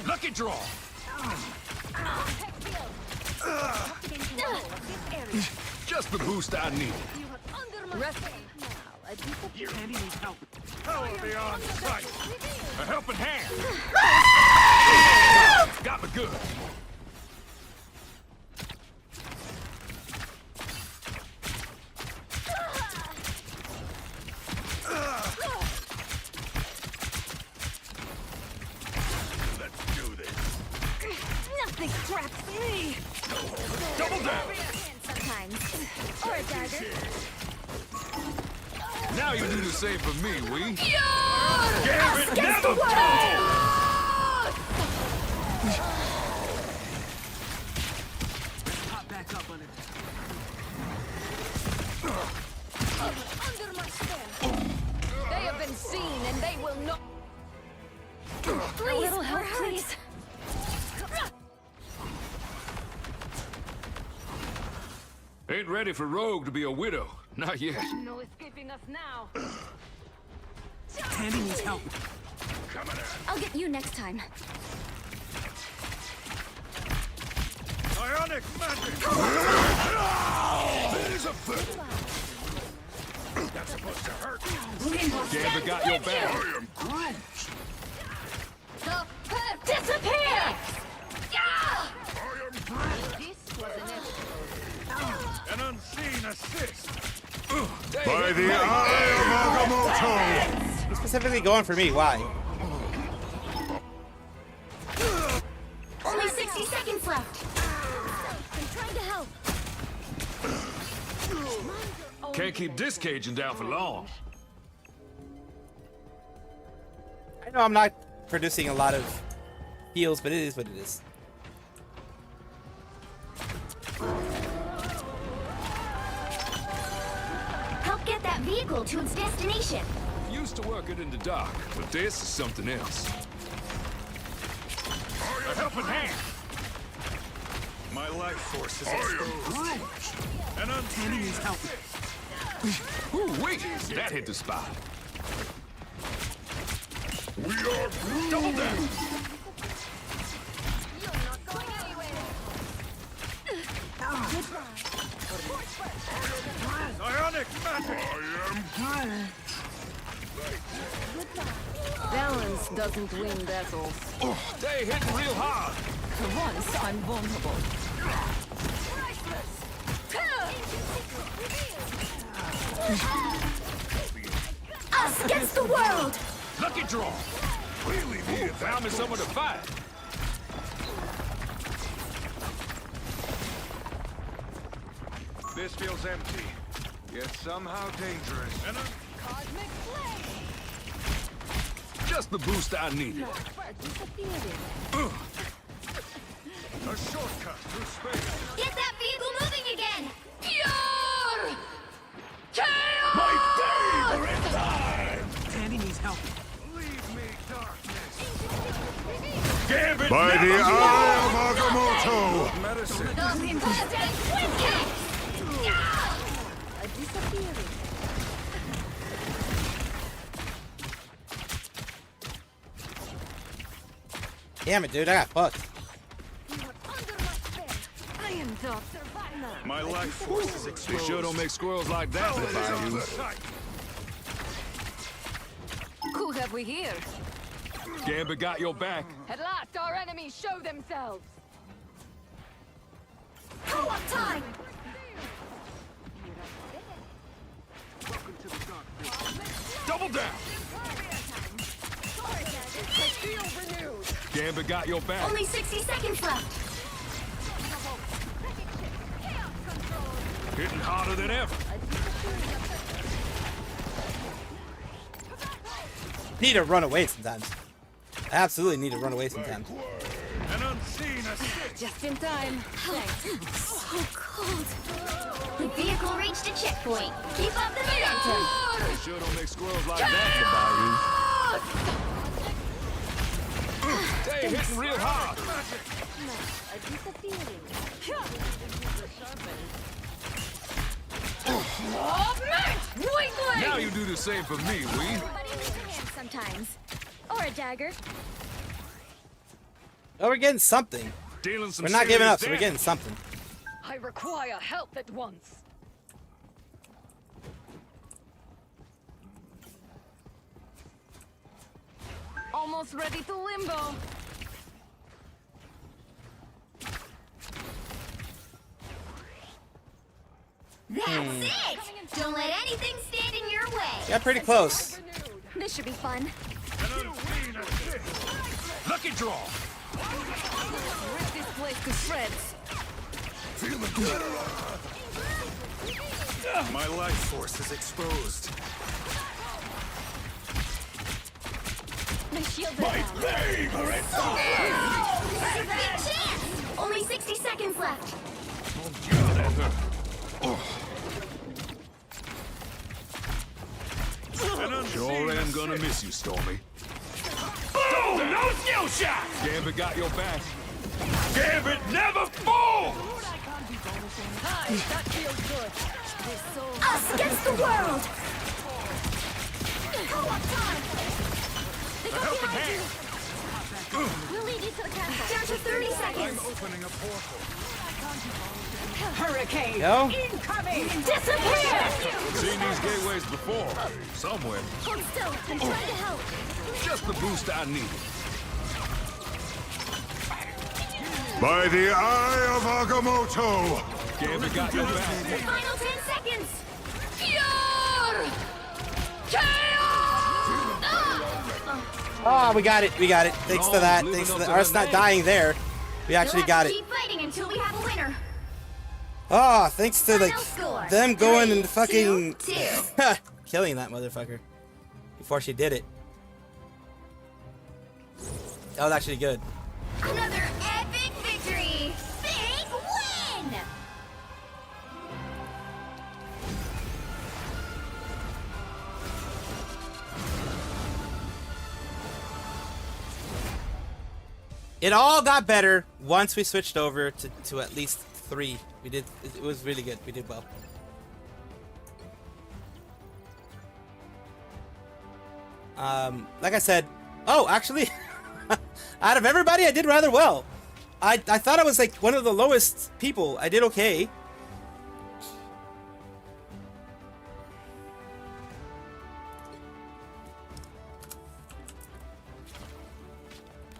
Lucky draw. Just the boost I needed. Candy needs help. Power beyond sight. A helping hand. Got me good. Let's do this. Nothing traps me. Double down. Sometimes. Or a dagger. Now you do the same for me, we. Gambit never Hop back up on it. under my spell. They have been seen and they will not. Please, a little help, please. Ain't ready for Rogue to be a widow. Not yet. No escaping us now. Candy needs help. Coming at. I'll get you next time. Ionic magic. There's a foot. That's supposed to hurt. Gambit got your back. I am Groot. Disappear! I am Groot. This was an An unseen assist. By the eye of Agamotto. He's specifically going for me. Why? Only 60 seconds left. I'm trying to help. Can't keep this Cajun down for long. I know I'm not producing a lot of heals, but it is what it is. Help get that vehicle to its destination. Used to working in the dock, but this is something else. A helping hand. My life force is exposed. An unseen Candy needs help. Ooh, wait, that hit the spot. We are Groot. Double down. Psionic magic. I am Groot. Balance doesn't win battles. Oh, they hitting real hard. For once, I'm vulnerable. Us against the world! Lucky draw. Really need it. Found me someone to fight. This feels empty, yet somehow dangerous. Cosmic flame! Just the boost I needed. A shortcut through space. Get that vehicle moving again! Pure! Chaos! My favorite time. Tandy needs help. Leave me, darkness. Gambit By the never eye of Agamotto. Medicine. Those impotent twin cats! Damn it, dude, I got fucked. I am Dr. Wagner. My life force is They exposed. sure don't make squirrels like that in the bayou. Who have we here? Gambit got your back. At last, our enemies show themselves. Co-op time! Double down. Gambit got your back. Only 60 seconds left. Hitting harder than ever. Need to run away sometimes. I absolutely need to run away sometimes. An unseen assist. Just in time. So cold. The vehicle reached a checkpoint. Keep up the momentum. They sure don't make squirrels like that in the bayou. They hitting real hard. Now you do the same for me, Wee. Everybody needs a hand sometimes. Or a dagger. Oh, we're getting something. Dealing some We're not giving serious up, so we're damage. getting something. I require help at once. Almost ready to limbo. That's it! Don't let anything stand in your way. Got pretty close. This should be fun. Lucky draw. Rip this place to shreds. Feel the glitter. My life force is exposed. My shield My favorite time. Big chance! Only 60 seconds left. Sure am gonna miss you, Stormy. Boom! No skill shot. Gambit got your back. Gambit never falls. Hi, that feels good. Us against the world! Co-op time! They go behind you! We'll lead you to the castle. Down to 30 seconds! Opening a portal. Hurricane Yo. incoming. Disappear! Seen these gateways before. Somewhere. Hold still. I'm trying to help. Just the boost I needed. By the eye of Agamotto. Gambit got your back. Final 10 seconds! Pure! Chaos! Oh, we got it. We got it. Thanks to that. Thanks to that. Us not dying there. We actually got it. Keep fighting until we have a winner. Oh, thanks to like score. them going and 3, fucking 2, killing that motherfucker before she did it. That was actually good. Another epic victory! Big win! It all got better once we switched over to at least 3. We did. It was really good. We did well. Like I said, oh, actually, out of everybody, I did rather well. I thought I was like one of the lowest people. I did okay.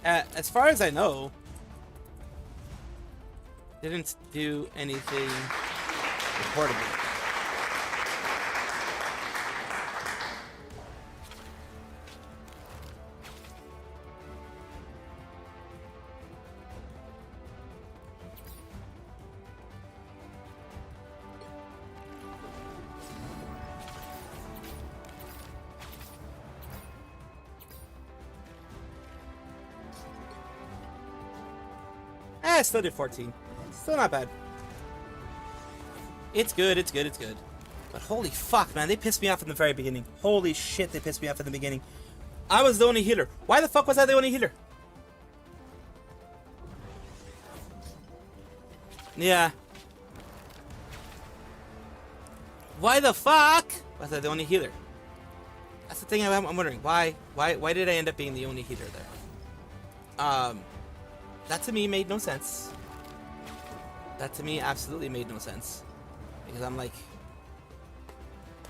As far as I know, didn't do anything reportable. Still did 14. Still not bad. It's good, it's good, it's good. But holy fuck, man, they pissed me off in the very beginning. Holy shit, they pissed me off in the beginning. I was the only healer. Why the fuck was I the only healer? Yeah. Why the fuck was I the only healer? That's the thing I'm wondering. Why did I end up being the only healer there? That to me made no sense. That to me absolutely made no sense. Because I'm like,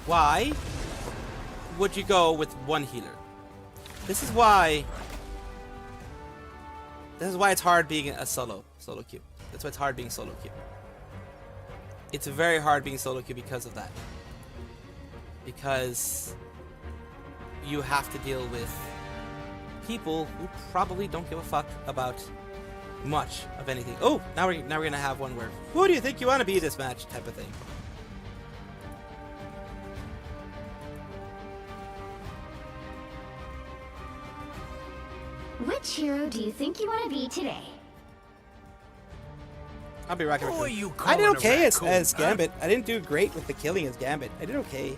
why would you go with one healer? This is why it's hard being a solo queue. That's why it's hard being solo queue. It's very hard being solo queue because of that. Because you have to deal with people who probably don't give a fuck about much of anything. Oh, now we're gonna have one where, who do you think you want to be this match type of thing. Which hero do you think you want to be today? I'll be Rocket Who are Raccoon. you I did calling a okay raccoon, as huh? Gambit. I didn't do great with the killing as Gambit. I did okay.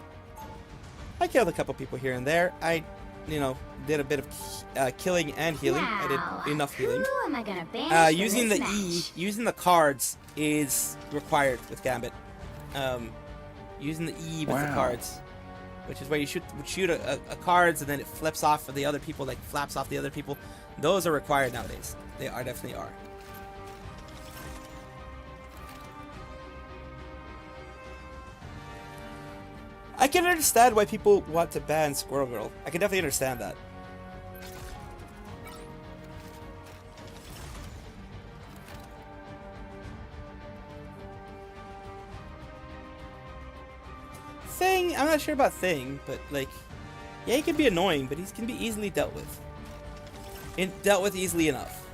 I killed a couple people here and there. I, did a bit of killing and healing. I did enough healing. Who am I gonna banish for Using this the match? using the cards is required with Gambit. Using the E with the cards, which is where you shoot a cards and then it flips off of the other people, like flaps off the other people. Those are required nowadays. They definitely are. I can understand why people want to ban Squirrel Girl. I can definitely understand that. Thing, I'm not sure about Thing, but like, yeah, he can be annoying, but he can be easily dealt with. Dealt with easily enough.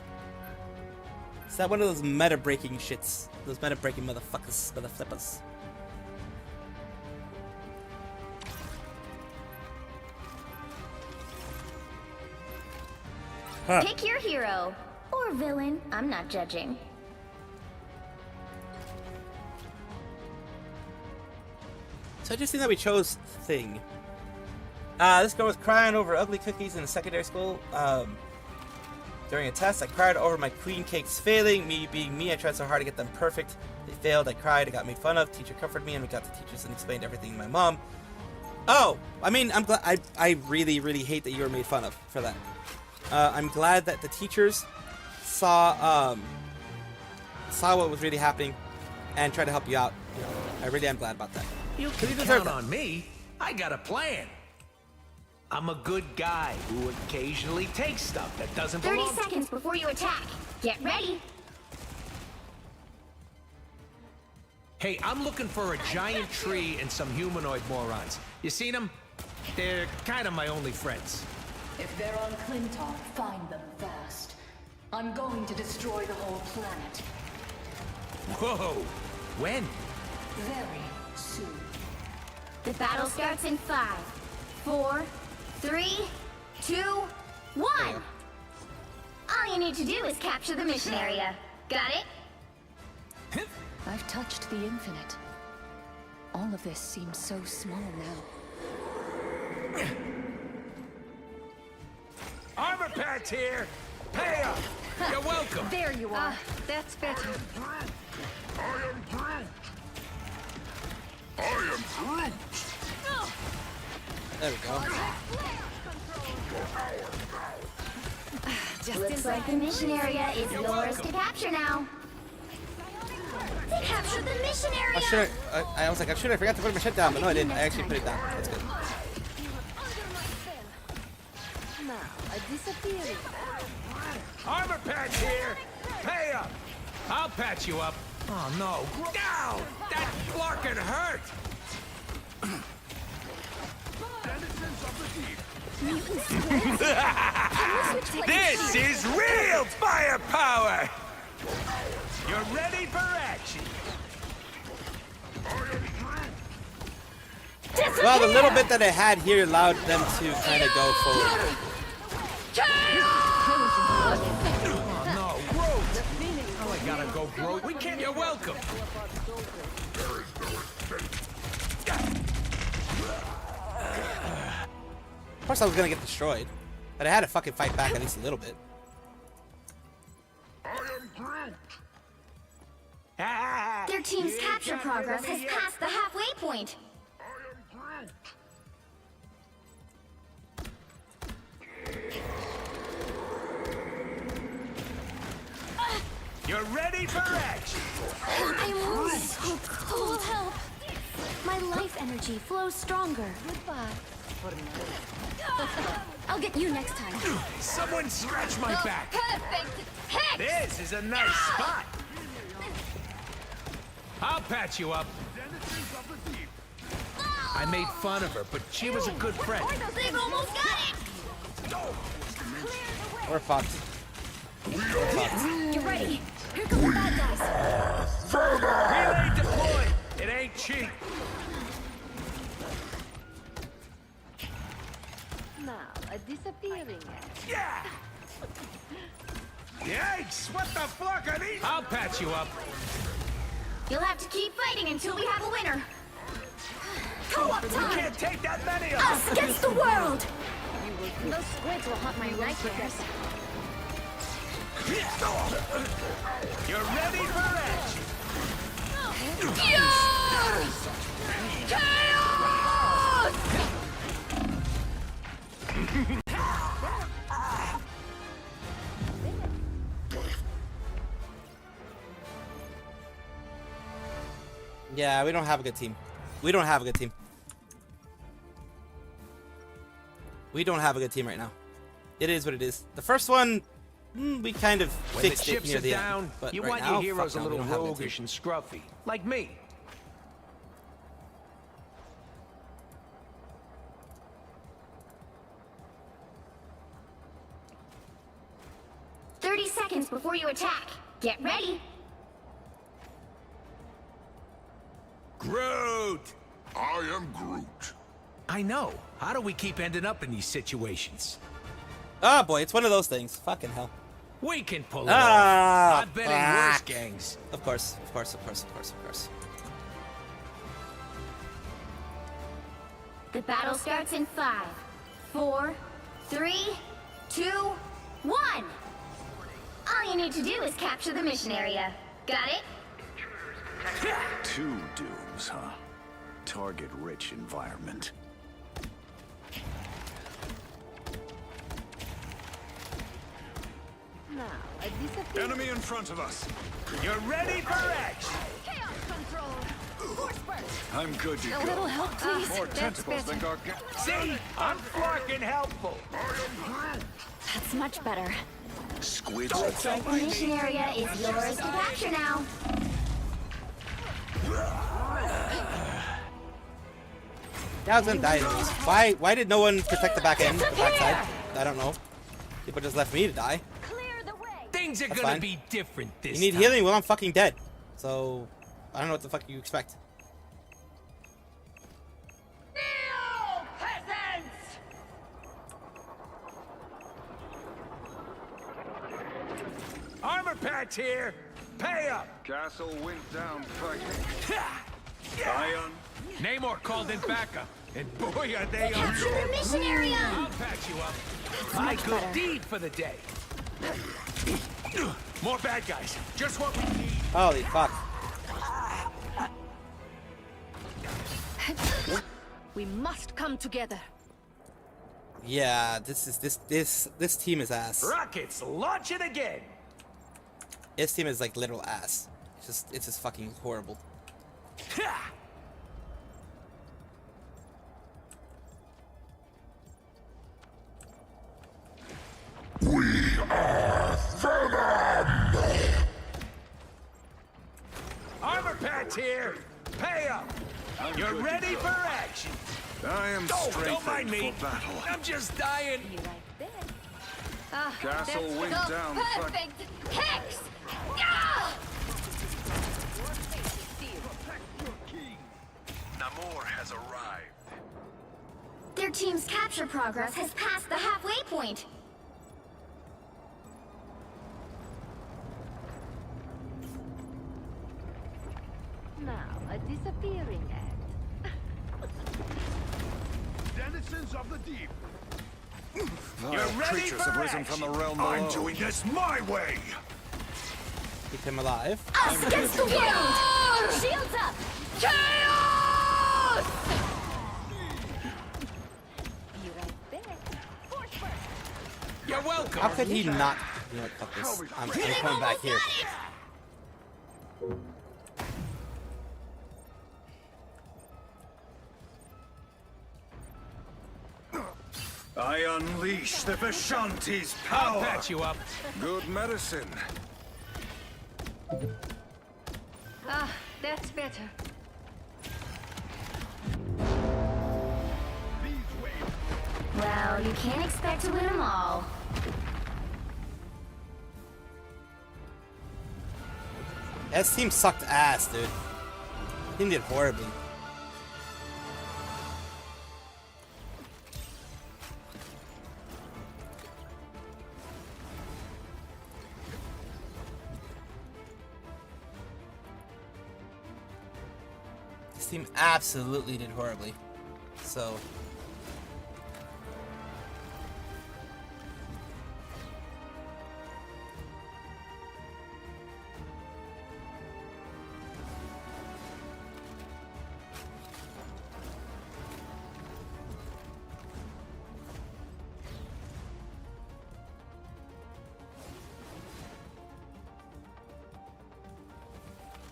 It's not one of those meta-breaking shits. Those meta-breaking motherfuckers, motherflippers. Huh. Pick your hero or villain. I'm not judging. So interesting that we chose Thing. This girl was crying over ugly cookies in a secondary school. During a test, I cried over my queen cakes failing. Me being me, I tried so hard to get them perfect. They failed, I cried, I got made fun of. Teacher comforted me and we got to teachers and explained everything to my mom. Oh, I mean, I'm glad. I really, really hate that you were made fun of for that. I'm glad that the teachers saw what was really happening and tried to help you out. I really am glad about that. You can deserve count that. on me. I got a plan. I'm a good guy who occasionally takes stuff that doesn't 30 belong to seconds before you attack. Get ready. Hey, I'm looking for a giant tree and some humanoid morons. You seen them? They're kind of my only friends. If they're on Clinton, find them fast. I'm going to destroy the whole planet. Whoa! When? Very soon. The battle starts in 5, 4, 3, 2, 1. All you need to do is capture the mission area. Got it? I've touched the infinite. All of this seems so small now. Armor patch here! Pay up! You're welcome! There you are. That's better. I am Groot! I am Groot! There we go. Looks like the mission area is yours to capture now. They captured the mission area! I was like, I'm sure I forgot to put my shit down, but no, I didn't. I actually put it down. That's good. Now, a disappearing. Armor patch here! Pay up! I'll patch you up. Oh no. Ow! That Larkin hurt! This is real firepower! You're ready for action! Well, the little bit that I had here allowed them to kind of go forward. Oh no, Groot! Oh, I gotta go, Groot. We can't. You're welcome. Of course I was gonna get destroyed, but I had to fucking fight back at least a little bit. Their team's capture progress has passed the halfway point. You're ready for action. I'm so cold. Help! My life energy flows stronger. Goodbye. I'll get you next time. Someone scratch my back. Perfect. Hex! This is a nice spot. I'll patch you up. I made fun of her, but she was a good friend. They've almost got it! We're fucked. You're ready. Here come the bad guys. Relay deployed. It ain't cheap. Now, a disappearing. Yeah! Yikes! What the fuck are these? I'll patch you up. You'll have to keep fighting until we have a winner. Co-op We time! can't take that many of Us them. against the world! Those squids will haunt my nightmares. You're ready for action. Yes! Chaos! Yeah, we don't have a good team. We don't have a good team. We don't have a good team right now. It is what it is. The first one, we kind of When the fixed it chips near are the down, end. But you right want now, your heroes fuck a no, we little don't have a good roguish team. and scruffy, like me. Seconds before you attack. Get ready. Groot! I am Groot. I know. How do we keep ending up in these situations? Oh boy, it's one of those things. Fucking hell. We can pull it Ah, off. I've been in worse fuck. gangs. Of course, of course, of course, of course, of course. The battle starts in 5, 4, 3, 2, 1. All you need to do is capture the mission area. Got it? 2 dooms, huh? Target-rich environment. Now, a disappearing. Enemy in front of us. You're ready for action. Chaos control. Force burst. I'm good to A go. little help, please. More That's tentacles than better. See? I'm fucking helpful. That's much better. Squids. Looks like the mission area is yours to capture now. Yeah, I was gonna die anyways. Why did no one protect the back end, the back side? I don't know. People just left me to die. Things are That's gonna fine. be different this You need time. healing? Well, I'm fucking dead. So, I don't know what the fuck you expect. Armor patch here. Pay up. Castle went down fighting. Ion. Namor called in backup. And boy, are they on. Capture the mission area. I'll patch you up. My much good better. deed for the day. More bad guys. Just what we need. Holy fuck. We must come together. Yeah, this team is ass. Rockets, launch it again. This team is like literal ass. It's just fucking horrible. Armor patch here. Pay up. You're ready for action. I am Don't mind me. for battle. I'm just dying. Castle That's went the down. perfect Hex! Ah! Namor has arrived. Their team's capture progress has passed the halfway point. Now, a disappearing act. Denizens of the deep. Vile creatures have risen from the realm below. I'm doing this my way. Keep him alive. Us against the world! Shields up! Chaos! Be right back. You're welcome. How could he not? You know what? Fuck this. I'm coming back here. I unleash the Vishanti's I'll power. patch you up. Good medicine. Ah, that's better. Well, you can't expect to win them all. This team sucked ass, dude. Team did horribly. This team absolutely did horribly. So.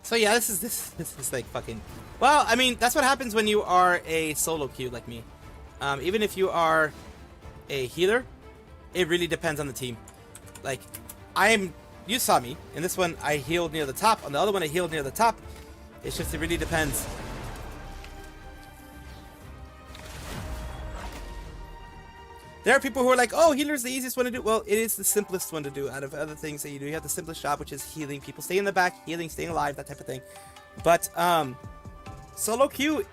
So yeah, this is like fucking. Well, I mean, that's what happens when you are a solo queue like me. Even if you are a healer, it really depends on the team. Like, you saw me in this one. I healed near the top. On the other one, I healed near the top. It's just, it really depends. There are people who are like, oh, healer's the easiest one to do. Well, it is the simplest one to do out of other things that you do. You have the simplest job, which is healing people. Stay in the back, healing, staying alive, that type of thing. But solo queue,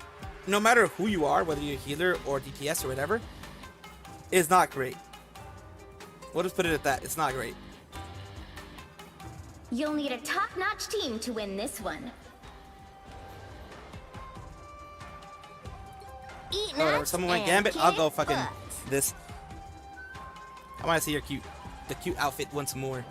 no matter who you are, whether you're a healer or DPS or whatever, is not great. We'll just put it at that. It's not great. You'll need a top-notch team to win this one. Eat Whatever, nuts someone went and Gambit, I'll go kick fucking butt. this. I want to see the cute outfit once more.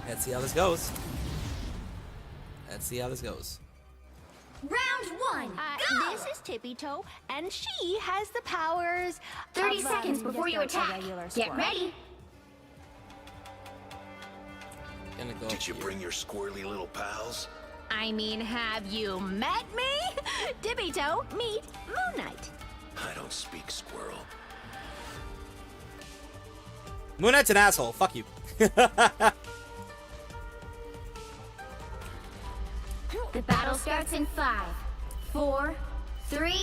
Let's see how this goes. Let's see how this goes. Round one, go! This is Tippy Toe, and she has the powers. 30 seconds before you attack. Get ready. Gonna go. Did you bring your squirrely little pals? I mean, have you met me? Tippy Toe, meet Moon Knight. I don't speak squirrel. Moon Knight's an asshole. Fuck you. The battle starts in 5, 4, 3,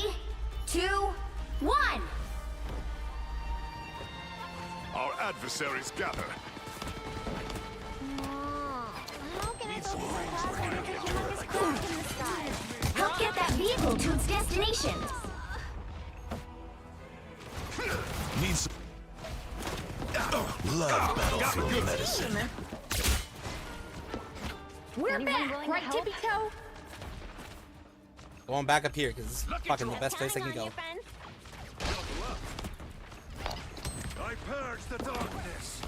2, 1. Our adversaries gather. Help get that vehicle to its destination. Needs love battlefield medicine. We're back, right, Tippy Toe? Going back up here because it's fucking the best place I can go. I purge the darkness.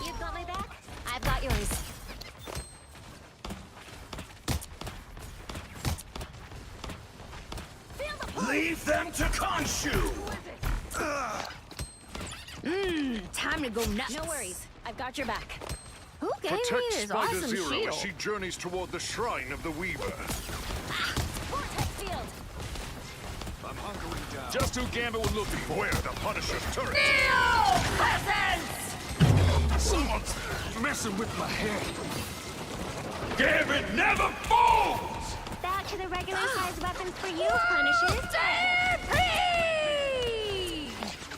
You've got my back. I've got yours. Leave them to Khonshu. Time to go nuts. No worries. I've got your back. Who gave Protect me this Spider awesome Zero shield? as she journeys toward the shrine of the Weaver. Vortex field. I'm hunkering down. Just who Gambit was looking for. Where the Punisher's turret? Someone's messing with my head. Gambit never falls! Back to the regular size weapons for you, Punisher.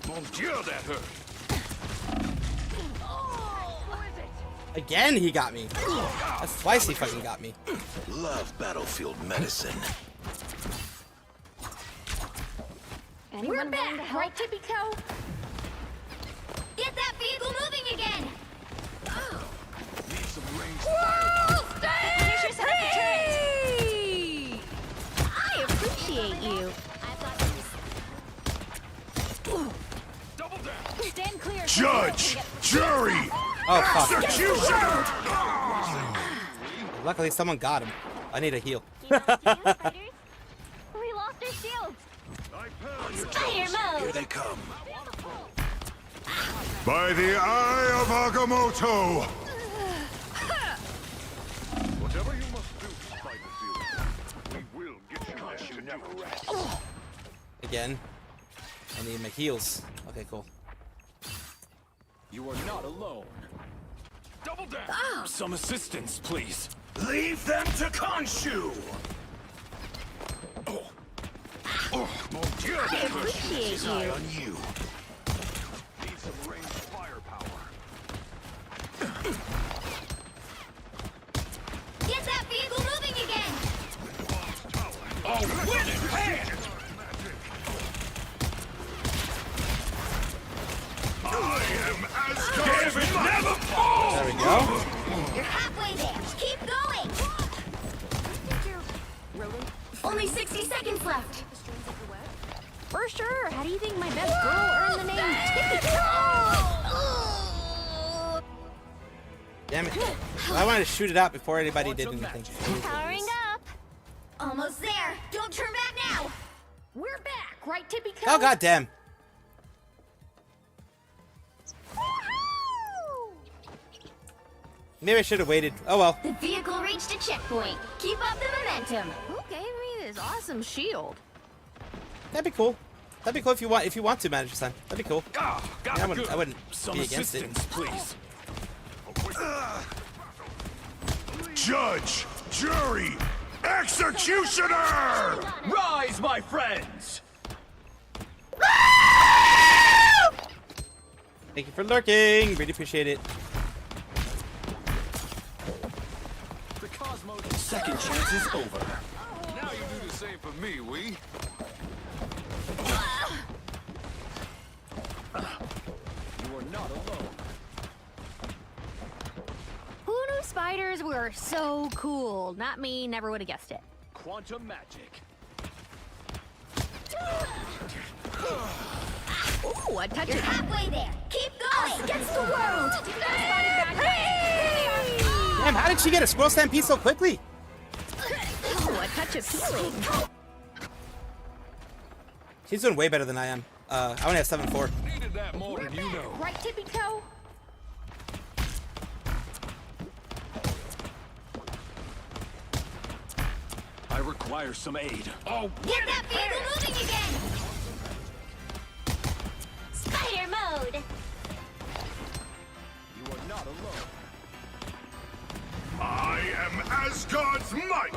Mon Dieu, that hurt. Again, he got me. That's twice he fucking got me. Love battlefield medicine. We're back, right, Tippy Toe? Get that vehicle moving again! Need some range Punisher set up the turret! I appreciate you. I've got yours. Double down. Stand clear. Judge! Jury! Oh, fuck. Executioner! Luckily, someone got him. I need a heal. We lost our shields. Spider Here mode! they come. By the eye of Agamotto! Whatever you must do, Spider Zero, we will get you there to never rest. Again. I need my heals. Okay, cool. You are not alone. Double down. Some assistance, please. Leave them to Khonshu! Mon Dieu, I that hurt. appreciate Eye you. on you. Need some ranged firepower. Get that vehicle moving again! Oh, winning hand! I am Asgard's never fall! There we go. You're halfway there. Keep going! Only 60 seconds left. For sure. How do you think my best girl earned the name Tippy Damn it. I wanted to shoot it out before anybody did anything. Powering up. Almost there. Don't turn back now. We're back, right, Tippy Toe? Oh, goddamn. Maybe I should have waited. Oh, well. The vehicle reached a checkpoint. Keep up the momentum. Who gave me this awesome shield? That'd be cool. That'd be cool if you want to manage this time. That'd be cool. Ah, got Yeah, it I wouldn't Some be against it. assistance, please. Judge! Jury! Executioner! Rise, my friends! Thank you for lurking. Really appreciate it. The Cosmos. Second chance is over. Now you do the same for me, we. You are not alone. Who knew spiders were so cool? Not me, never would have guessed it. Quantum magic. Ooh, a touch You're of halfway there. Keep going. Against the world. Damn, how did she get a squirrel stampede so quickly? Ooh, a touch of healing. She's doing way better than I am. I only have 7-4. Needed that more than you know. Right, Tippy Toe? I require some aid. Oh, Get that vehicle moving again. Spider mode. you are not alone. I am Asgard's might!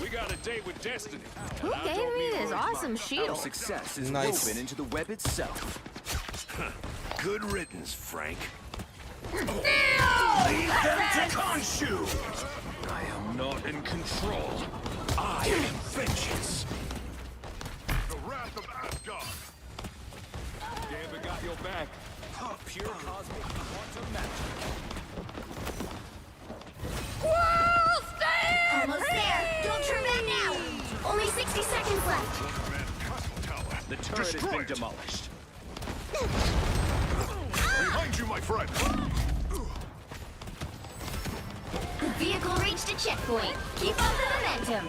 We got a date with destiny. Who gave me this awesome Our shield? success is Nice. woven into the web itself. Good riddance, Frank. Leave them to Khonshu! I am not in control. I am vengeance! The wrath of Asgard! Gambit got your back. Pure cosmic quantum magic. Almost there. Don't turn back now. Only 60 seconds left. The turret has been demolished. Behind you, my friend. The vehicle reached a checkpoint. Keep up the momentum.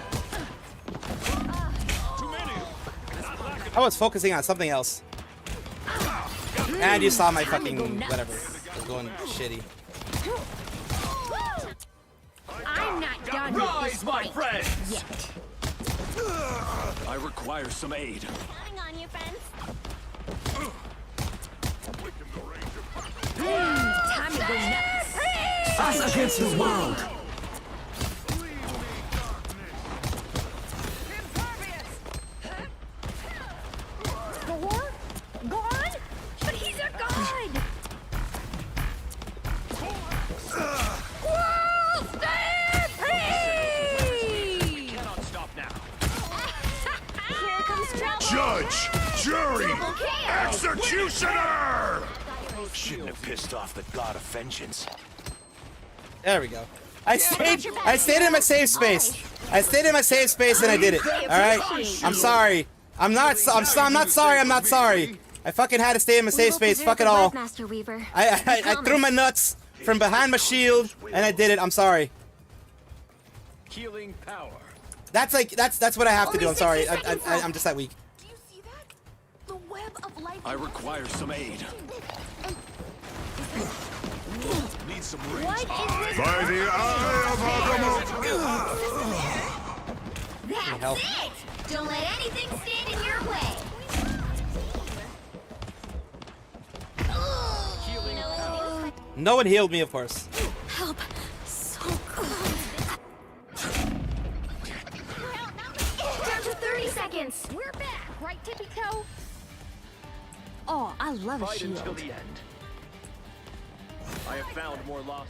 I was focusing on something else. And you saw my fucking whatever. It was going shitty. I'm not done with this fight yet. I require some aid. Counting on you, friends. Time to go nuts. Us against the world. Gone? But he's a god! Whoa! Stampede! Cannot stop now. Here comes trouble! Judge, jury, executioner! Shouldn't have pissed off the god of vengeance. There we go. I stayed in my safe space. I stayed in my safe space and I did it. All right. I'm sorry. I'm not sorry. I'm not sorry. I fucking had to stay in my safe space. Fuck it all. Master Weaver. I threw my nuts from behind my shield and I did it. I'm sorry. Healing power. That's what I have to do. I'm sorry. I'm just that weak. Do you see that? The web of life. I require some aid. Need some rage. What is this? By the eye of Agamotto. That's it! Don't let anything stand in your way. No one healed me, of course. Help. So cold. Down to 30 seconds. We're back, right, Tippy Toe? Oh, I love a Fight shield. until the end. I have found more lost.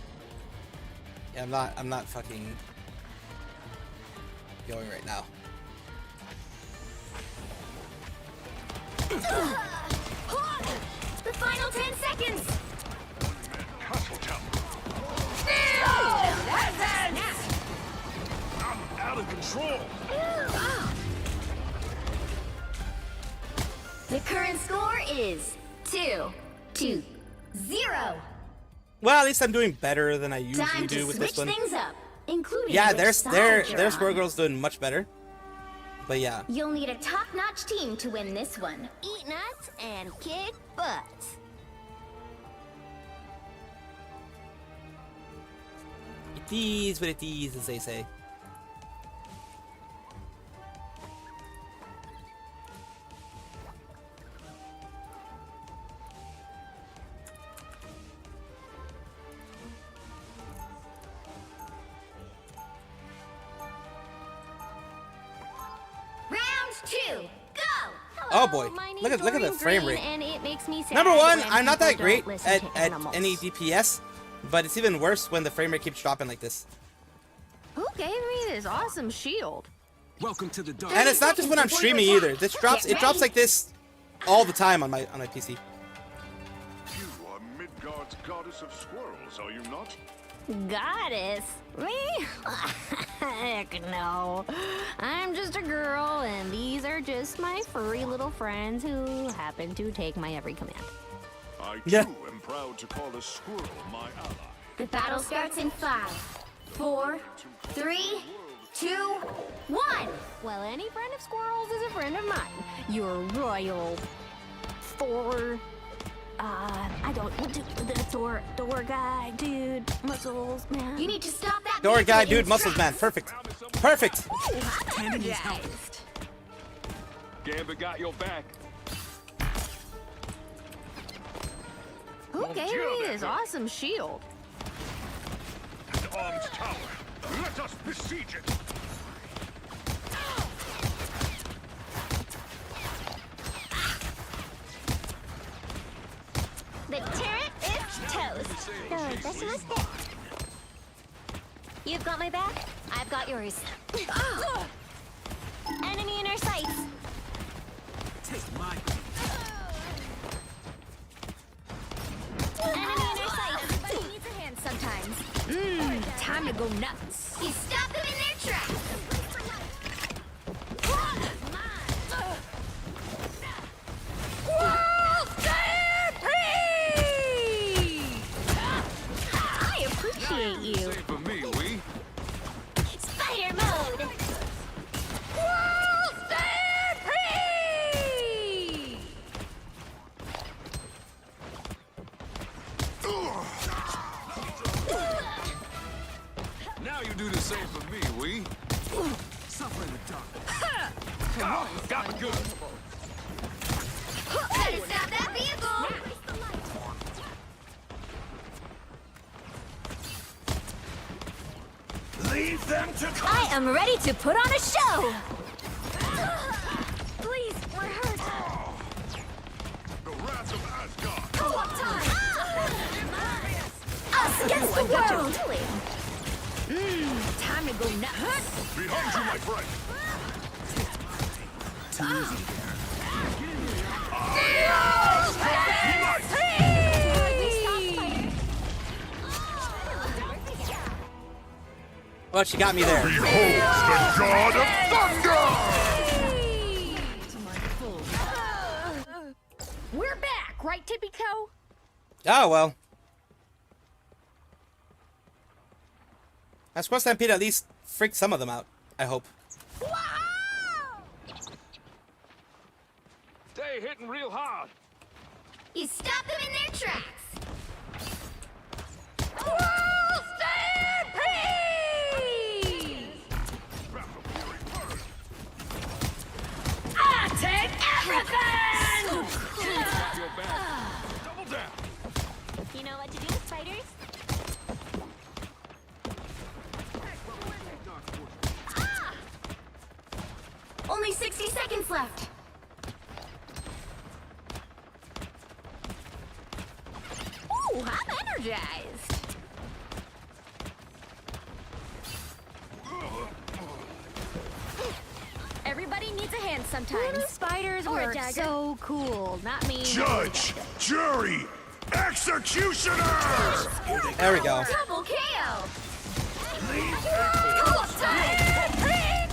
Yeah, I'm not fucking going right now. The final 10 seconds. Castle Tower. I'm out of control. The current score is 2-0. Well, at least I'm doing better than I usually Time do to with switch this one. things up, including Yeah, which there's side their you're Squirrel on. Girl's doing much better. But yeah. You'll need a top-notch team to win this one. Eat nuts and kick butt. It is what it is, as they say. Round 2, go! Oh boy, look at the frame rate. And it makes me sad Number one, when I'm not people that great don't listen at to animals. any DPS, but it's even worse when the frame rate keeps dropping like this. Who gave me this awesome shield? Welcome to the dark. And it's not just when I'm streaming either. This drops. It drops like this all the time on my PC. You are Midgard's goddess of squirrels, are you not? Goddess? Me? Heck no. I'm just a girl, and these are just my furry little friends who happen to take my every command. I too am proud to call a squirrel my ally. The battle starts in 5, 4, 3, 2, 1. Well, any friend of squirrels is a friend of mine. Your royal Thor. I don't do the Thor guy, dude. Muscles, man. You need to stop that. Door guy, dude, muscles, man. Perfect. Perfect. Gambit got your back. Who gave me this awesome shield? An armed tower. Let us besiege it. The turret is toast. You've got my back. I've got yours. Enemy in our sights. Take my. Enemy in our sights. Everybody needs a hand sometimes. Time Time to go nuts. You stop them in their tracks. I appreciate you. Same for me, we. Spider mode. Now you do the same for me, we. Suffer in the dark. Got me good. Better stop that vehicle. Leave them to I am ready to put on a show. Please, we're hurt. The wrath of Asgard. Co-op time. Us against the world. Time to go nuts. Behind you, my friend. Well, she got me there. Behold the god of thunder! We're back, right, Tippy Toe? Oh, well. Squirrel Stampede at least freaked some of them out, I hope. Stay hitting real hard. You stop them in their tracks. I take everything! Double down. You know what to do, spiders? Only 60 seconds left. Ooh, I'm energized. Everybody needs a hand sometimes. Spiders were so cool, not me. Judge, jury, executioners! There we go. Double KO.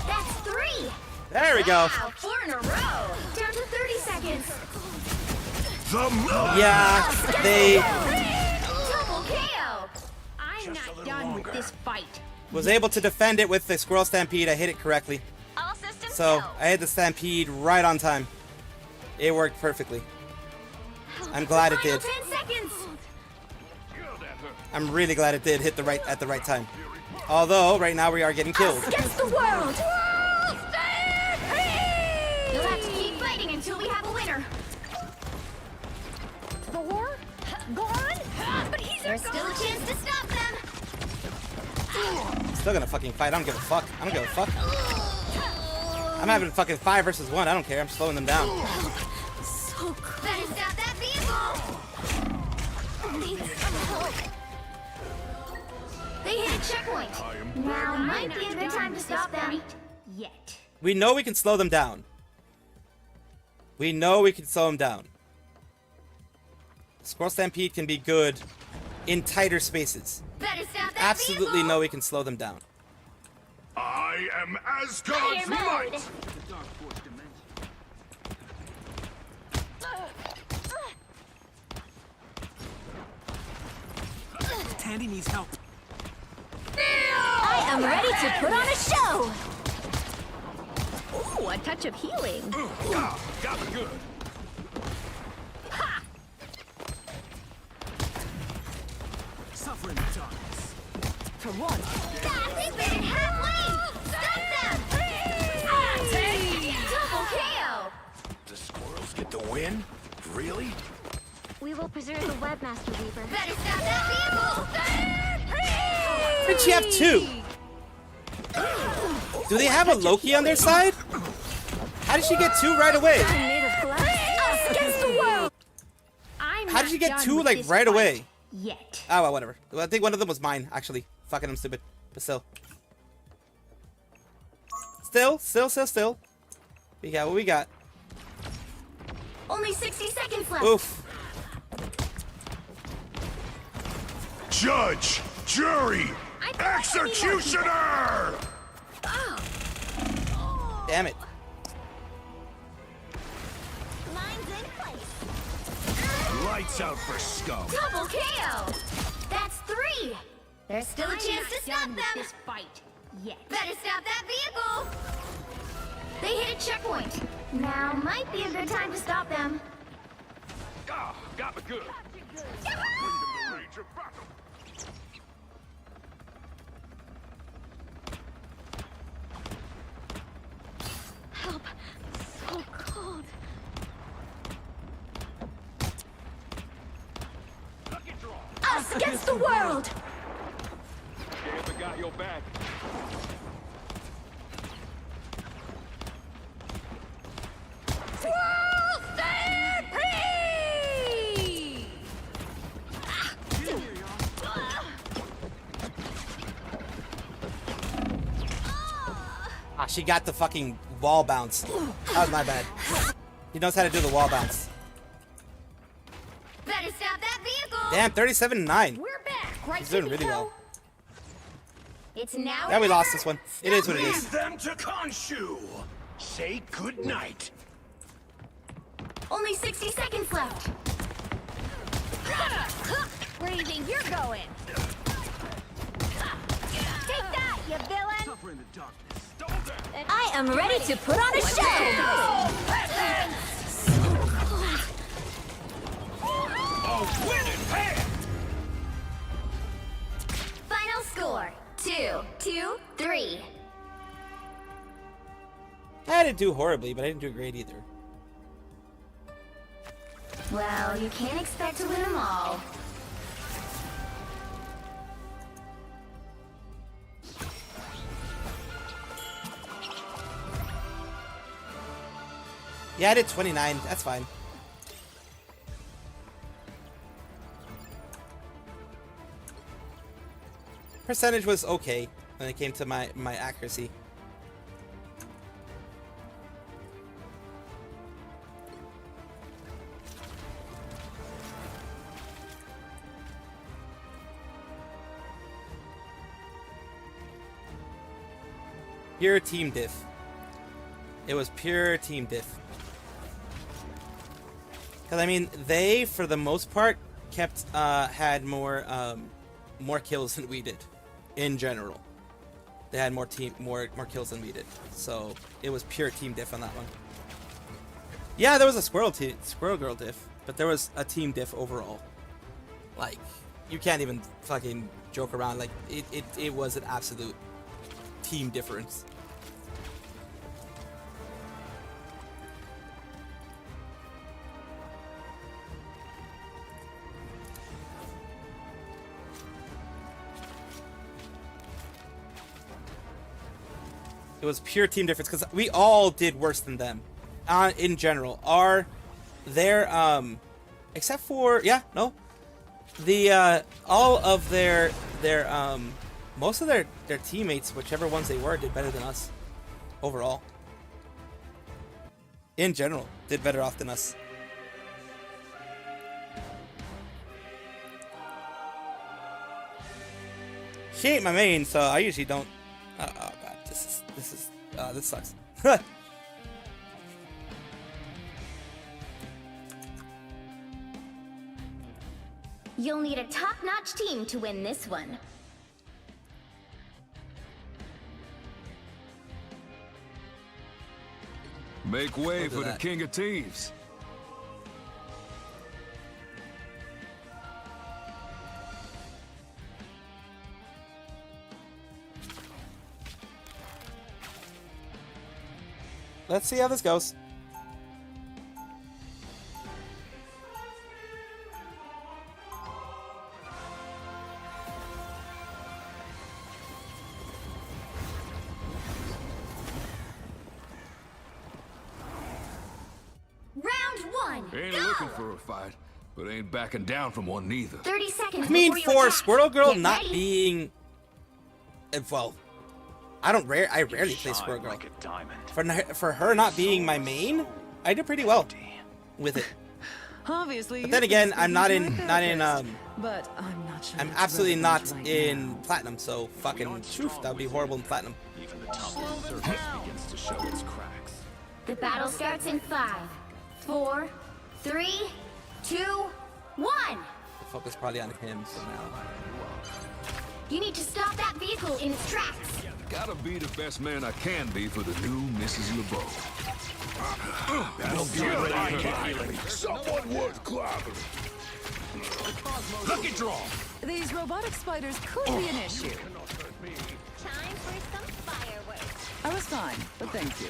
That's 3. There we go. Wow, 4 in a row. Down to 30 seconds. Yeah, they Double KO. I'm not done with this fight. was able to defend it with the Squirrel Stampede. I hit it correctly. All systems So go. I hit the Stampede right on time. It worked perfectly. I'm glad it did. 10 seconds. I'm really glad it did hit at the right time. Although right now we are getting killed. Against the world. You'll have to keep fighting until we have a winner. Thor? Gone? But he's There's still a chance to stop them. Still gonna fucking fight. I don't give a fuck. I don't give a fuck. I'm having fucking 5 versus 1. I don't care. I'm slowing them down. So cool. Better stop that vehicle. They hit a checkpoint. Now might be a good time to stop them. Yet. We know we can slow them down. We know we can slow them down. Squirrel Stampede can be good in tighter spaces. Better stop that Absolutely know we can slow them down. I am Asgard's Fire mode. might! Tandy needs help. I am ready to put on a show. Ooh, a touch of healing. Got me good. Suffer in the darkness. For one. They've been halfway. Stop them. Double KO. The squirrels get the win? Really? We will preserve the Webmaster Weaver. Better stop that vehicle. Did she have 2? Do they have a Loki on their side? How did she get 2 right away? I'm made of glass. Us against the world. I'm How did she get not 2 done like with this right fight away? Yet. Oh well, whatever. Well, I think one of them was mine actually. Fucking, I'm stupid. But still. Still. We got what we got. Only 60 seconds left. Oof. Judge, jury, Executioner! Damn it. Mine's in place. Lights out for scum. Double KO. That's 3. There's still a chance to stop them. This fight. Yes. Better stop that vehicle. They hit a checkpoint. Now might be a good time to stop them. Ah, got me good. Bring them the rage of battle. Help. So cold. Lucky draw. Us against the world. Ever got your back? World Stampede! Ah, she got the fucking wall bounce. That was my bad. He knows how to do the wall bounce. Better stop that vehicle. Damn, 37-9. We're back, right? He's doing really Chiquito? well. It's now. Yeah, we or lost never. this one. It is what it Lead is. them to Khonshu. Say good night. Only 60 seconds left. Where do you think you're going? Take that, you villain! I am ready to put on a show! A winning hand. Final score 2-2-3. I didn't do horribly, but I didn't do great either. Well, you can't expect to win them all. Yeah, I did 29. That's fine. Percentage was okay when it came to my accuracy. Pure team diff. It was pure team diff. Because I mean, they for the most part kept had more kills than we did, in general. They had more kills than we did, so it was pure team diff on that one. Yeah, there was a squirrel girl diff, but there was a team diff overall. Like, you can't even fucking joke around. Like, it was an absolute team difference. It was pure team difference because we all did worse than them, in general. Except for all of their most of their teammates, whichever ones they were, did better than us overall. In general, did better off than us. She ain't my main, so I usually don't. Oh god, this sucks. You'll need a top-notch team to win this one. Make way for the King of Thieves. Let's see how this goes. Round 1. Ain't go! looking for a fight, but ain't backing down from one neither. 30 seconds. I mean, before you for attack. Squirrel Girl Get not ready. being, well, I rarely play Squirrel Girl. For her not being my main, I did pretty well with it. Obviously. But then again, I'm not in But I'm not sure. I'm it's absolutely relevant not right in now. platinum, so fucking truth, that would be horrible in platinum. Even the top of the surface begins to show its cracks. The battle starts in 5, 4, 3, 2, 1. The focus probably on him, so now. You need to stop that vehicle in its tracks. Gotta be the best man I can be for the new Mrs. LeBeau. That'll get ready. Someone worth clobbering. Lucky draw! These robotic spiders could be an issue. Time for some fireworks. I was fine, but thank you.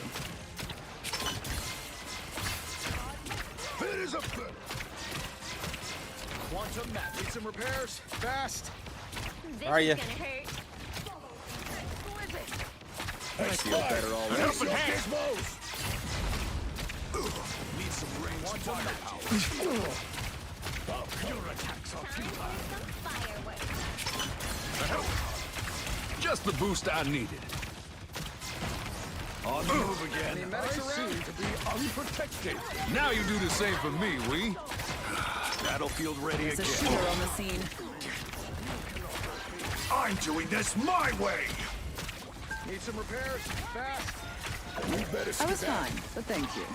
It is a fit. Quantum map. Need some repairs? Fast. This Are ya? is gonna hurt. I feel better already. Helping hand. Need some range firepower. Your attacks are futile. Just the boost I needed. On the move again. I seem to be unprotected. Now you do the same for me, we. Battlefield ready There's a again. shooter on the scene. I'm doing this my way. Need some repairs? Fast. We better I was skedaddle. fine, but thank you.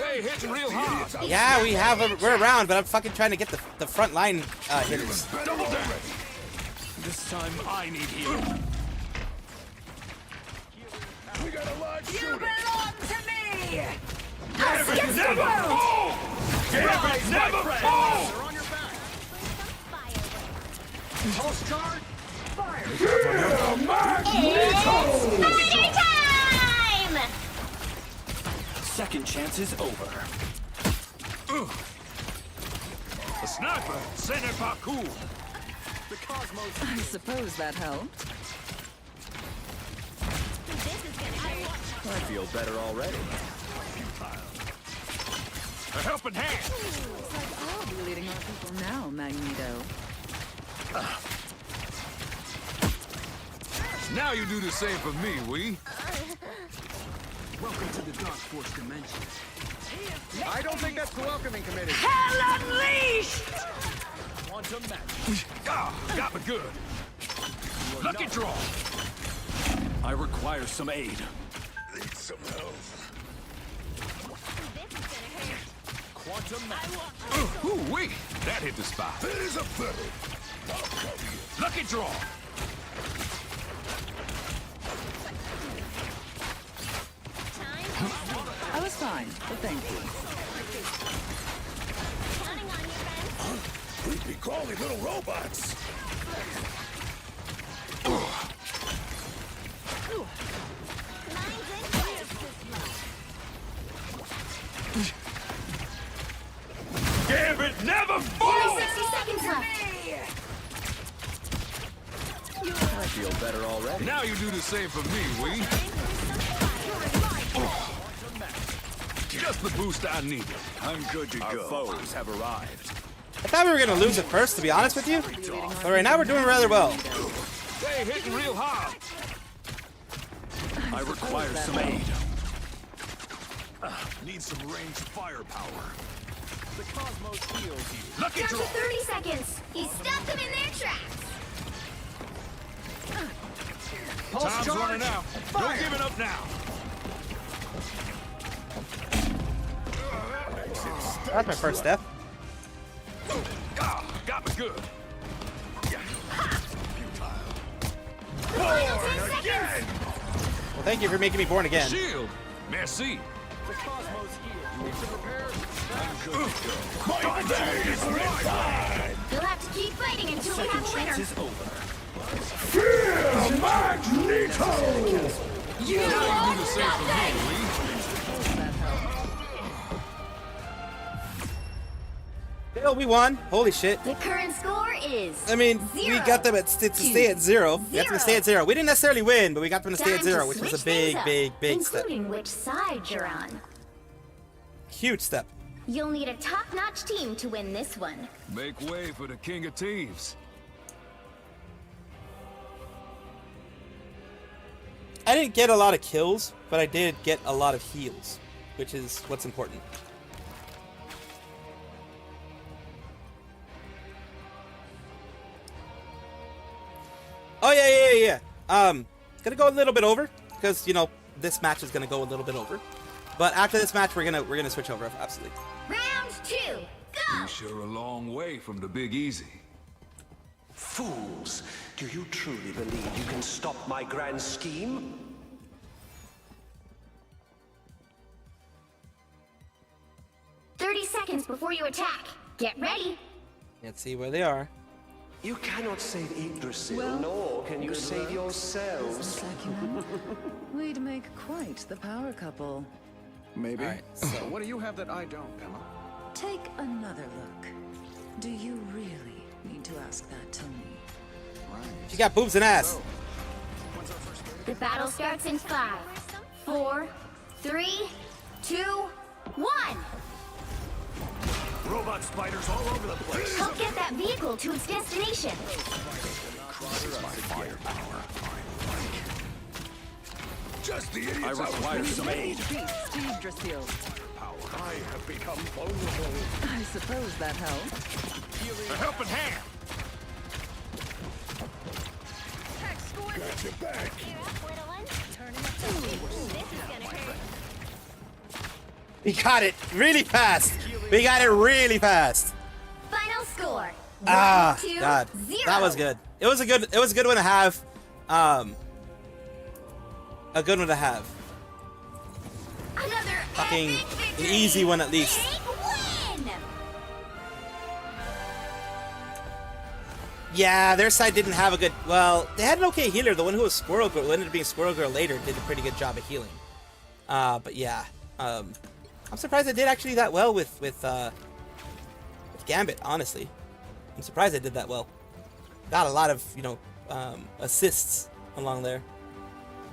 Hey, hitting real hard. Yeah, we're around, but I'm fucking trying to get the front line hitters. Double damage. This time I need healing. We got a live shooter. to me! David never fall! David never fall! They're on your back. Pulse charge. Fire. Party time! Second chance is over. A sniper, center parkour. The cosmos. I suppose that helped. This is gonna hurt. I feel better already. A helping hand. Looks like I'll be leading our people now, Magneto. Now you do the same for me, we. Welcome to the Dark Force dimension. I don't think that's the welcoming committee. Hell unleashed! Quantum match. Got me good. Lucky draw. I require some aid. Need some help. This is gonna hurt. Quantum match. Ooh, wee. That hit the spot. It is a feather. I'll cover you. Lucky draw. I was fine, but thank you. Counting on you, friends. Creepy crawly little robots. Mine's in fire. David never fall! 60 seconds left. I feel better already. Now you do the same for me, we. Just the boost I needed. I'm good to Our go. foes have arrived. I thought we were gonna lose at first, to be honest with you. But right now we're doing rather well. Hey, hitting real hard. I require some aid. Need some ranged firepower. The cosmos heals you. Lucky Down to draw. 30 seconds. He stuck them in their tracks. Time's running out. Don't give it up now. That's my first step. Got me good. Final 10 seconds. Well, thank you for making me born again. Shield. Merci. The cosmos heals. Need some repairs? I'm good to go. My day is mine! You'll have to keep fighting until we have a winner. Is over. Fear Magneto! You Now you do the same for me, we. Still, we won. Holy shit. The current score is I mean, we got them to stay at 0. We got them to stay at 0. We didn't necessarily win, but we got them to stay at 0, which was a big, big step. including which side you're on. Huge step. You'll need a top-notch team to win this one. Make way for the king of thieves. I didn't get a lot of kills, but I did get a lot of heals, which is what's important. Gonna go a little bit over because you know this match is gonna go a little bit over. But after this match, we're gonna switch over. Absolutely. Round 2, go! You're sure a long way from the Big Easy. Fools! Do you truly believe you can stop my grand scheme? Seconds before you attack. Get ready. Let's see where they are. You cannot save Yggdrasil, Well, nor can you good save luck. yourselves. We'd make quite the power couple. Maybe. All right, so What do you have that I don't, Emma? Take another look. Do you really need to ask that to me? she got boobs and ass. The battle starts in 5, 4, 3, 2, 1. Robot spiders all over the place. Help get that vehicle to its destination. Just the idiots I require some aid. Yggdrasil. I have become vulnerable. I suppose that helps. A helping hand. Got your back. We got it really fast. We got it really fast. Final score. Ah, 1, 2, God, 0. that was good. It was a good one to have. A good one to have. Another Fucking epic an victory. easy one at least. Big win. Yeah, their side didn't have a good. Well, they had an okay healer. The one who was Squirrel Girl, who ended up being Squirrel Girl later, did a pretty good job of healing. But yeah, I'm surprised I did actually that well with Gambit. Honestly, I'm surprised I did that well. Got a lot of assists along there.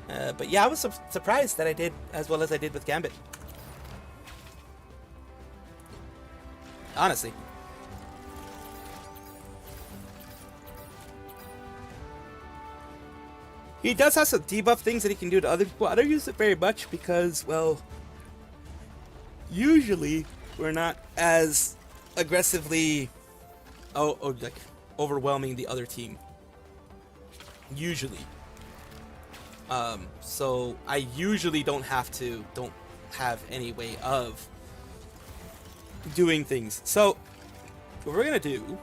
But yeah, I was surprised that I did as well as I did with Gambit. Honestly. He does have some debuff things that he can do to other people. I don't use it very much because, well, usually we're not as aggressively like overwhelming the other team. Usually. So I usually don't have any way of doing things. So what we're gonna do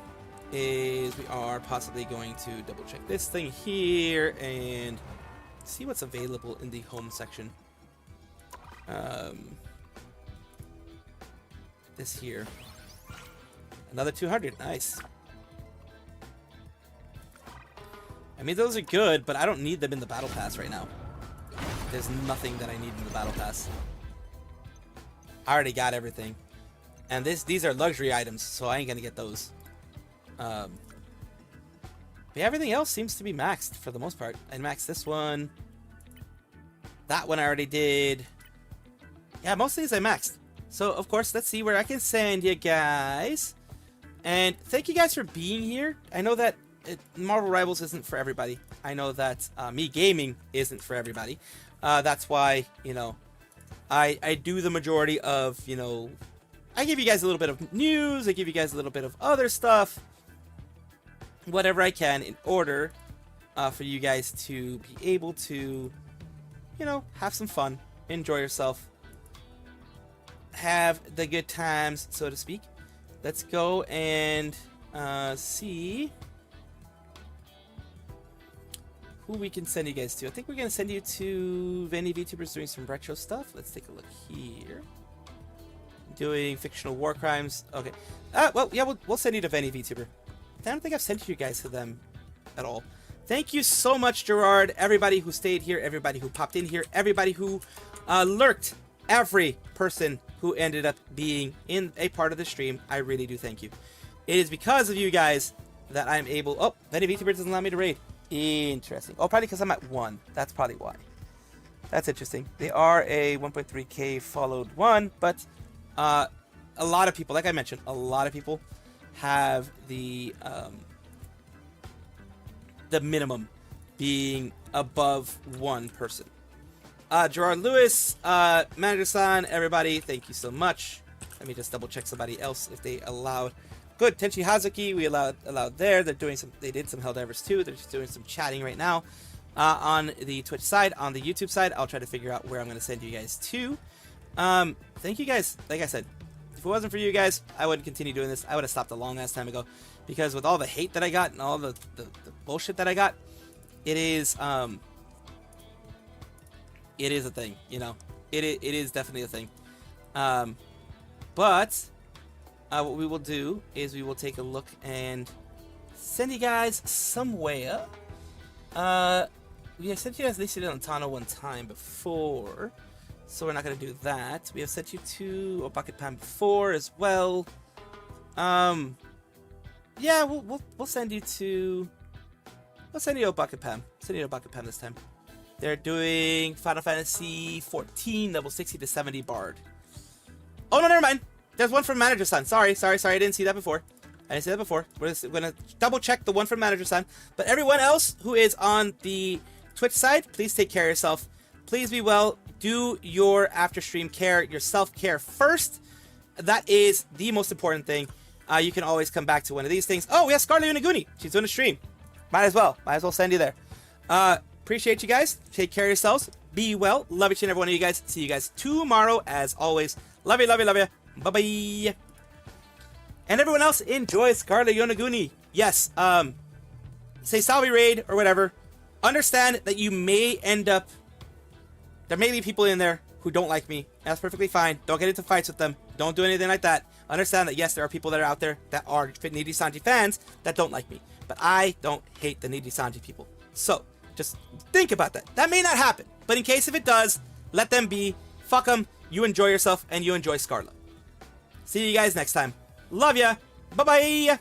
is we are possibly going to double check this thing here and see what's available in the home section. This here, another 200. Nice. I mean, those are good, but I don't need them in the battle pass right now. There's nothing that I need in the battle pass. I already got everything, and these are luxury items, so I ain't gonna get those. But everything else seems to be maxed for the most part. I maxed this one. That one I already did. Yeah, most of these I maxed. So, of course, let's see where I can send you guys. And thank you guys for being here. I know that Marvel Rivals isn't for everybody. I know that me gaming isn't for everybody. That's why, I do the majority of, I give you guys a little bit of news. I give you guys a little bit of other stuff. Whatever I can in order for you guys to be able to, have some fun, enjoy yourself, have the good times, so to speak. Let's go and see who we can send you guys to. I think we're going to send you to any VTubers doing some retro stuff. Let's take a look here. Doing fictional war crimes. Okay. Well, yeah, we'll send you to any VTuber. I don't think I've sent you guys to them at all. Thank you so much, Gerard. Everybody who stayed here, everybody who popped in here, everybody who lurked, every person who ended up being in a part of the stream. I really do thank you. It is because of you guys that I'm able... Oh, Many VTubers doesn't allow me to raid. Interesting. Oh, probably because I'm at 1. That's probably why. That's interesting. They are a 1.3k followed one, but a lot of people, like I mentioned, a lot of people have the minimum being above 1 person. Gerard Lewis, Manager-san, everybody, thank you so much. Let me just double check somebody else if they allowed. Good, Tenchi Hazuki, we allowed there. They did some Helldivers too. They're just doing some chatting right now. on the Twitch side. On the YouTube side, I'll try to figure out where I'm going to send you guys to. Thank you guys. Like I said, if it wasn't for you guys, I wouldn't continue doing this. I would have stopped a long ass time ago, because with all the hate that I got and all the bullshit that I got, it is a thing, you know. It is definitely a thing. But what we will do is we will take a look and send you guys somewhere. We have sent you guys Lisa Lantana one time before, so we're not gonna do that. We have sent you to a Bucket Pam before as well. Yeah, we'll send you to. We'll send you to Bucket Pam. Send you to Bucket Pam this time. They're doing Final Fantasy 14 level 60 to 70 Bard. Oh no, never mind. There's one from Manager Son. Sorry. I didn't see that before. We're gonna double check the one from Manager Son. But everyone else who is on the Twitch side, please take care of yourself. Please be well. Do your after stream care, your self-care first. That is the most important thing. You can always come back to one of these things. Oh, we have Scarlet Unaguni. She's doing a stream. Might as well send you there. Appreciate you guys. Take care of yourselves. Be well. Love each and every one of you guys. See you guys tomorrow as always. Love you. Bye-bye. And everyone else, enjoy Scarlet Yonaguni. Yes, say Salvi Raid or whatever. Understand that you may end up... There may be people in there who don't like me. That's perfectly fine. Don't get into fights with them. Don't do anything like that. Understand that, yes, there are people that are out there that are Needy Sanji fans that don't like me. But I don't hate the Needy Sanji people. So, just think about that. That may not happen. But in case if it does, let them be. Fuck them. You enjoy yourself and you enjoy Scarlet. See you guys next time. Love ya. Bye-bye.